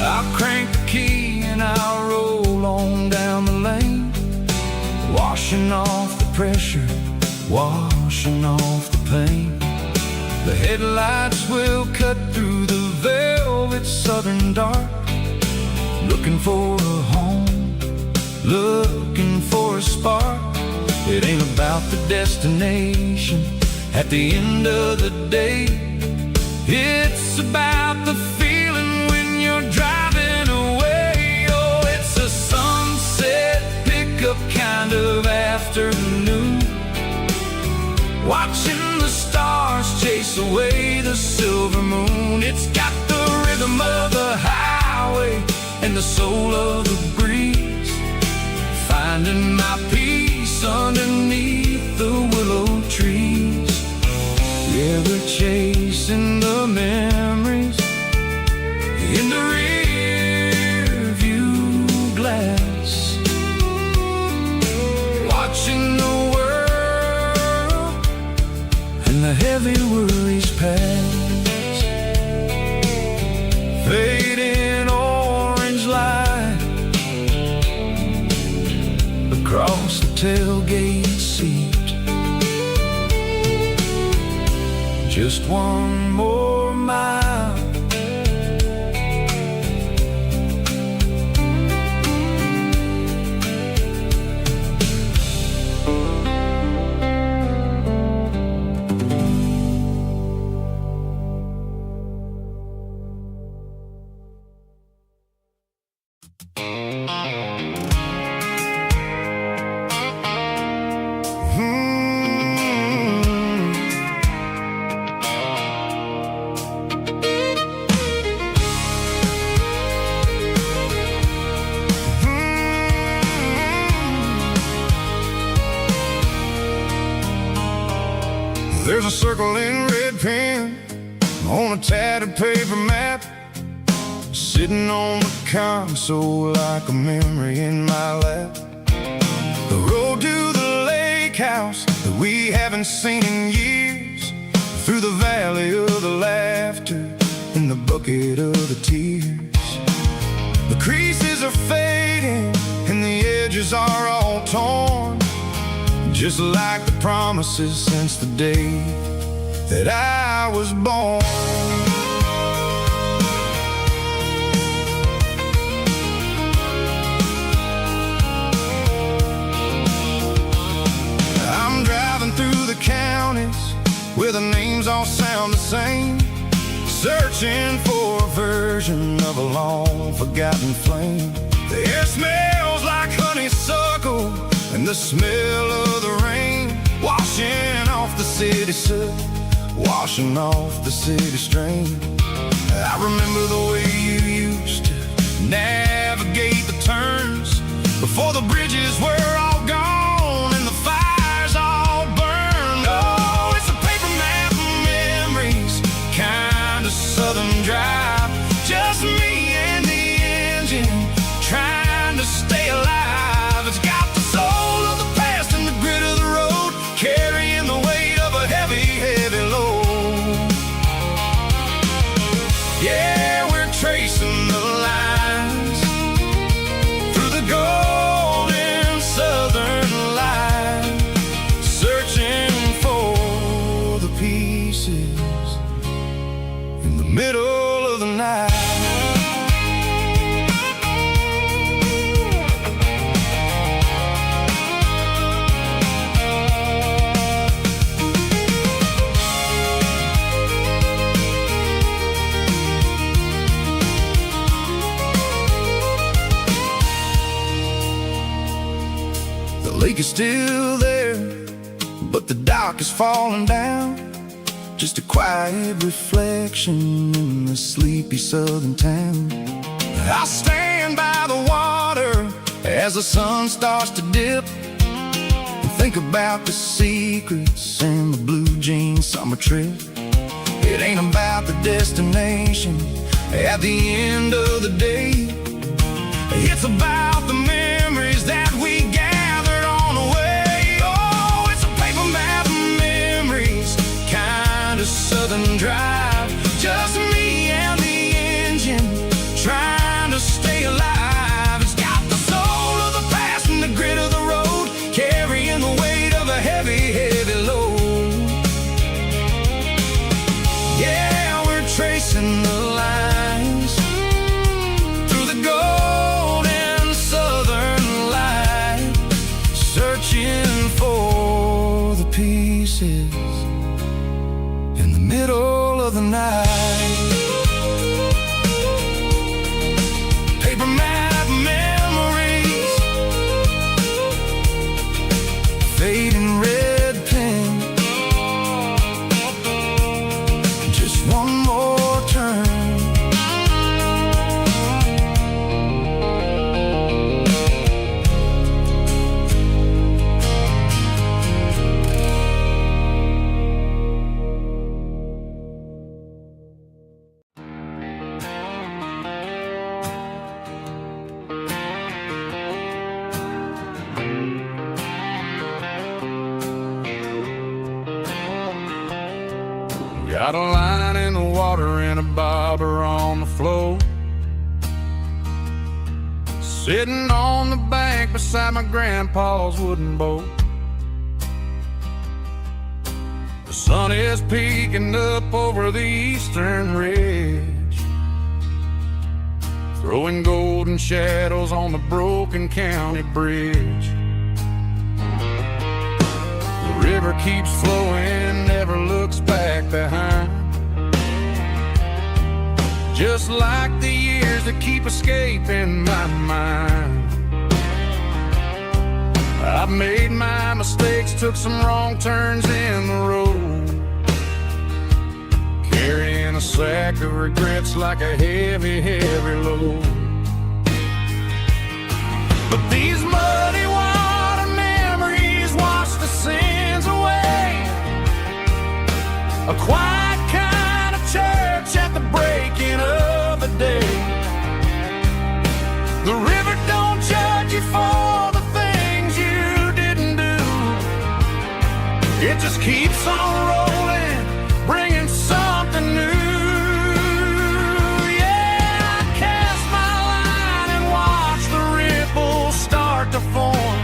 I'll crank the key and I'll roll on down the lane, washing off the pressure, washing off the pain. The headlights will cut through the velvet southern dark, looking for a home, looking for a spark. It ain't about the destination at the end of the day, it's about the feeling when you're driving away. Oh, it's a sunset pickup kind of afternoon, watching the stars chase away the silver moon. It's got the rhythm of the highway and the soul of the breeze, finding my peace underneath the willow trees. Yeah, we're chasing the memories in the rear view glass, watching the world and the heavy worries pass. Fading orange light across the tailgate seat, just one more mile. There's a circle in red pen on a tattered paper map, sitting on the console like a memory in my lap. The road to the lake house that we haven't seen in years, through the valley of the laughter and the bucket of the tears. The creases are fading and the edges are all torn, just like the promises since the day that I was born. I'm driving through the counties where the names all sound the same, searching for a version of a long forgotten flame. The air smells like honeysuckle and the smell of the rain, washing off the city soot, washing off the city strain. I remember the way you used to navigate the turns before the bridges were all gone and the fires all burned. Oh, it's a paper map of memories, kind of southern drive, just me and the engine trying to stay alive. It's got the soul of the past and the grit of the road, carrying the weight of a heavy, heavy lake is still there, but the dock is falling down. Just a quiet reflection in the sleepy southern town. I'll stand by the water as the sun starts to dip, and think about the secrets and the blue jean summer trip. It ain't about the destination at the end of the day. It's about the memories that we gathered on the way. Oh, it's a paper map of memories, kind of southern drive. Just me and the engine, trying to stay alive. It's got the soul of the past and the grit of the road, carrying the weight of a heavy, heavy load. Yeah, we're tracing the lines through the golden southern light, searching for the pieces in the middle of the night. Paper map memories, fading red pen, just one more turn. Got a line in the water and a bobber on the floor, sitting on the bank beside my grandpa's wooden boat. The sun is peeking up over the eastern ridge, throwing golden shadows on the broken county bridge. The river keeps flowing, never looks back behind, just like the years that keep escaping my mind. I've made my mistakes, took some wrong turns in the road, carrying a sack of regrets like a heavy, heavy load. But these muddy water memories wash the sins away. A quiet kind of church at the breaking of the day. The river don't judge you for the things you didn't do. It just keeps on rolling, bringing something new. Yeah, I cast my line and watch the ripples start to form,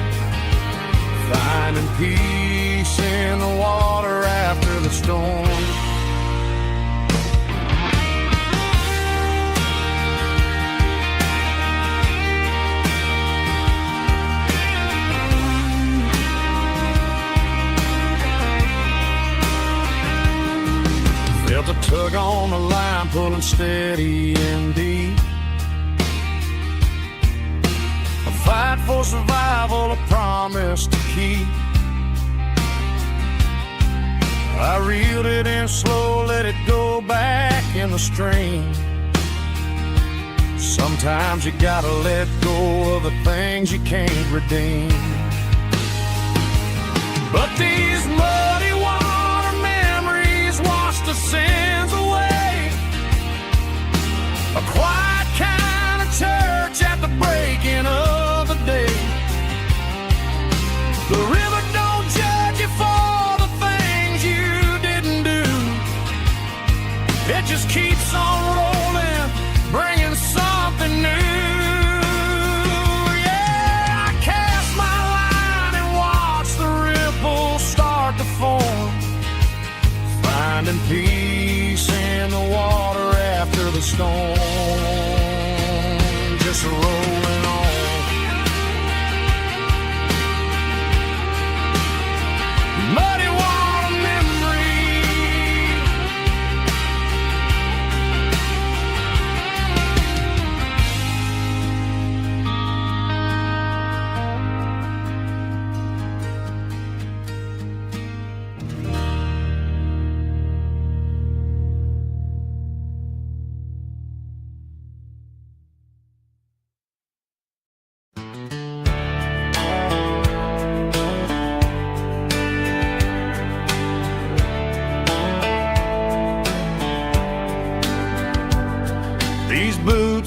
finding peace in the water after the storm. Felt a tug on the line, pulling steady and deep. A fight for survival, a promise to keep. I reeled it in slow, let it go back in the stream. Sometimes you gotta let go of the things you can't redeem. But these muddy water memories wash the sins away. A quiet kind of church at the breaking of the day. The river don't judge you for the things you didn't do. It just keeps on rolling, bringing something new. Yeah, I cast my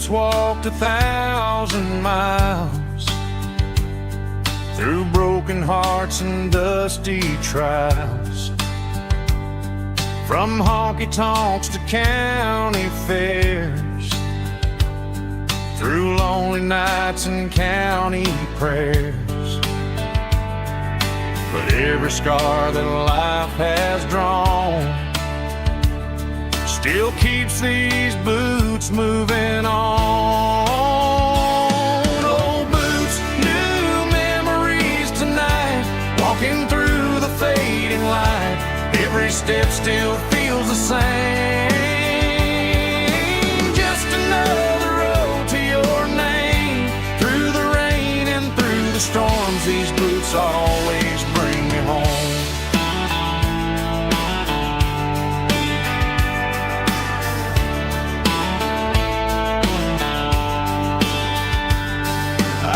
boots walked 1,000 miles through broken hearts and dusty trials, from honky-tonks to county fairs, through lonely nights and county prayers. But every scar that life has drawn still keeps these boots moving on. Old boots, new memories tonight, walking through the fading light. Every step still feels the same. Just another road to your name. Through the rain and through the storms, these boots always bring me home.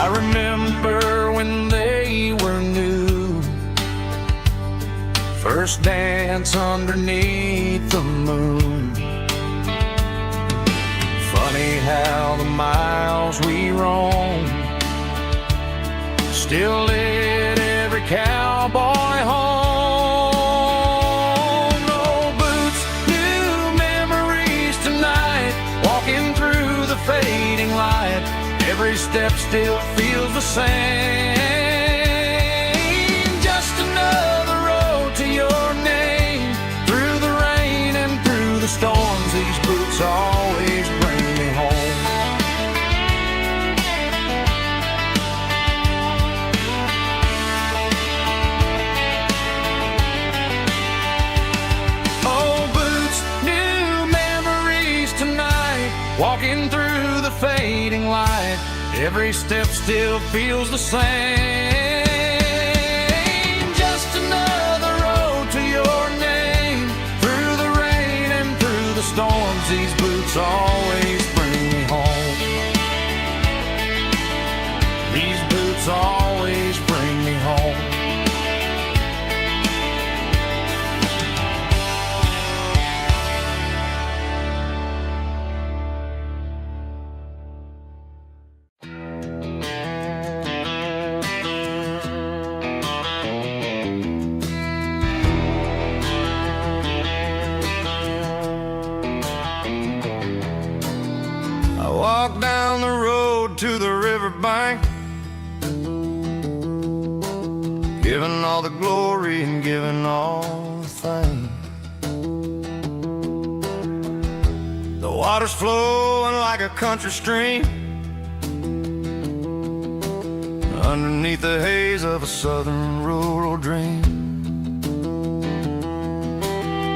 I remember when they were new, first dance underneath the moon. Funny how the miles we roam still lit every cowboy home. No boots, new memories tonight, walking through the fading light. Every step still feels the same. Just another road to your name. Through the rain and through the storms, these boots always bring me home. Oh, boots, new memories tonight, walking through the fading light. Every step still feels the same. Just another road to your name. Through the rain and through the storms, these boots always bring me home. These boots always bring me home. Walk down the road to the riverbank, giving all the glory and giving all the thanks. The water's flowing like a country stream underneath the haze of a southern rural dream.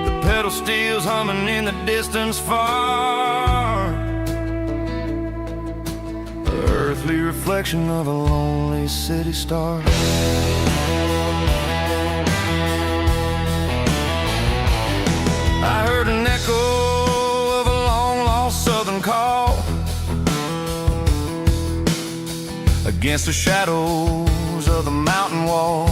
The pedal steel's humming in the distance far, earthly reflection of a lonely city star. I heard an echo of a long-lost southern call against the shadows of the mountain wall,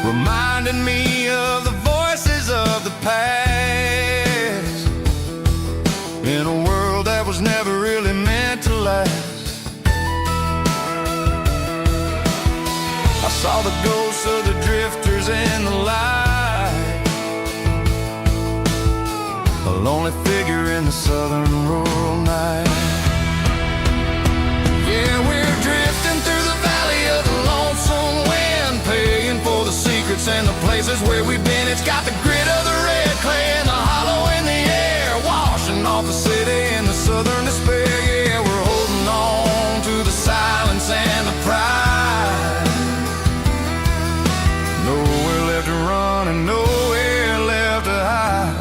reminding me of the voices of the past in a world that was never really meant to last. I saw the ghosts of the drifters in the light, a lonely figure in the southern rural night. Yeah, we're drifting through the valley of the lonesome wind, paying for the secrets and the places where we've been. It's got the grit of the red clay and the hollow in the air, washing off the city and the southern despair. Yeah, we're holding on to the silence and the pride. Nowhere left to run and nowhere left to hide.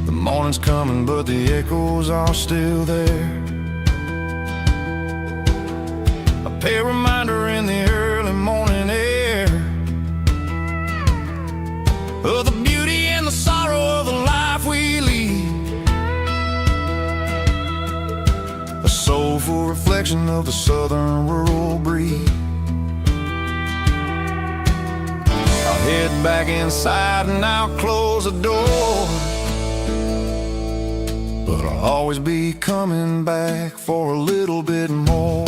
The morning's coming, but the echoes are still there. A pale reminder in the early morning air of the beauty and the sorrow of the life we lead. A soul beautiful reflection of the southern rural breeze. I'll head back inside and I'll close the door, but I'll always be coming back for a little bit more.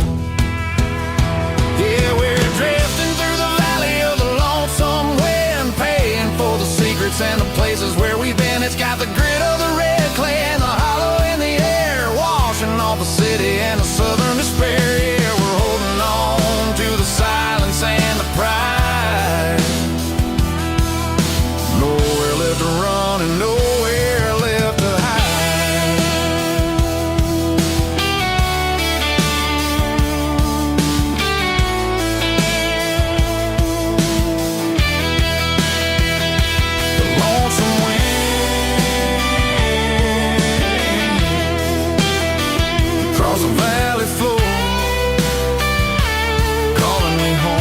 Yeah, we're drifting through the valley of the lonesome wind, paying for the secrets and the places where we've been. It's got the grit of the red clay and the hollow in the air, washing off the city and the southern despair. Yeah, we're holding on to the silence and the pride. Nowhere left to run and nowhere left to hide. The lonesome wind across the valley floor, calling me home.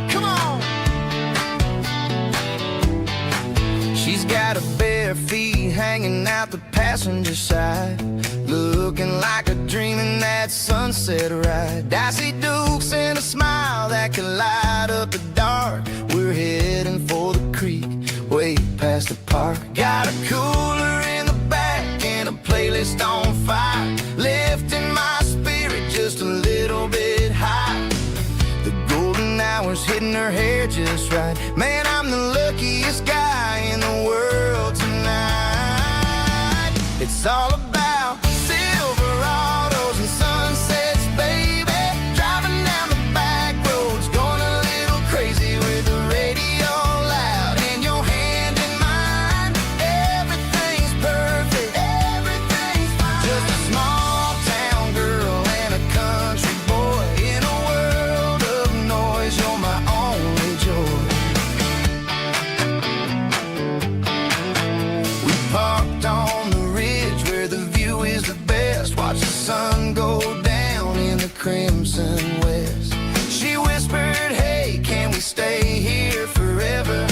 Come on. She's got her bare feet hanging out the passenger side, looking like a dream in that sunset ride. I see Dukes and a smile that can light up the dark. We're heading for the creek, way past the park. Got a cooler in the back and a playlist on fire, lifting my spirit just a little bit high. The golden hours hitting her hair just right. Man, I'm the luckiest guy in the world tonight. It's all about Silverados and sunsets, baby. Driving down the back roads, going a little crazy with the radio loud and your hand in mine. Everything's perfect, everything's fine. Just a small town girl and a country boy in a world of noise. You're my only joy. We parked on the ridge where the view is the best. Watch the sun go down in the crimson west. She whispered, hey, can we stay here forever?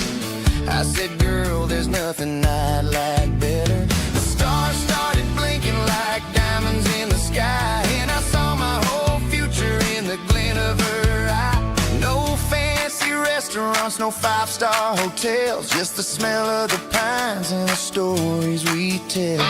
I said, girl, there's nothing I'd like better. The stars started blinking like diamonds in the sky, and I saw my whole future in the glint of her eye. No fancy restaurants, no five-star hotels, just the smell of the pines and the stories we tell.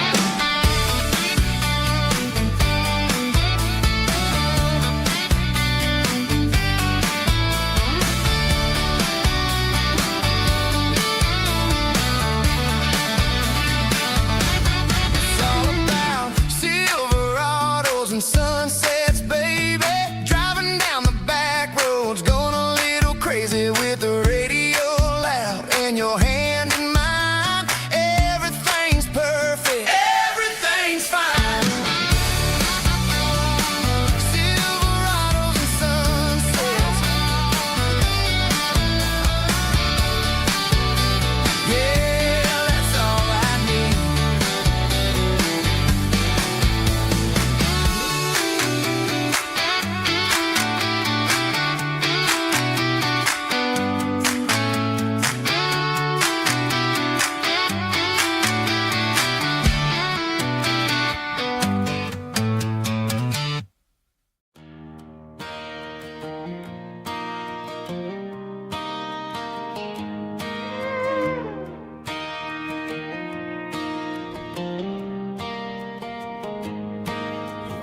It's all about Silverados and sunsets, baby. Driving down the back roads, going a little crazy with the radio loud and your hand in mine. Everything's perfect, everything's fine. Silverados and sunsets. Yeah, that's all I need.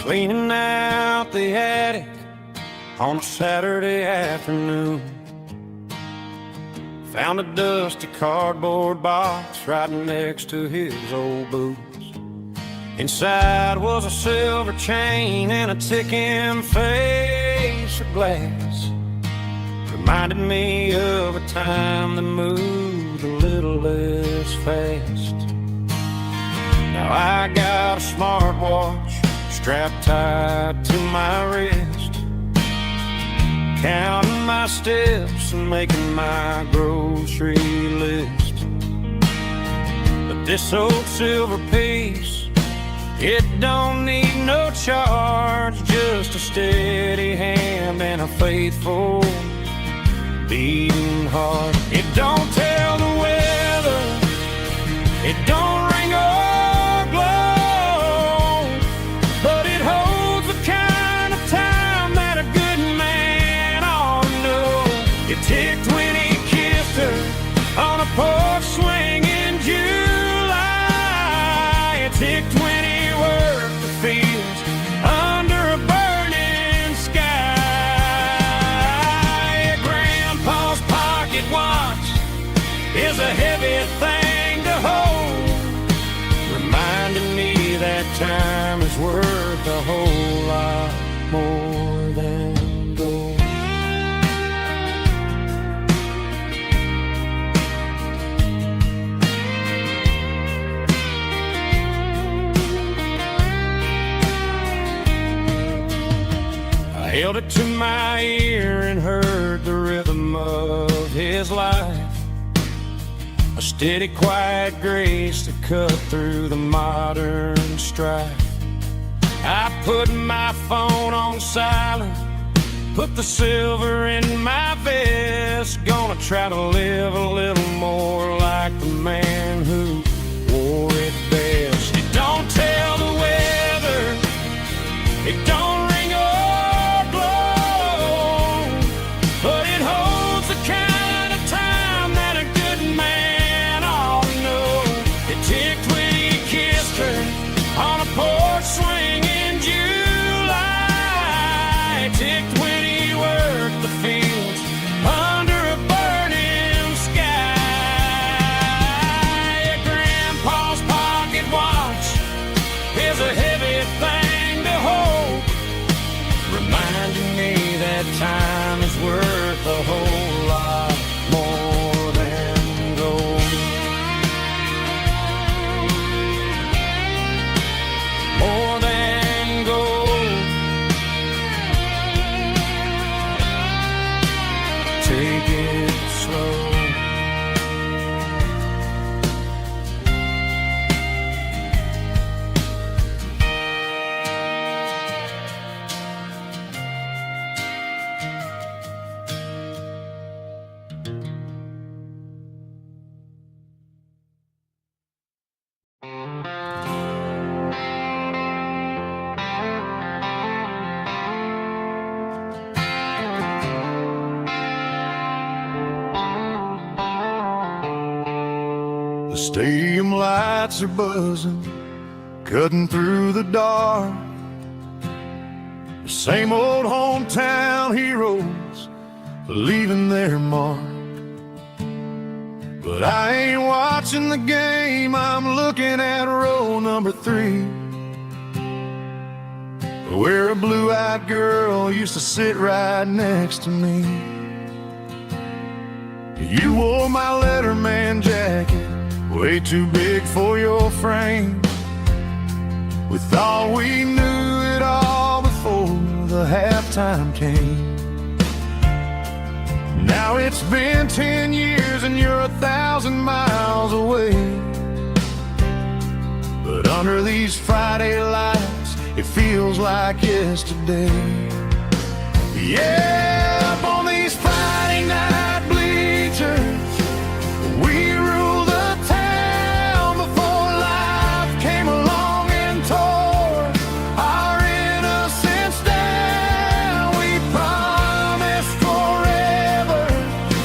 Cleaning out the attic on a Saturday afternoon. Found a dusty cardboard box right next to his old boots. Inside was a silver chain and a ticking face of glass. Reminded me of a time that moved a little less fast. Now I got a smartwatch strapped tight to my wrist. counting my steps and making my grocery list. But this old silver piece, it don't need no charge, just a steady hand and a faithful beating heart. It don't tell the weather, it don't ring or glow, but it holds the kind of time that a good man ought to know. It ticked when he kissed her on a porch swing in July. It ticked when he worked the fields under a burning sky. Grandpa's pocket watch is a heavy thing to hold, reminding me that time is worth a whole lot more than gold. I held it to my ear and heard the rhythm of his life, a steady, quiet grace that cut through the modern strife. I put my phone on silent, put the silver in my vest, gonna try to live a little more like the man who wore it best. It don't tell the weather, it don't ring or glow, but it holds the kind of time that a good man ought to know. It ticked when he kissed her on a porch swing in July. It ticked when he worked the fields under a burning sky. Grandpa's pocket watch is a heavy thing to hold, reminding me that time is worth a whole lot more than gold. More than gold. Take it slow. The stadium lights are buzzing, cutting through the dark. The same old hometown heroes leaving their mark. But I ain't watching the game, I'm looking at row number 3, where a blue-eyed girl used to sit right next to me. You wore my Letterman jacket, way too big for your frame. We thought we knew it all before the halftime came. Now it's been 10 years and you're 1,000 miles away, but under these Friday lights it feels like yesterday. Yeah, up on these Friday night bleachers we rule the town before life came along and tore our innocence down. We promised forever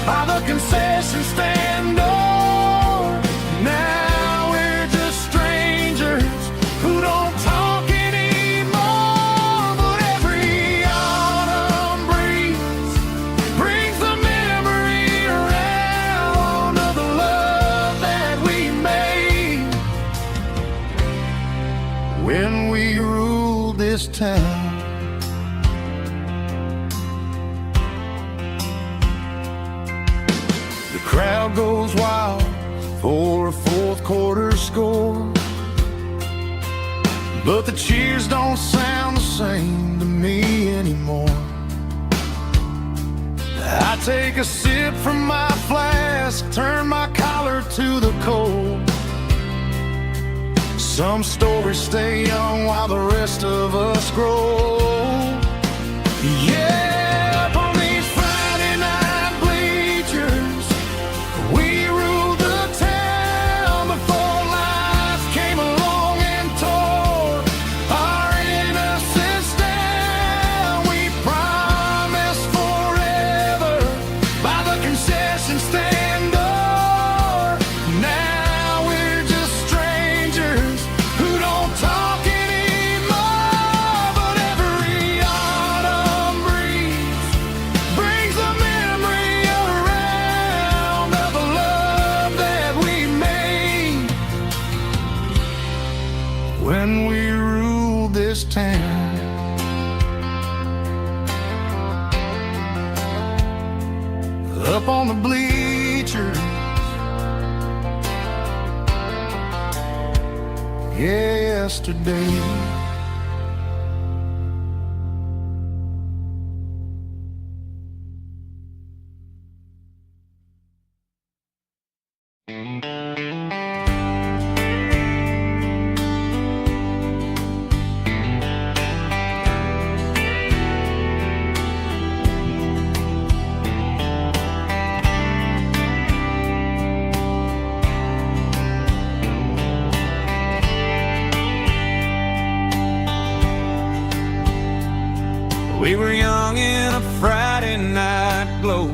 by the concession stand door. Now we're just strangers who don't talk anymore. But every autumn breeze brings the memory around of the love that we made when we ruled this town. The crowd goes wild for a fourth quarter score, but the cheers don't sound the same to me anymore. I take a sip from my flask, turn my collar to the cold. Some stories stay young while the rest of us grow. Yeah, up on these Friday night bleachers, we ruled the town before life came along and tore our innocence down. We promised forever by the concession stand door. Now we're just strangers who don't talk anymore. But every autumn breeze brings the memory around of the love that we made when we ruled this town. Up on the bleachers, yesterday. We were young in a Friday night glow,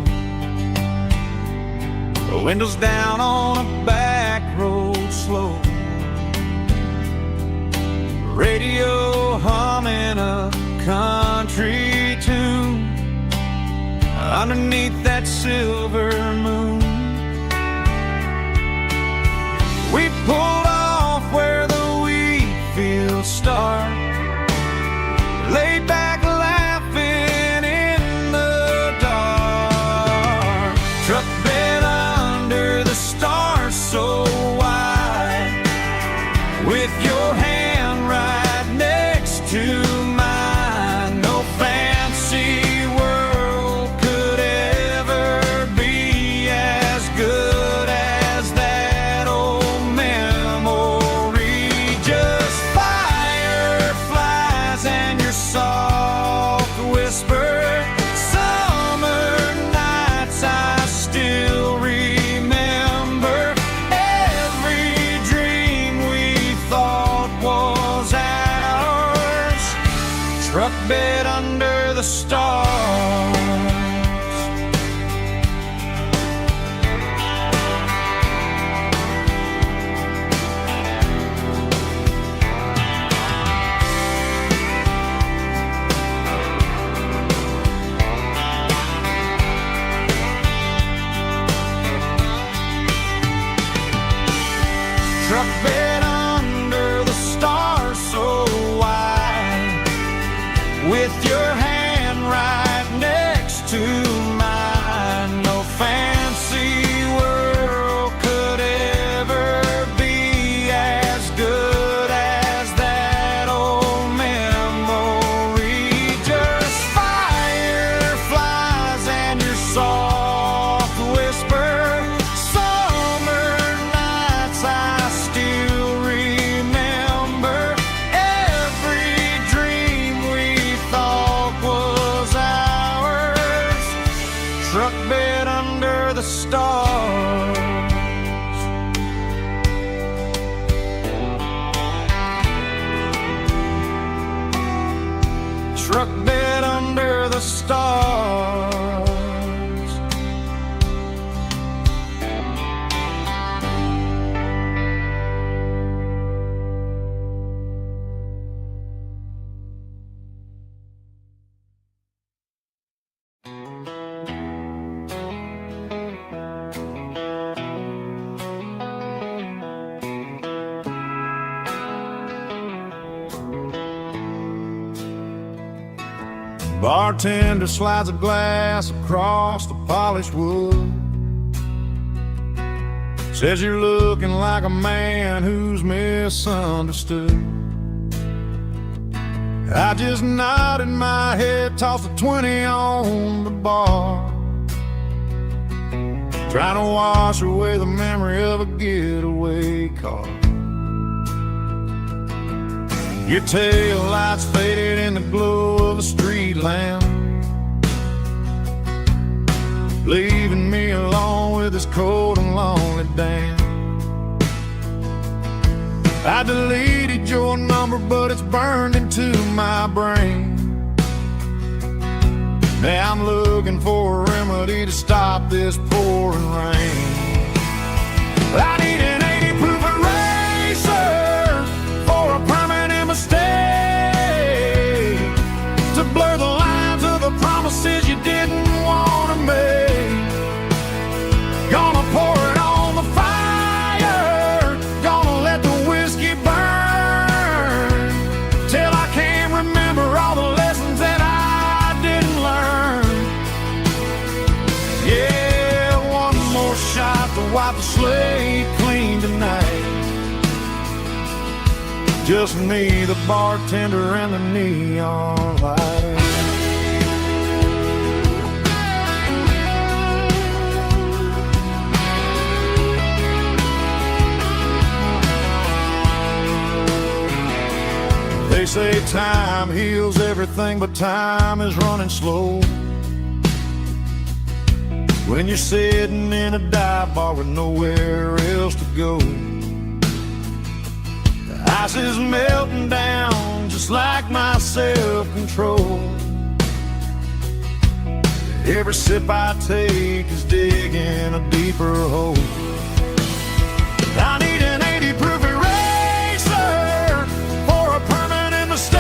the windows down on a back road slow, radio humming a country tune underneath that silver moon. We pulled off where the wheat fields start, laid back laughing in the dark. Truck bed under the stars so wide, with your hand right next to mine. No fancy world could ever be as good as that old memory. Just fireflies and your soft whisper. Summer nights I still remember. Every dream we thought was ours. Truck bed under the stars. Truck bed under the stars so wide, with your hand right next to mine. No fancy world could ever be as good as that old memory. Just fireflies and your soft whisper. Summer nights I still remember. Every dream we thought was ours. Truck bed under the stars. Truck bed under the stars. Bartender slides a glass across the polished wood. Says you're looking like a man who's misunderstood. I just nodded my head, tossed a 20 on the bar. trying to wash away the memory of a getaway car. Your tail lights faded in the glow of a street lamp, leaving me alone with this cold and lonely dance. I deleted your number, but it's burned into my brain. Now I'm looking for a remedy to stop this pouring rain. I need an 80 proof eraser for a permanent mistake, to blur the lines of the promises you didn't want to make. Gonna pour it on the fire, gonna let the whiskey burn, till I can't remember all the lessons that I didn't learn. Yeah, one more shot to wipe the slate clean tonight. Just me, the bartender, and the neon light. They say time heals everything, but time is running slow when you're sitting in a dive bar with nowhere else to go. The ice is melting down just like my self-control. Every sip I take is digging a deeper hole. I need an 80 proof eraser for a permanent mistake,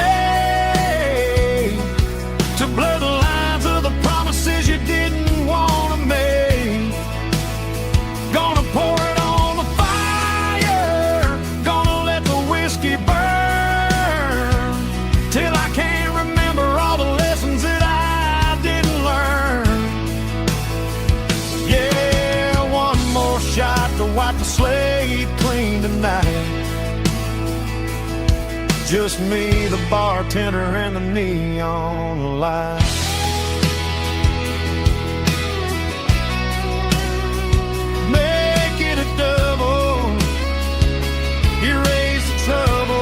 to blur the lines of the promises you didn't want to make. Gonna pour it on the fire, gonna let the whiskey burn, till I can't remember all the lessons that I didn't learn. Yeah, one more shot to wipe the slate clean tonight. Just me, the bartender, and the neon light. Make it a double, erase the trouble.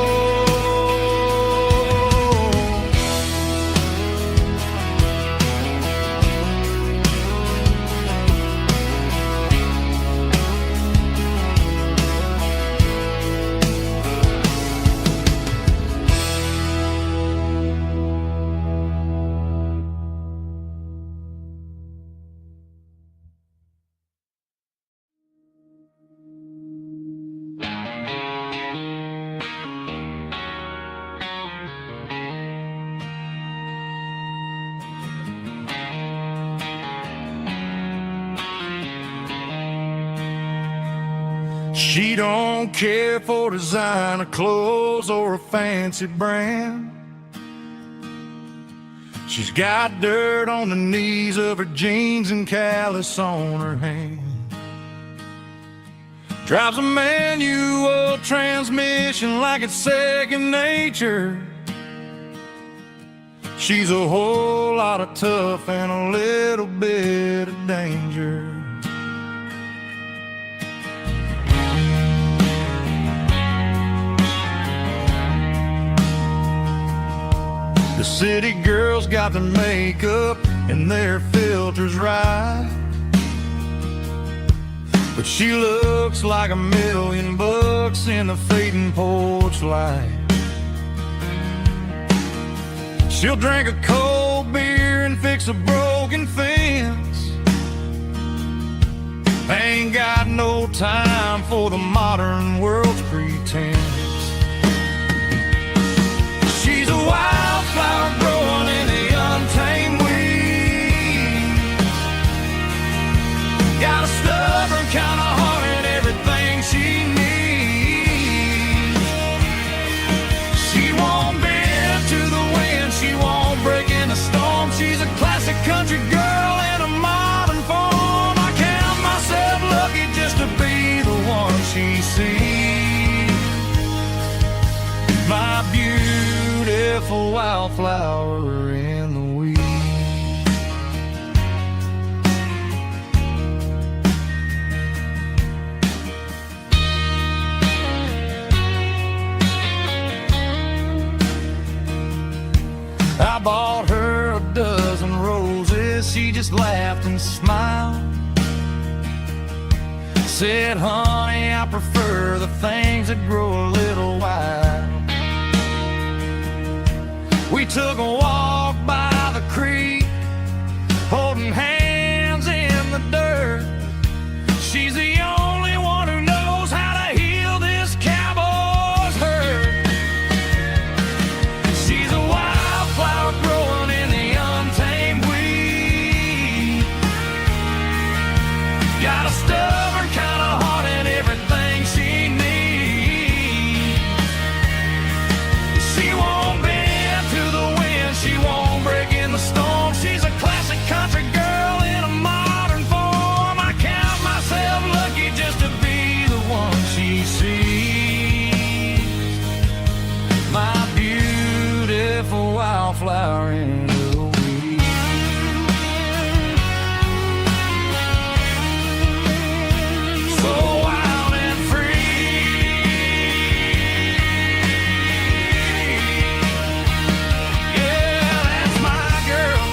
She don't care for designer clothes or a fancy brand. She's got dirt on the knees of her jeans and callus on her hand. Drives a manual transmission like it's second nature. She's a whole lot of tough and a little bit of danger. The city girls got their makeup and their filters right, but she looks like $1,000,000 in the fading porch light. She'll drink a cold beer and fix a broken fence. Ain't got no time for the modern world's pretense. She's a wildflower growing in the untamed weeds. Got a stubborn kind of heart and everything she needs. She won't bend to the wind, she won't break in a storm. She's a classic country girl in a modern form. I count myself lucky just to be the one she sees. My beautiful wildflower in the weeds. she just laughed and smiled. Said, honey, I prefer the things that grow a little wild. We took a walk by the creek, holding hands in the dirt. She's the only one who knows how to heal this cowboy's hurt. She's a wildflower growing in the untamed weed. Got a stubborn kind of heart and everything she needs. She won't bend to the wind, she won't break in the storm. She's a classic country girl in a modern form. I count myself lucky just to be the one she sees. My beautiful wildflower in the weed. So wild and free. Yeah, that's my girl.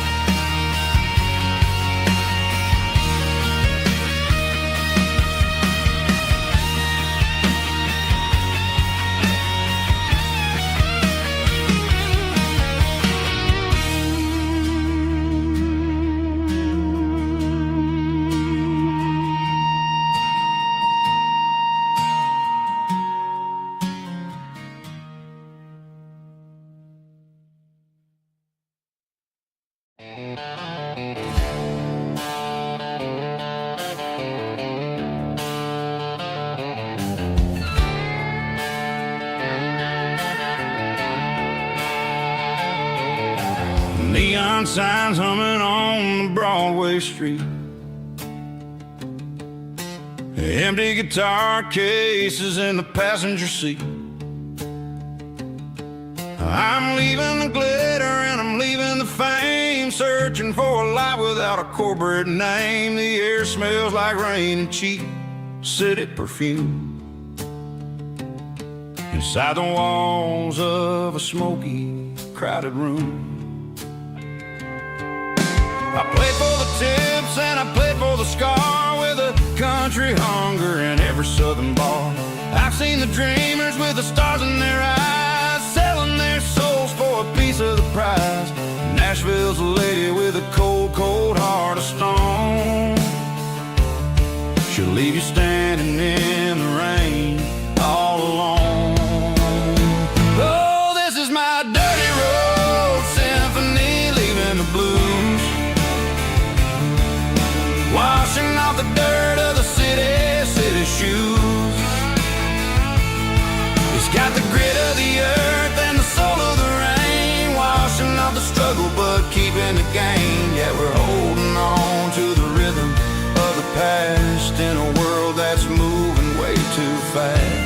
Neon signs humming on the Broadway street. Empty guitar cases in the passenger seat. I'm leaving the glitter and I'm leaving the fame, searching for a life without a corporate name. The air smells like rain and cheap city perfume. Inside the walls of a smoky, crowded room. I played for the tips and I played for the scar, with a country hunger in every southern bar. I've seen the dreamers with the stars in their eyes, selling their souls for a piece of the prize. Nashville's a lady with a cold, cold heart of stone. She'll leave you standing in the rain all alone. Oh, this is my dirty road symphony, leaving the blues, washing off the dirt of the city shoes. It's got the grit of the earth and the soul of the rain, washing off the struggle but keeping the gain. Yeah, we're holding on to the rhythm of the past in a world that's moving way too fast.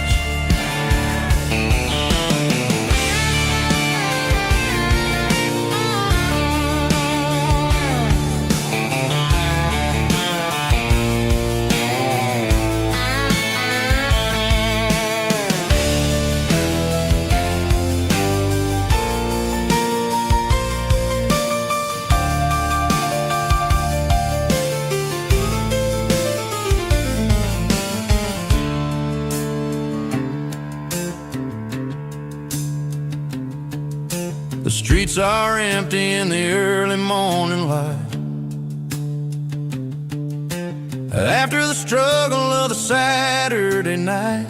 The streets are empty in the early morning light, after the struggle of the Saturday night.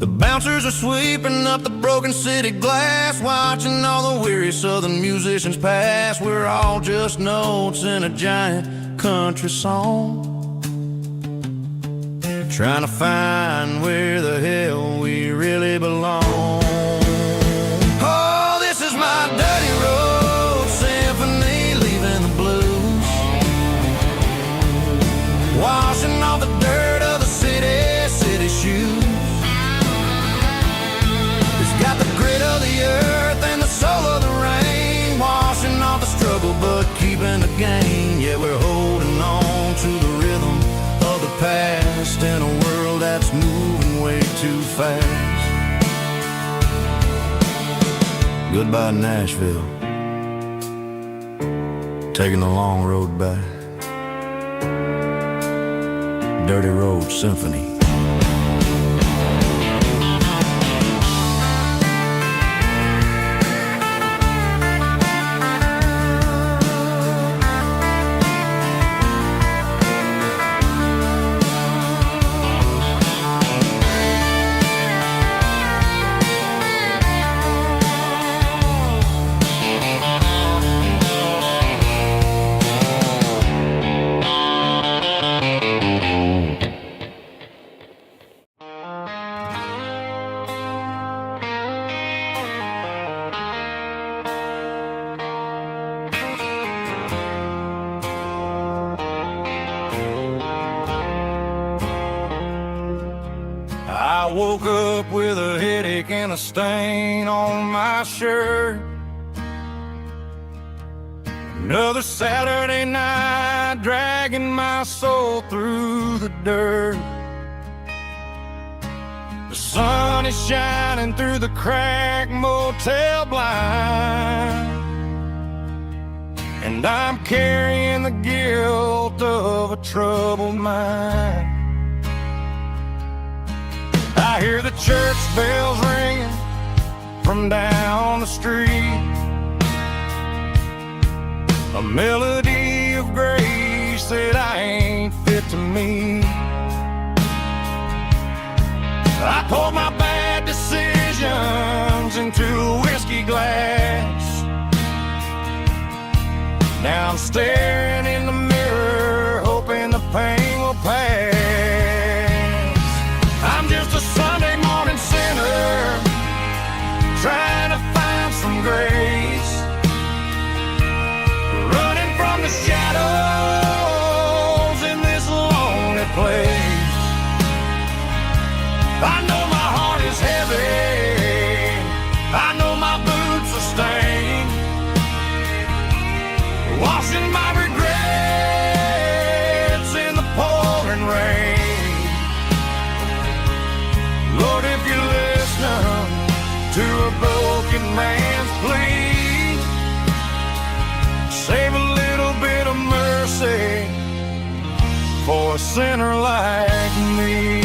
The bouncers are sweeping up the broken city glass, watching all the weary southern musicians pass. We're all just notes in a giant country song, trying to find where the hell we really belong. Oh, this is my dirty road symphony, leaving the blues, washing off the dirt of the city shoes. It's got the grit of the earth and the soul of the rain, washing off the struggle but keeping the gain. Yeah, we're holding on to the rhythm of the past in a world that's moving way too fast. Goodbye, Nashville. taking the long road back. Dirty Road Symphony. I woke up with a headache and a stain on my shirt. Another Saturday night, dragging my soul through the dirt. The sun is shining through the cracked motel blind, and I'm carrying the guilt of a troubled mind. I hear the church bells ringing from down the street, a melody of grace that I ain't fit to meet. I poured my bad decisions into a whiskey glass. Now I'm staring in the mirror, hoping the pain will pass. I'm just a Sunday morning sinner, trying to find some grace, running from the shadows in this lonely place. I know my heart is heavy, I know my boots are stained, washing my regrets in the pouring rain. Lord, if you're listening to a broken man's plea, save a little bit of mercy for a sinner like me.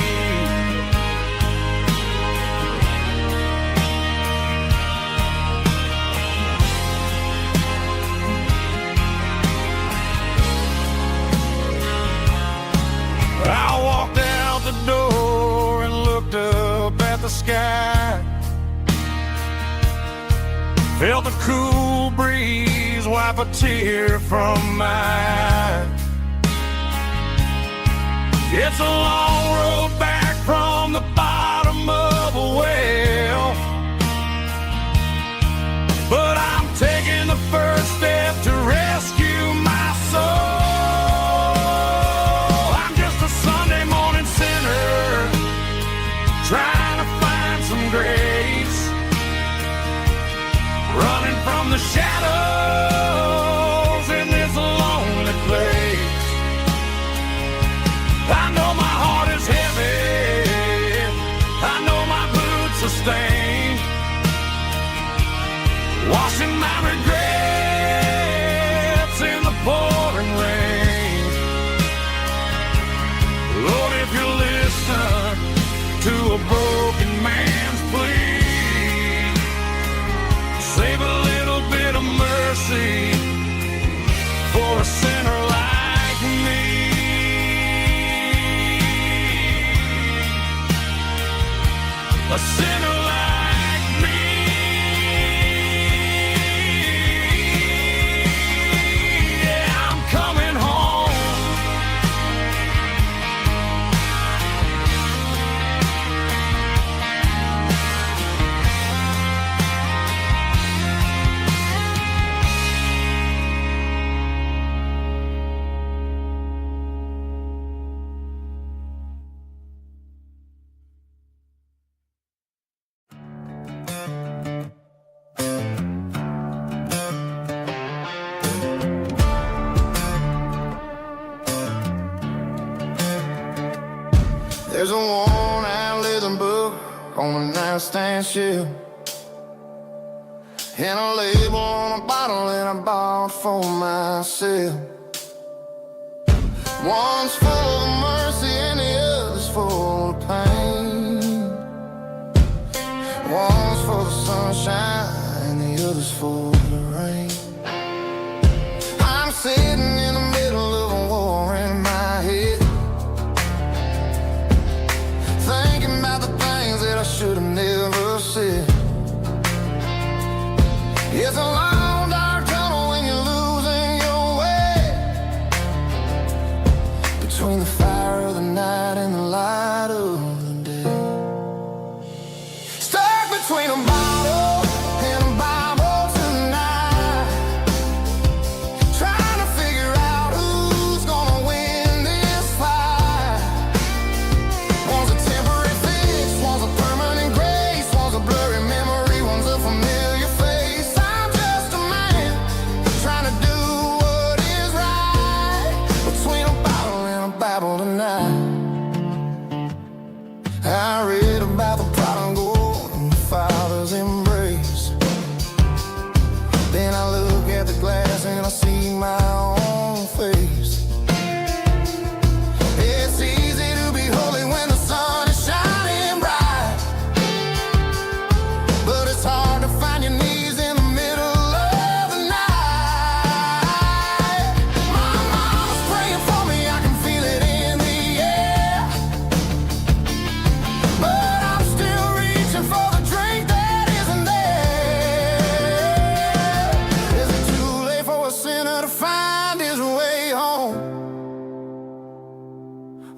I walked out the door and looked up at the sky, felt the cool breeze wipe a tear from my eye. It's a long road back from the bottom of a well, but I'm taking the first step to rescue my soul. Trying to find some grace, running from the shadows in this lonely place. I know my heart is heavy, I know my boots are stained, washing my regrets in the pouring rain. Lord, if you're listening to a broken man's plea, save a little bit of mercy for a sinner like me. A sinner like me. Yeah, I'm coming home. There's a worn-out living book on the nightstand shelf, and a label on a bottle that I bought for myself. One's full of mercy and the other's full of pain. One's full of sunshine and the other's full of rain. I'm sitting in the middle of a war in my head, thinking about the things that I should have never said. It's a long dark tunnel when you're losing your way, between the fire of the night and the light of the day. Stuck between a bottle and a Bible tonight, trying to figure out who's gonna win this fight. One's a temporary fix, one's a permanent grace, one's a blurry memory, one's a familiar face. I'm just a man trying to do what is right, between a bottle and a Bible tonight. I read about the prodigal and the father's embrace. Then I look at the glass and I see my own face. It's easy to be holy when the sun is shining bright, but it's hard to find your knees in the middle of the night. My mama's praying for me, I can feel it in the air, but I'm still reaching for the drink that isn't there. Is it too late for a sinner to find his way home?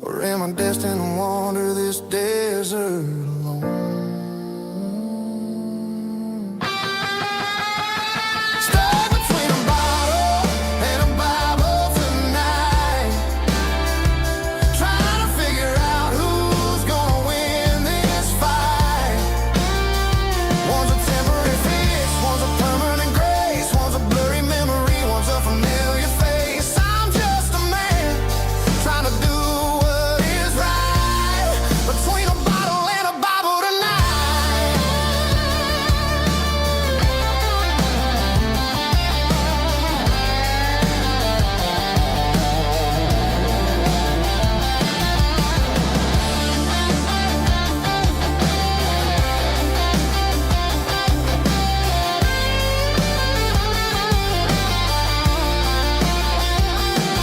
Or am I destined to wander this desert alone? Stuck between a bottle and a Bible tonight, trying to figure out who's gonna win this fight. One's a temporary fix, one's a permanent grace, one's a blurry memory, one's a familiar face. I'm just a man trying to do what is right, between a bottle and a Bible tonight.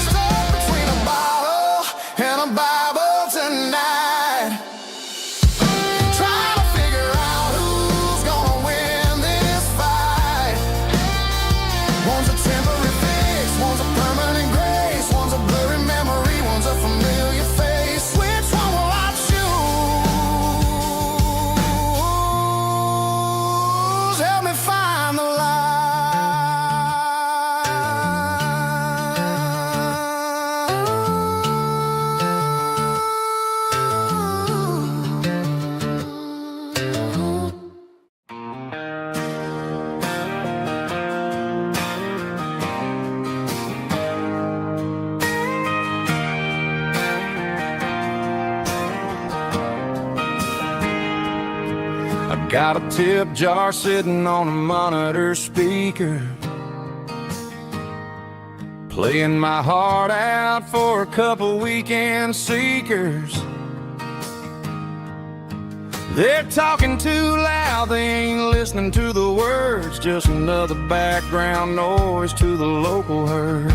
Stuck between a bottle and a Bible tonight, trying to figure out who's gonna win this fight. One's a temporary fix, one's a permanent grace, one's a blurry memory, one's a familiar face. Which one will I choose? Help me find the light. I got a tip jar sitting on a monitor speaker, playing my heart out for a couple weekend seekers. They're talking too loud, they ain't listening to the words, just another background noise to the local herd.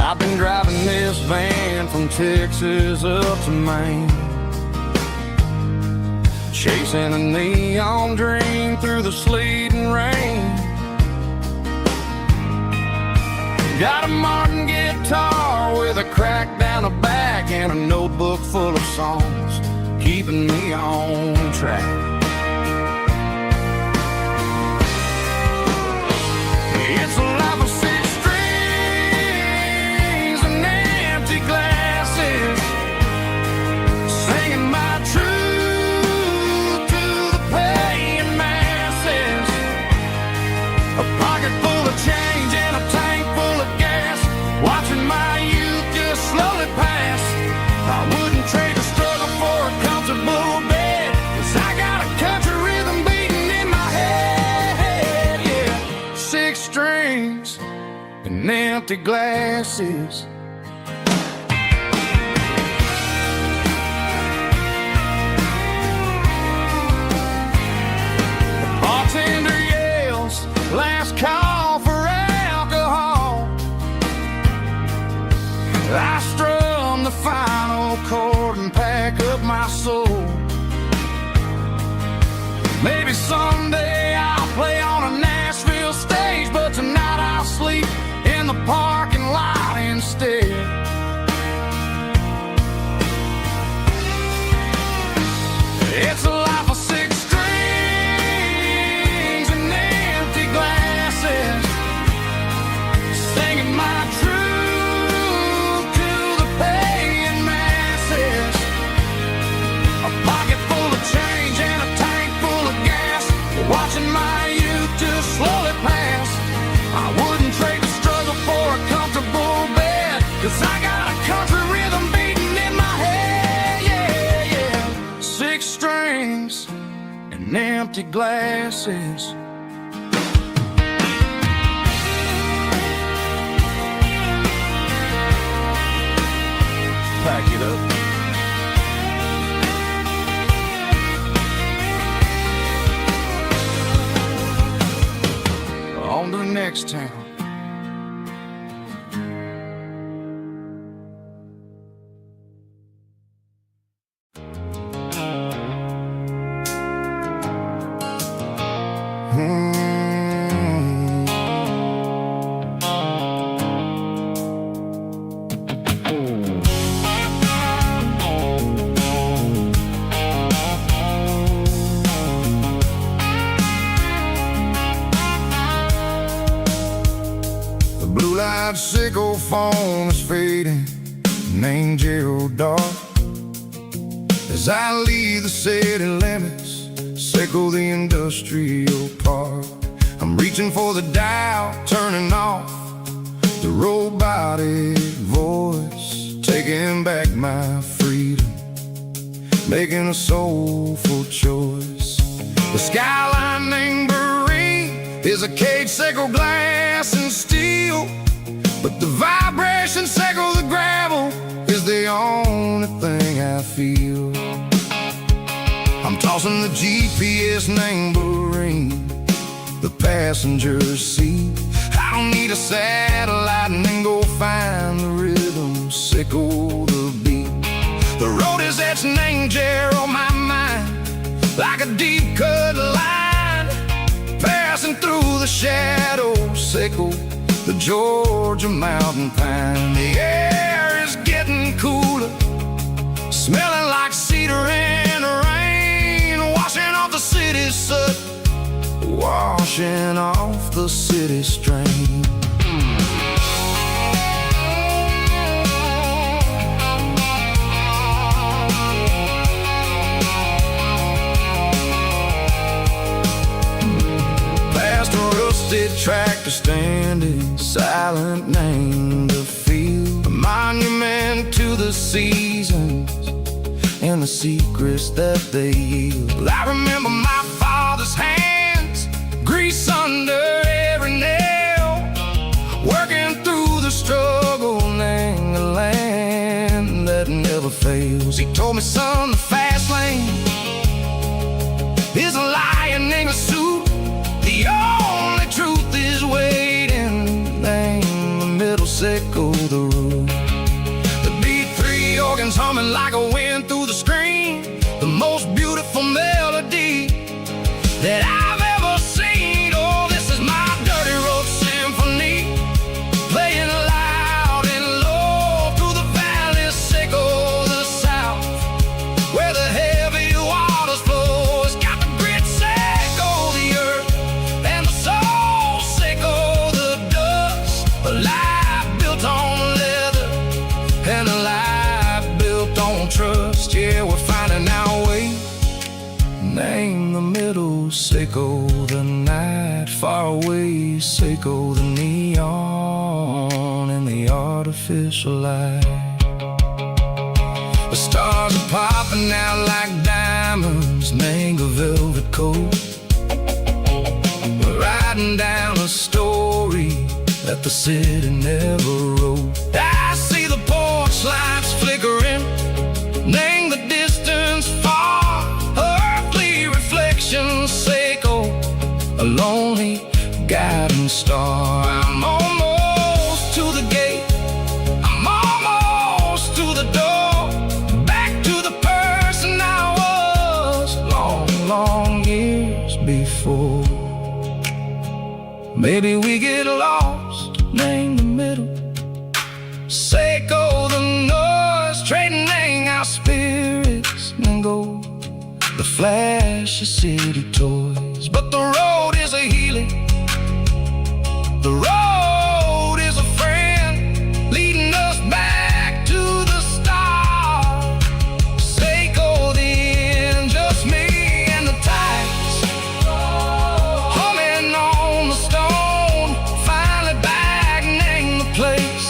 I've been driving this van from Texas up to Maine, chasing a neon dream through the sleet and rain. Got a Martin guitar with a crack down the back and a notebook full of songs, keeping me on track. It's a life of six strings and empty glasses, singing my truth to the paying masses. A pocket full of change and a tank full of gas, watching my youth just slowly pass. I wouldn't trade the struggle for a comfortable empty glasses. Bartender yells, last call for alcohol. I strum the final chord and pack up my soul. Maybe someday I'll play on a Nashville stage, but tonight I'll sleep in the parking lot instead. It's a life of six strings and empty glasses, singing my truth to the paying masses. A pocket full of change and a tank full of gas, watching my youth just slowly pass. I wouldn't trade the struggle for a comfortable bed, 'cause I got a country rhythm beating in my head, yeah, yeah. Six strings and empty glasses. Pack it up. On to the next town. Blue-light sickle phone is fading, name Gerald dark. As I leave the city limits, sickle the industrial park. I'm reaching for the dial, turning off the robotic voice, taking back my freedom, making a soulful choice. The skyline named is a cage, sickle glass and steel, but the vibration sickle the gravel is the only thing I feel. I'm tossing the GPS neighboring the passenger seat. I don't need a satellite and then go find the rhythm, sickle the beat. The road is etched name Jer on my mind, like a deep cut line, passing through the shadows, sickle the Georgia mountain pine. The air is getting cooler, smelling like cedar and rain, washing off the city soot, washing off the city strain. Tractor standing silent, named the field, a monument to the seasons and the secrets that they yield. I remember my father's hands, grease under every nail, working through the struggle, name the land that never fails. He told me, son, the fast lane is a lion in a suit. The only truth is waiting, name the middle, sickle the root. The B3 organs humming like a wind through the screen, the most beautiful melody that I've ever seen. Oh, this is my dirty road symphony, playing loud and low through the valleys, sickle the south, where the heavy waters flow. It's got the grit, sickle the earth, and the soul, sickle the dust. A life built on leather and a life built on trust. Yeah, we're finding our way, name the middle, sickle the night, far away, sickle the neon and the artificial light. The stars are popping out like diamonds, mango velvet coat. We're riding down a story that the city never wrote. I see the porch lights flickering, name the distance far, earthly reflections echo, a lonely guiding star. I'm almost to the gate, I'm almost to the door, back to the person I was long years before. Maybe we get lost, name the middle, Seiko the noise, trading our spirits and go the flash of city toys. But the road is a healing, the road is a friend, leading us back to the start. Seiko the end, just me and the tides, humming on the stone, finally back, name the place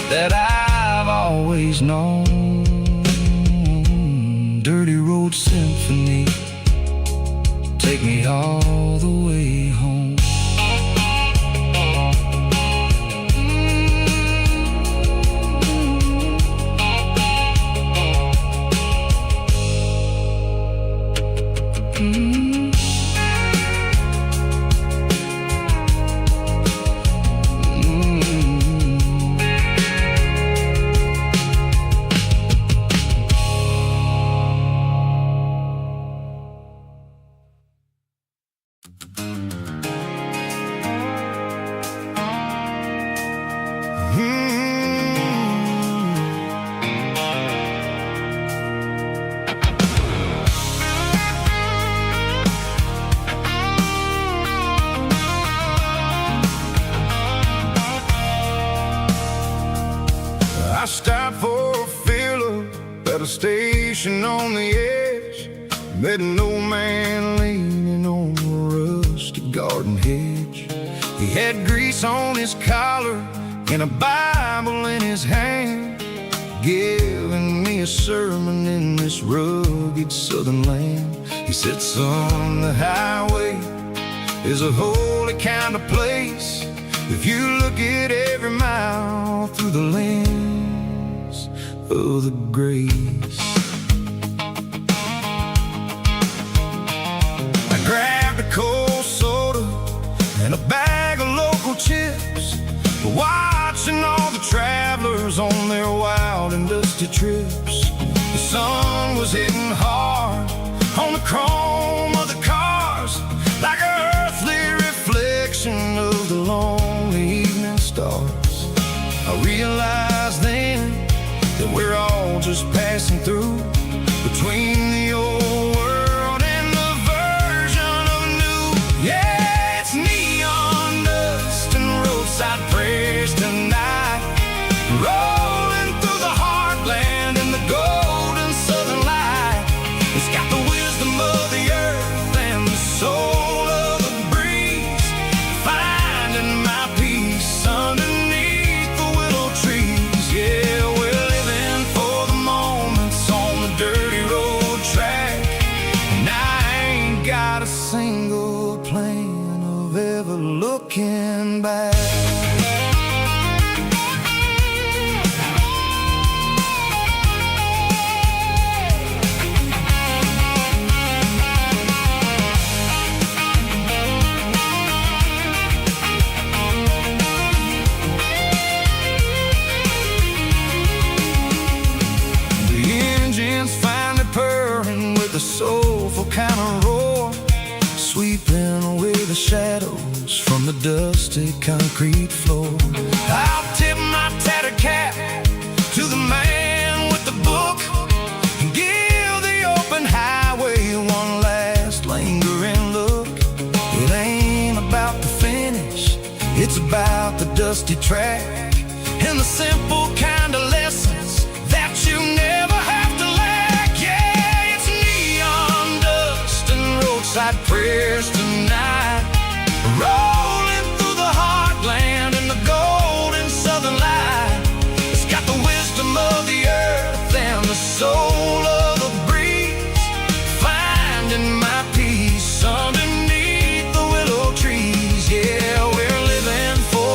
that I've always known. Dirty Road Symphony, take me all the way home. I stopped for a fill-up at a station on the edge, met an old man leaning on a rusty garden hedge. He had grease on his collar and a Bible in his hand, giving me a sermon in this rugged southern land. He said, son, the highway is a holy kind of place if you look at every mile through the lens of the grace. I grabbed a cold soda and a bag of local chips, watching all the travelers on their wild and dusty trips. The sun was hitting hard on the chrome of the cars, like an earthly reflection of the lonely evening stars. I realized then that we're all just passing through between the old world and the version of new. Yeah, it's neon dust and roadside prayers tonight, rolling through the heartland in the golden southern light. It's got the wisdom of the earth and the soul of the breeze, finding my peace underneath the willow trees. Yeah, we're living for the moments on the dirty road track, and I ain't got a single plan of ever looking back. Finally purring with a soulful kind of roar, sweeping away the shadows from the dusty concrete floor. I'll tip my tattered cap to the man with the book and give the open highway one last lingering look. It ain't about the finish, it's about the dusty track and the simple kind of lessons that you never have to lack. Yeah, it's neon dust and roadside prayers tonight, rolling through the heartland in the golden southern light. It's got the wisdom of the earth and the soul of the breeze, finding my peace underneath the willow trees. Yeah, we're living for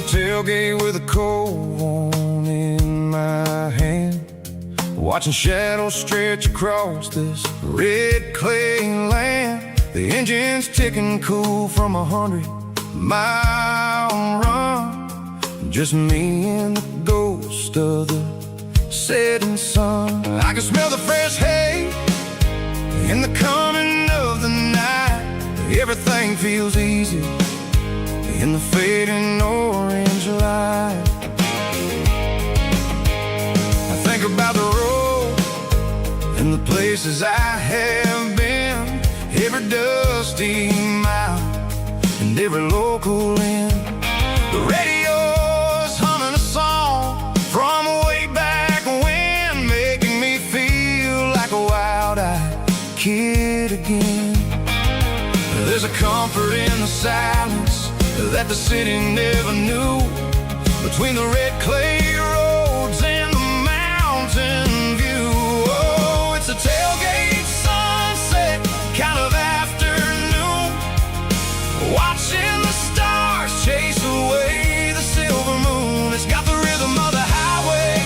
tailgate with a cold one in my hand, watching shadows stretch across this red clay land. The engine's ticking cool from 100-mile run. Just me and the ghost of the setting sun. I can smell the fresh hay in the coming of the night. Everything feels easy in the fading orange light. I think about the road and the places I have been, every dusty mile and every local inn. The radio's humming a song from way back when, making me feel like a wild-eyed kid again. There's a comfort in the silence that the city never knew, between the red clay roads and the mountain view. Oh, it's a tailgate sunset kind of afternoon, watching the stars chase away the silver moon. It's got the rhythm of the highway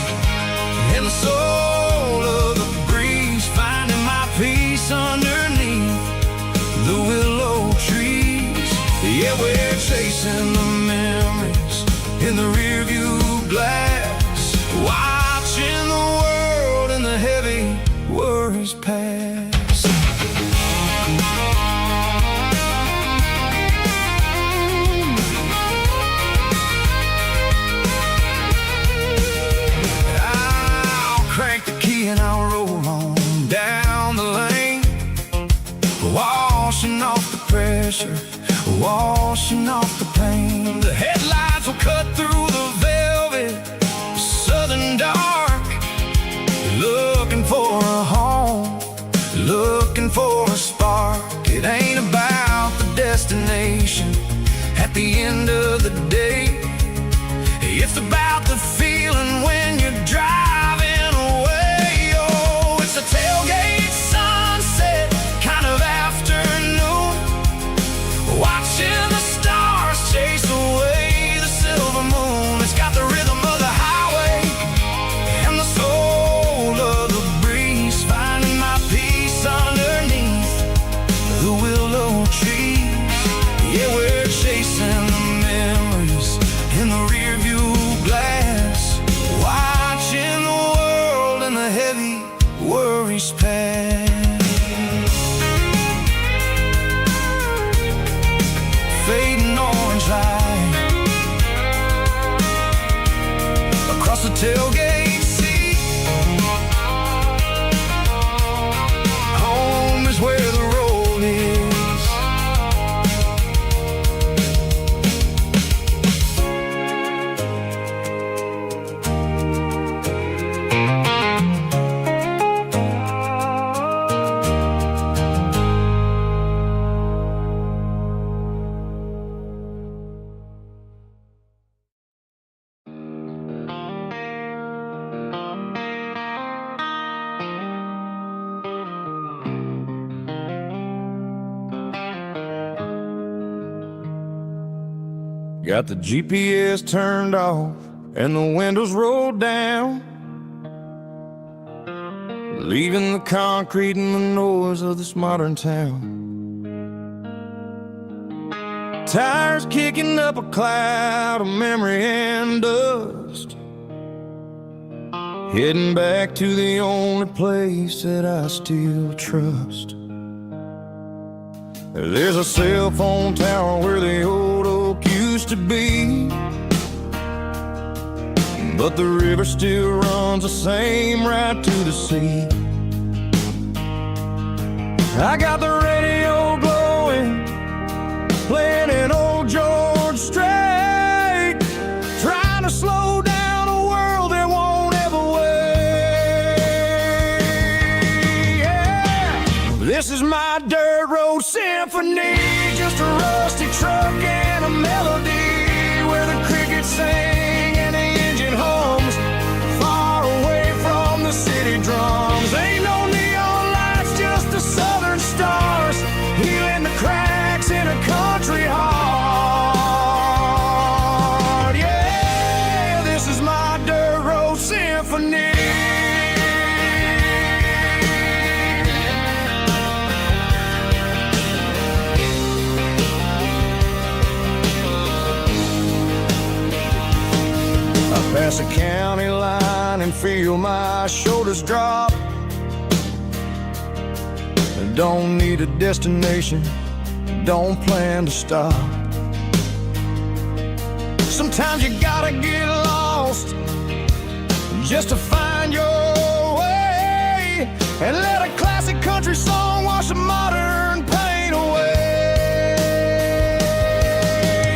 and the soul of the breeze, finding my peace underneath the willow trees. Yeah, we're chasing the memories in the rearview glass, watching the world and the heavy worries pass. I'll crank the key and I'll roll on down the lane, washing off the pressure, washing off the pain. The headlights will cut through the velvet southern dark, looking for a home, looking for a spark. It ain't about the destination at the end of the day, it's about the feeling when you're driving away. Oh, it's a tailgate sunset kind of afternoon, watching the stars chase away the silver moon. It's got the rhythm of the highway and the soul of the breeze, finding my peace underneath the willow trees. Yeah, we're chasing the memories in the rearview glass, watching the world and the heavy worries pass. Fading orange light across the tailgate seat. Home is where the road is. Got the GPS turned off and the windows rolled down, leaving the concrete and the noise of this modern town. Tires kicking up a cloud of memory and dust, heading back to the only place that I still trust. There's a cell phone tower where the old oak used to be, but the river still runs the same right to the sea. I got the radio glowing, playing an old George Strait, trying to slow down a world that won't ever wait. Yeah. This is my dirt road symphony, just a rusty truck and a melody, where the crickets sing and the engine hums, far away from the city drums. Ain't no neon lights, just the southern stars, healing the cracks in a country heart. Yeah. past the county line and feel my shoulders drop. I don't need a destination, don't plan to stop. Sometimes you gotta get lost just to find your way, and let a classic country song wash a modern pain away.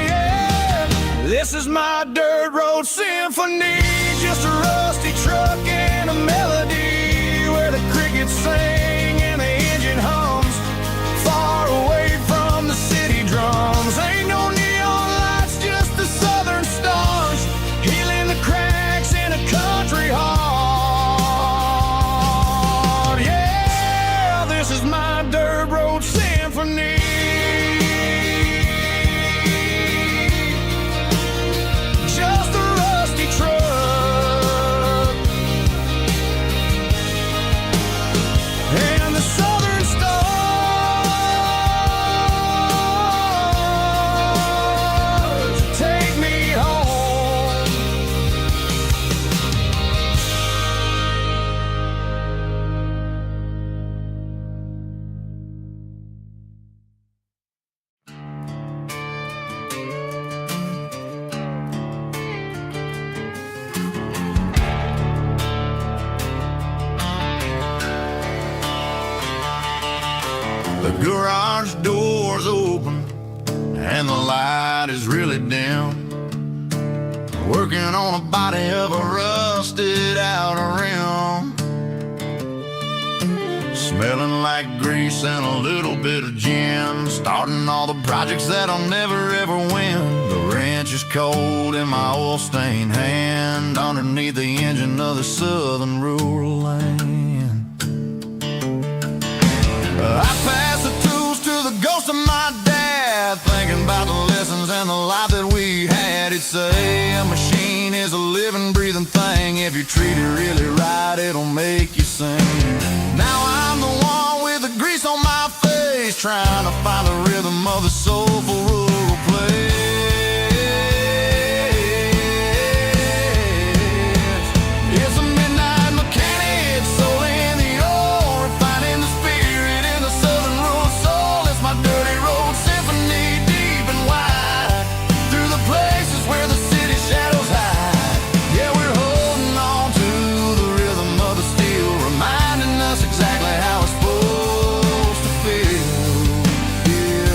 Yeah. This is my dirt road symphony, just a rusty truck and a melody where the crickets sing and the engine hums, far away from the city drums. Ain't no neon lights, just the southern stars, healing the cracks in a country heart. Yeah, this is my dirt road symphony. Just a rusty truck and the southern stars take me home. The garage door's open and the light is really dim. Working on a body of a rusted out rim, smelling like grease and a little bit of gin. Starting all the projects that I'll never ever win. The wrench is cold in my oil-stained hand, underneath the engine of the southern rural land. I pass the tools to the ghost of my dad, thinking about the lessons and the life that we had. He'd say a machine is a living, breathing thing. If you treat it really right, it'll make you sing. Now I'm the one with the grease on my face, trying to find the rhythm of the soulful rural place. It's a midnight mechanic, soul in the ore, refining the spirit in the southern rural soul. It's my dirty road symphony, deep and wide, through the places where the city shadows hide. Yeah, we're holding on to the rhythm of the steel, reminding us exactly how it's supposed to feel. Yeah.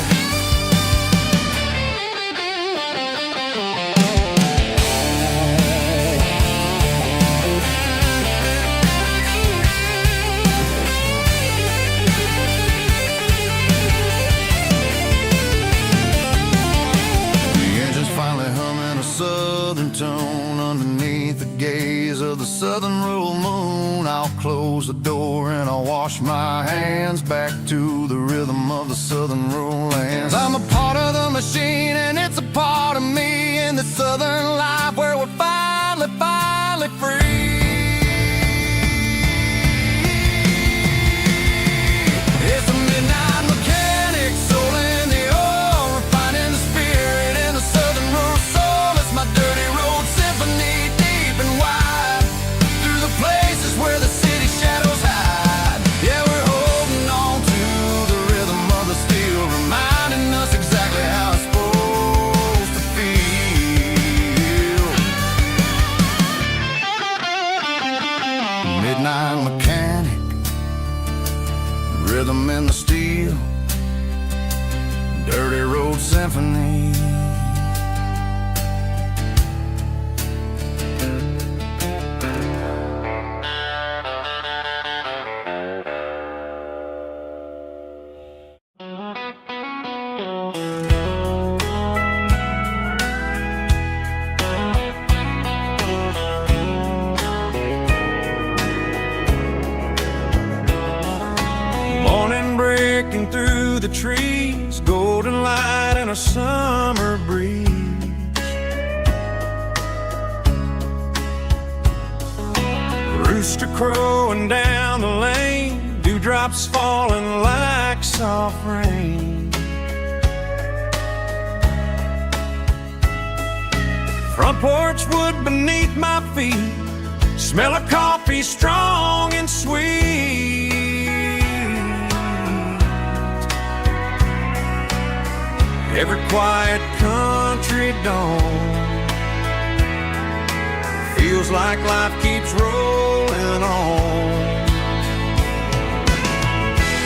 The engine's finally humming a southern tone underneath the gaze of the southern rural moon. I'll close the door and I'll wash my hands, back to the rhythm of the southern rural lands. I'm a part of the machine and it's a part of me, in the southern life where we're finally free. It's a midnight mechanic, soul in the ore, refining the spirit in the southern rural soul. It's my dirty road symphony, deep and wide, through the places where the city shadows hide. Yeah, we're holding on to the rhythm of the steel, reminding us exactly how it's supposed to feel. Midnight mechanic, rhythm in the steel, dirty road symphony. Morning breaking through the trees, golden light and a summer breeze. Rooster crowing down the lane, dewdrops falling like soft rain. From Front porch wood beneath my feet, smell of coffee strong and sweet. Every quiet country dawn feels like life keeps rolling on.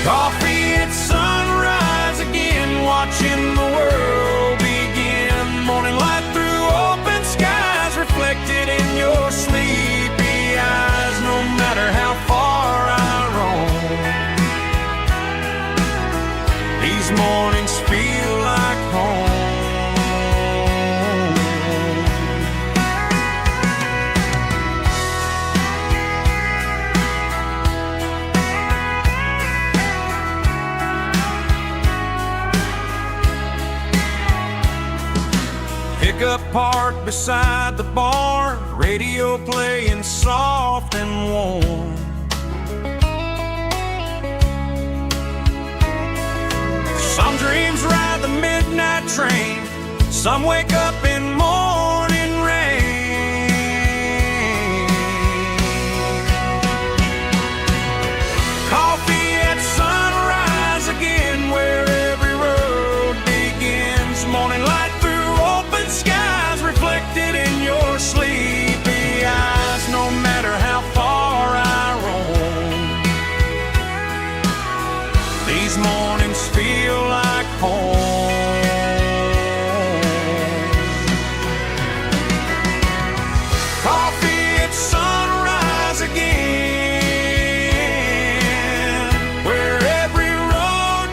Coffee at sunrise again, watching the world begin. Morning light through open skies, reflected in your sleepy eyes. No matter how far I roam, these mornings feel like home. Pickup parked beside the barn, radio playing soft and warm. Some dreams ride the midnight train, some wake up in morning rain. Coffee at sunrise again, where every road begins. Morning light through open skies, reflected in your sleepy eyes. No matter how far I roam, these mornings feel like home. Coffee at sunrise again, where every road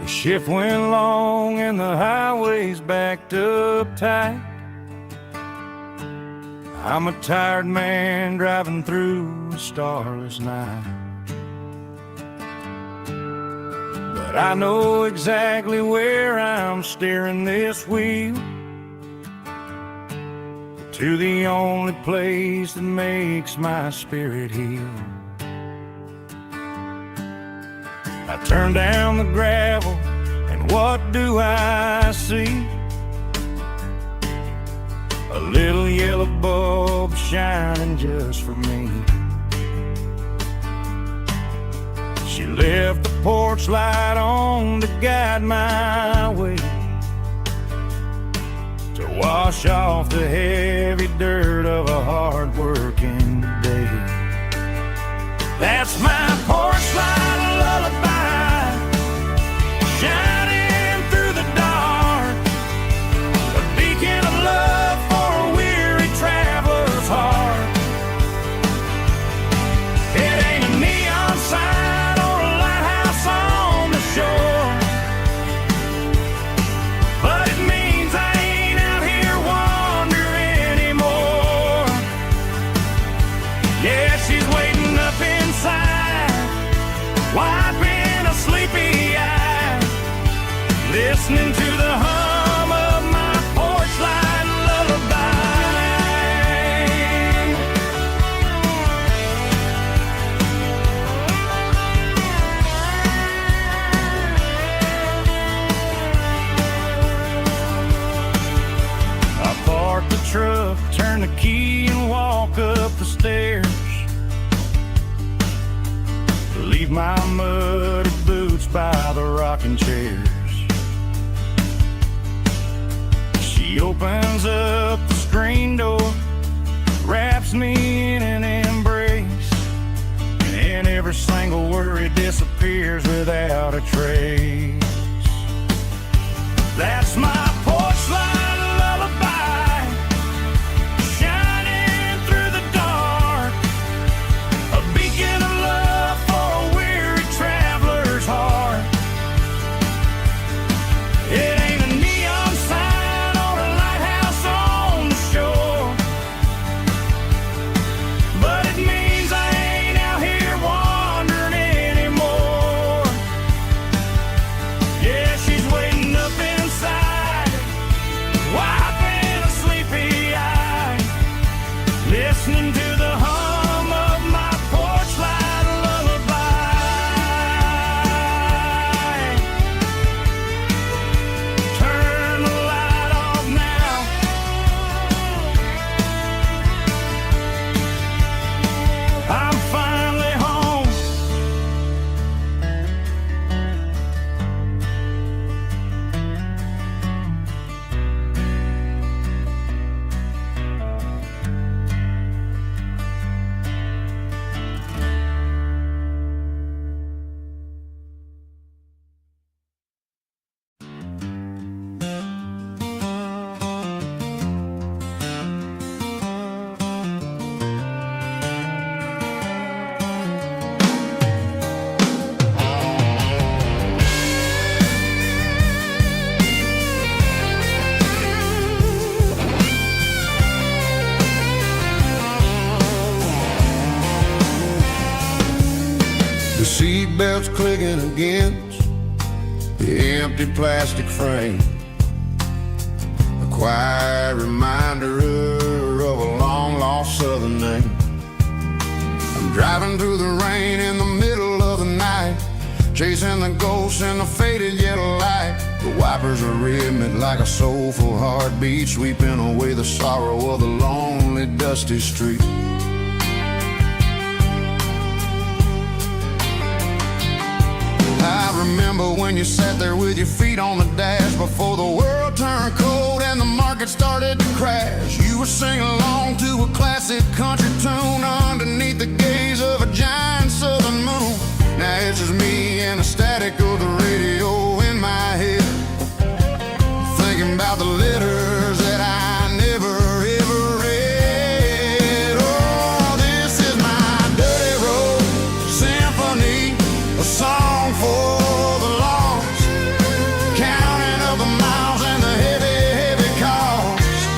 The shift went long and the highway's backed up tight. I'm a tired man driving through a starless night. But I know exactly where I'm steering this wheel, to the only place that makes my spirit heal. I turn down the gravel, and what do I see? A little yellow bulb shining just for me. She left the porch light on to guide my way, to wash off the heavy dirt of a hard-working day. That's my porch light lullaby, shining through the dark, a beacon of love for a weary traveler's heart. It ain't a neon sign or a lighthouse on the shore, but it means I ain't out here wandering anymore. Yeah, she's waiting up inside, wiping a sleepy eye, listening to the hum of my porch light lullaby. I park the truck, turn the key and walk up the stairs, leave my muddy boots by the rocking chairs. She opens up the screen door, wraps me in an embrace, and every single worry disappears without a trace. That's my porch light lullaby, shining through the dark, a beacon of love for a weary traveler's heart. seatbelts clicking against the empty plastic frame. A quiet reminder of a long-lost southern name. I'm driving through the rain in the middle of the night, chasing the ghosts in the faded yellow light. The wipers are rhythmic like a soulful heartbeat, sweeping away the sorrow of the lonely, dusty street. I remember when you sat there with your feet on the dash before the world turned cold and the market started to crash. You were singing along to a classic country tune underneath the gaze of a giant southern moon. Now it's just me and the static of the radio in my head, thinking about the letters that I never ever read. Oh, this is my dirty road symphony, a song for the lost, counting up the miles and the heavy, heavy cost.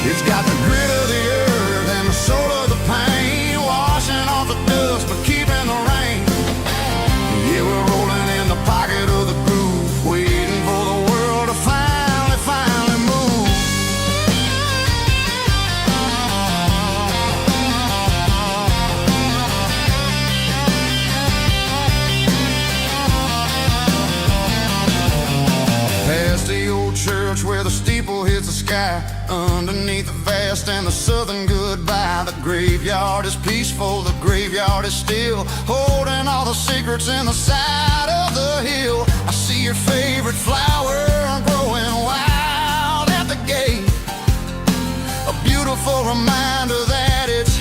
It's got the grit of the earth and the soul of the pain, washing off the dust but keeping the rain. Yeah, we're rolling in the pocket of the groove, waiting for the world to finally move. Past the old church where the steeple hits the sky, underneath the vast and the southern goodbye. The graveyard is peaceful, the graveyard is still, holding all the secrets in the side of the hill. I see your favorite flower growing wild at the gate, a beautiful reminder that it's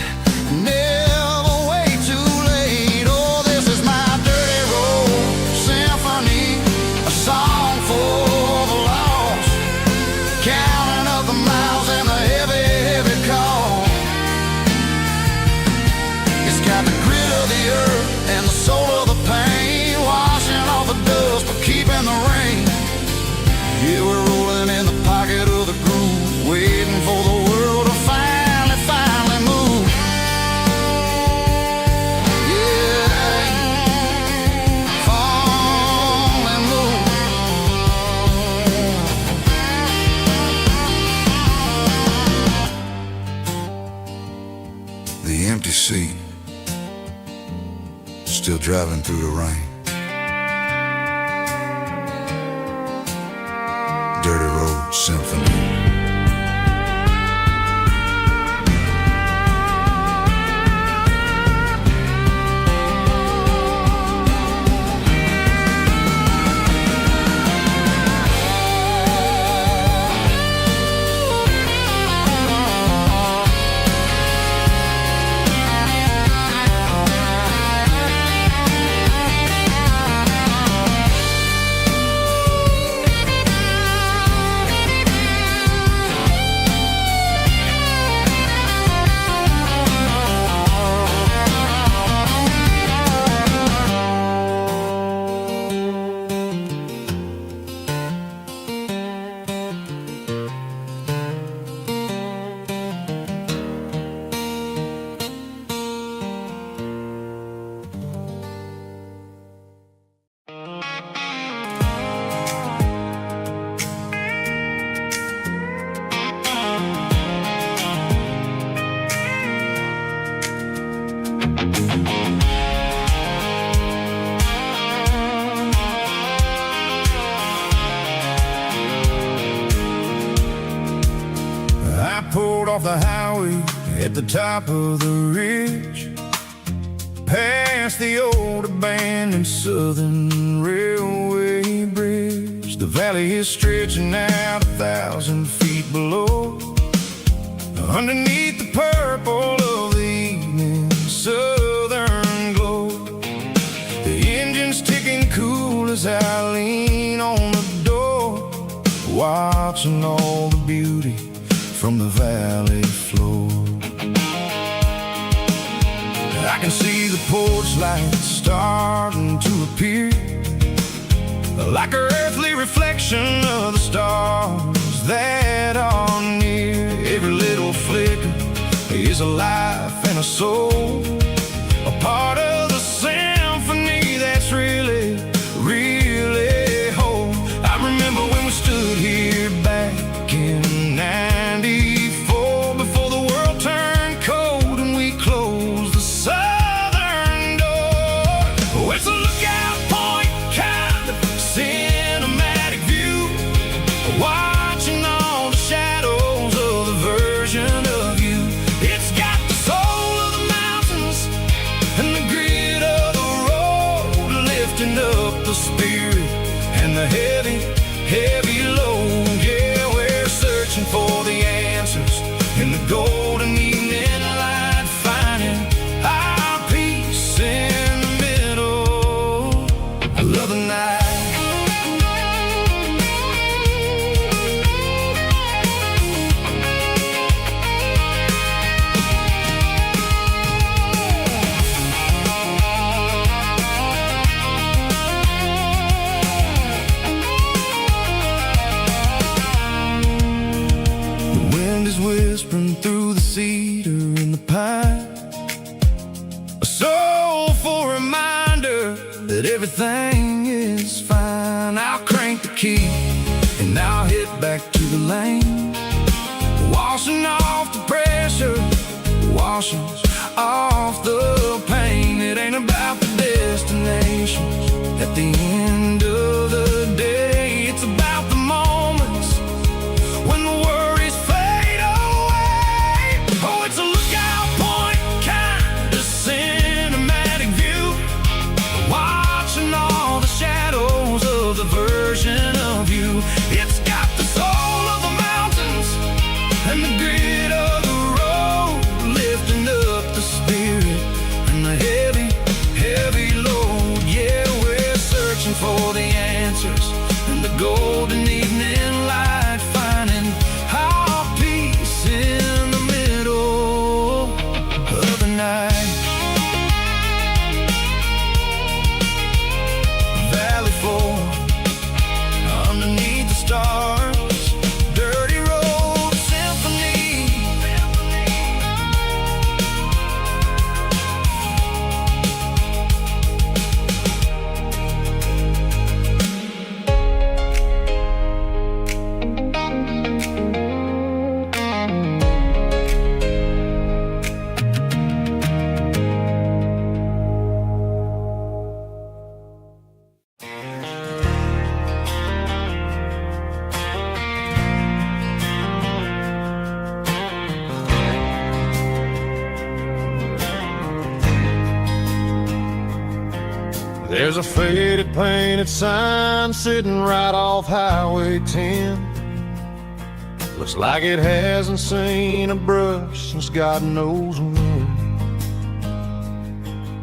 never way too late. Oh, this is my dirty road symphony, a song for the lost, counting up the miles and the heavy, heavy call. It's got the grit of the earth and the soul of the pain, washing off the dust but keeping the rain. Yeah, we're rolling in the pocket of the groove, waiting for the world to finally move. Yeah, finally move. The empty seat, still driving through the rain. Dirty road symphony. I pulled off the highway at the top of the ridge, past the old abandoned southern railway bridge. The valley is stretching out 1,000 feet below, underneath the purple of the evening southern glow. The engine's ticking cool as I lean on the door, watching all the beauty from the valley floor. I can see the porch lights starting to appear, like an earthly reflection of the stars that are near. Every little flicker is a life and a soul, a part of the spirit and the heavy, heavy load. Yeah, we're searching for the answers in the golden evening light, finding our peace in the middle of the night. Whispering through the cedar and the pine, a soulful reminder that everything is fine. I'll crank the key and I'll hit back to the lane, washing off the pressure, washing off the pain. It ain't about the destination at the end of the day. It's about the moments when the worries fade away. Oh, it's a lookout point, kind of cinematic view, watching all the shadows of the version of you. It's got the soul of the mountains and the grit of the road, lifting up the spirit and the heavy, heavy load. Yeah, we're searching for the answers in the golden evening light, finding our peace in the middle of the night. Valley floor, underneath the stars, dirty road symphony. There's a faded painted sign sitting right off Highway 10. Looks like it hasn't seen a brush since God knows when.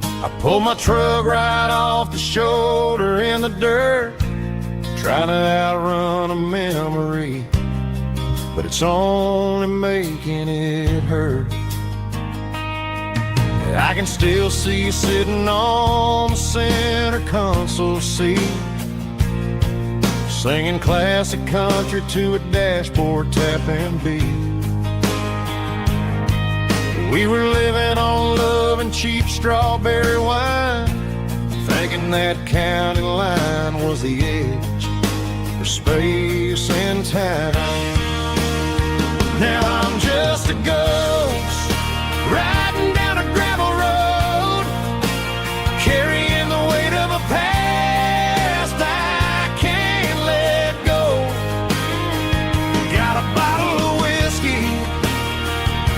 I pulled my truck right off the shoulder in the dirt, trying to outrun a memory, but it's only making it hurt. I can still see you sitting on the center console seat, singing classic country to a dashboard tapping beat. We were living on love and cheap strawberry wine, thinking that county line was the edge for space and time. Now I'm just a ghost riding down a gravel road, carrying the weight of a past I can't let go. Got a bottle of whiskey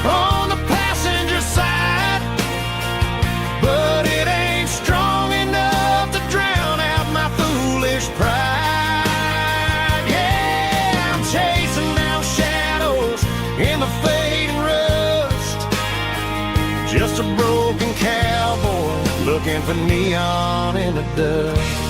on the passenger side, but it ain't strong enough to drown out my foolish pride. Yeah, I'm chasing down shadows in the fading rust, just a broken cowboy looking for neon in the dust.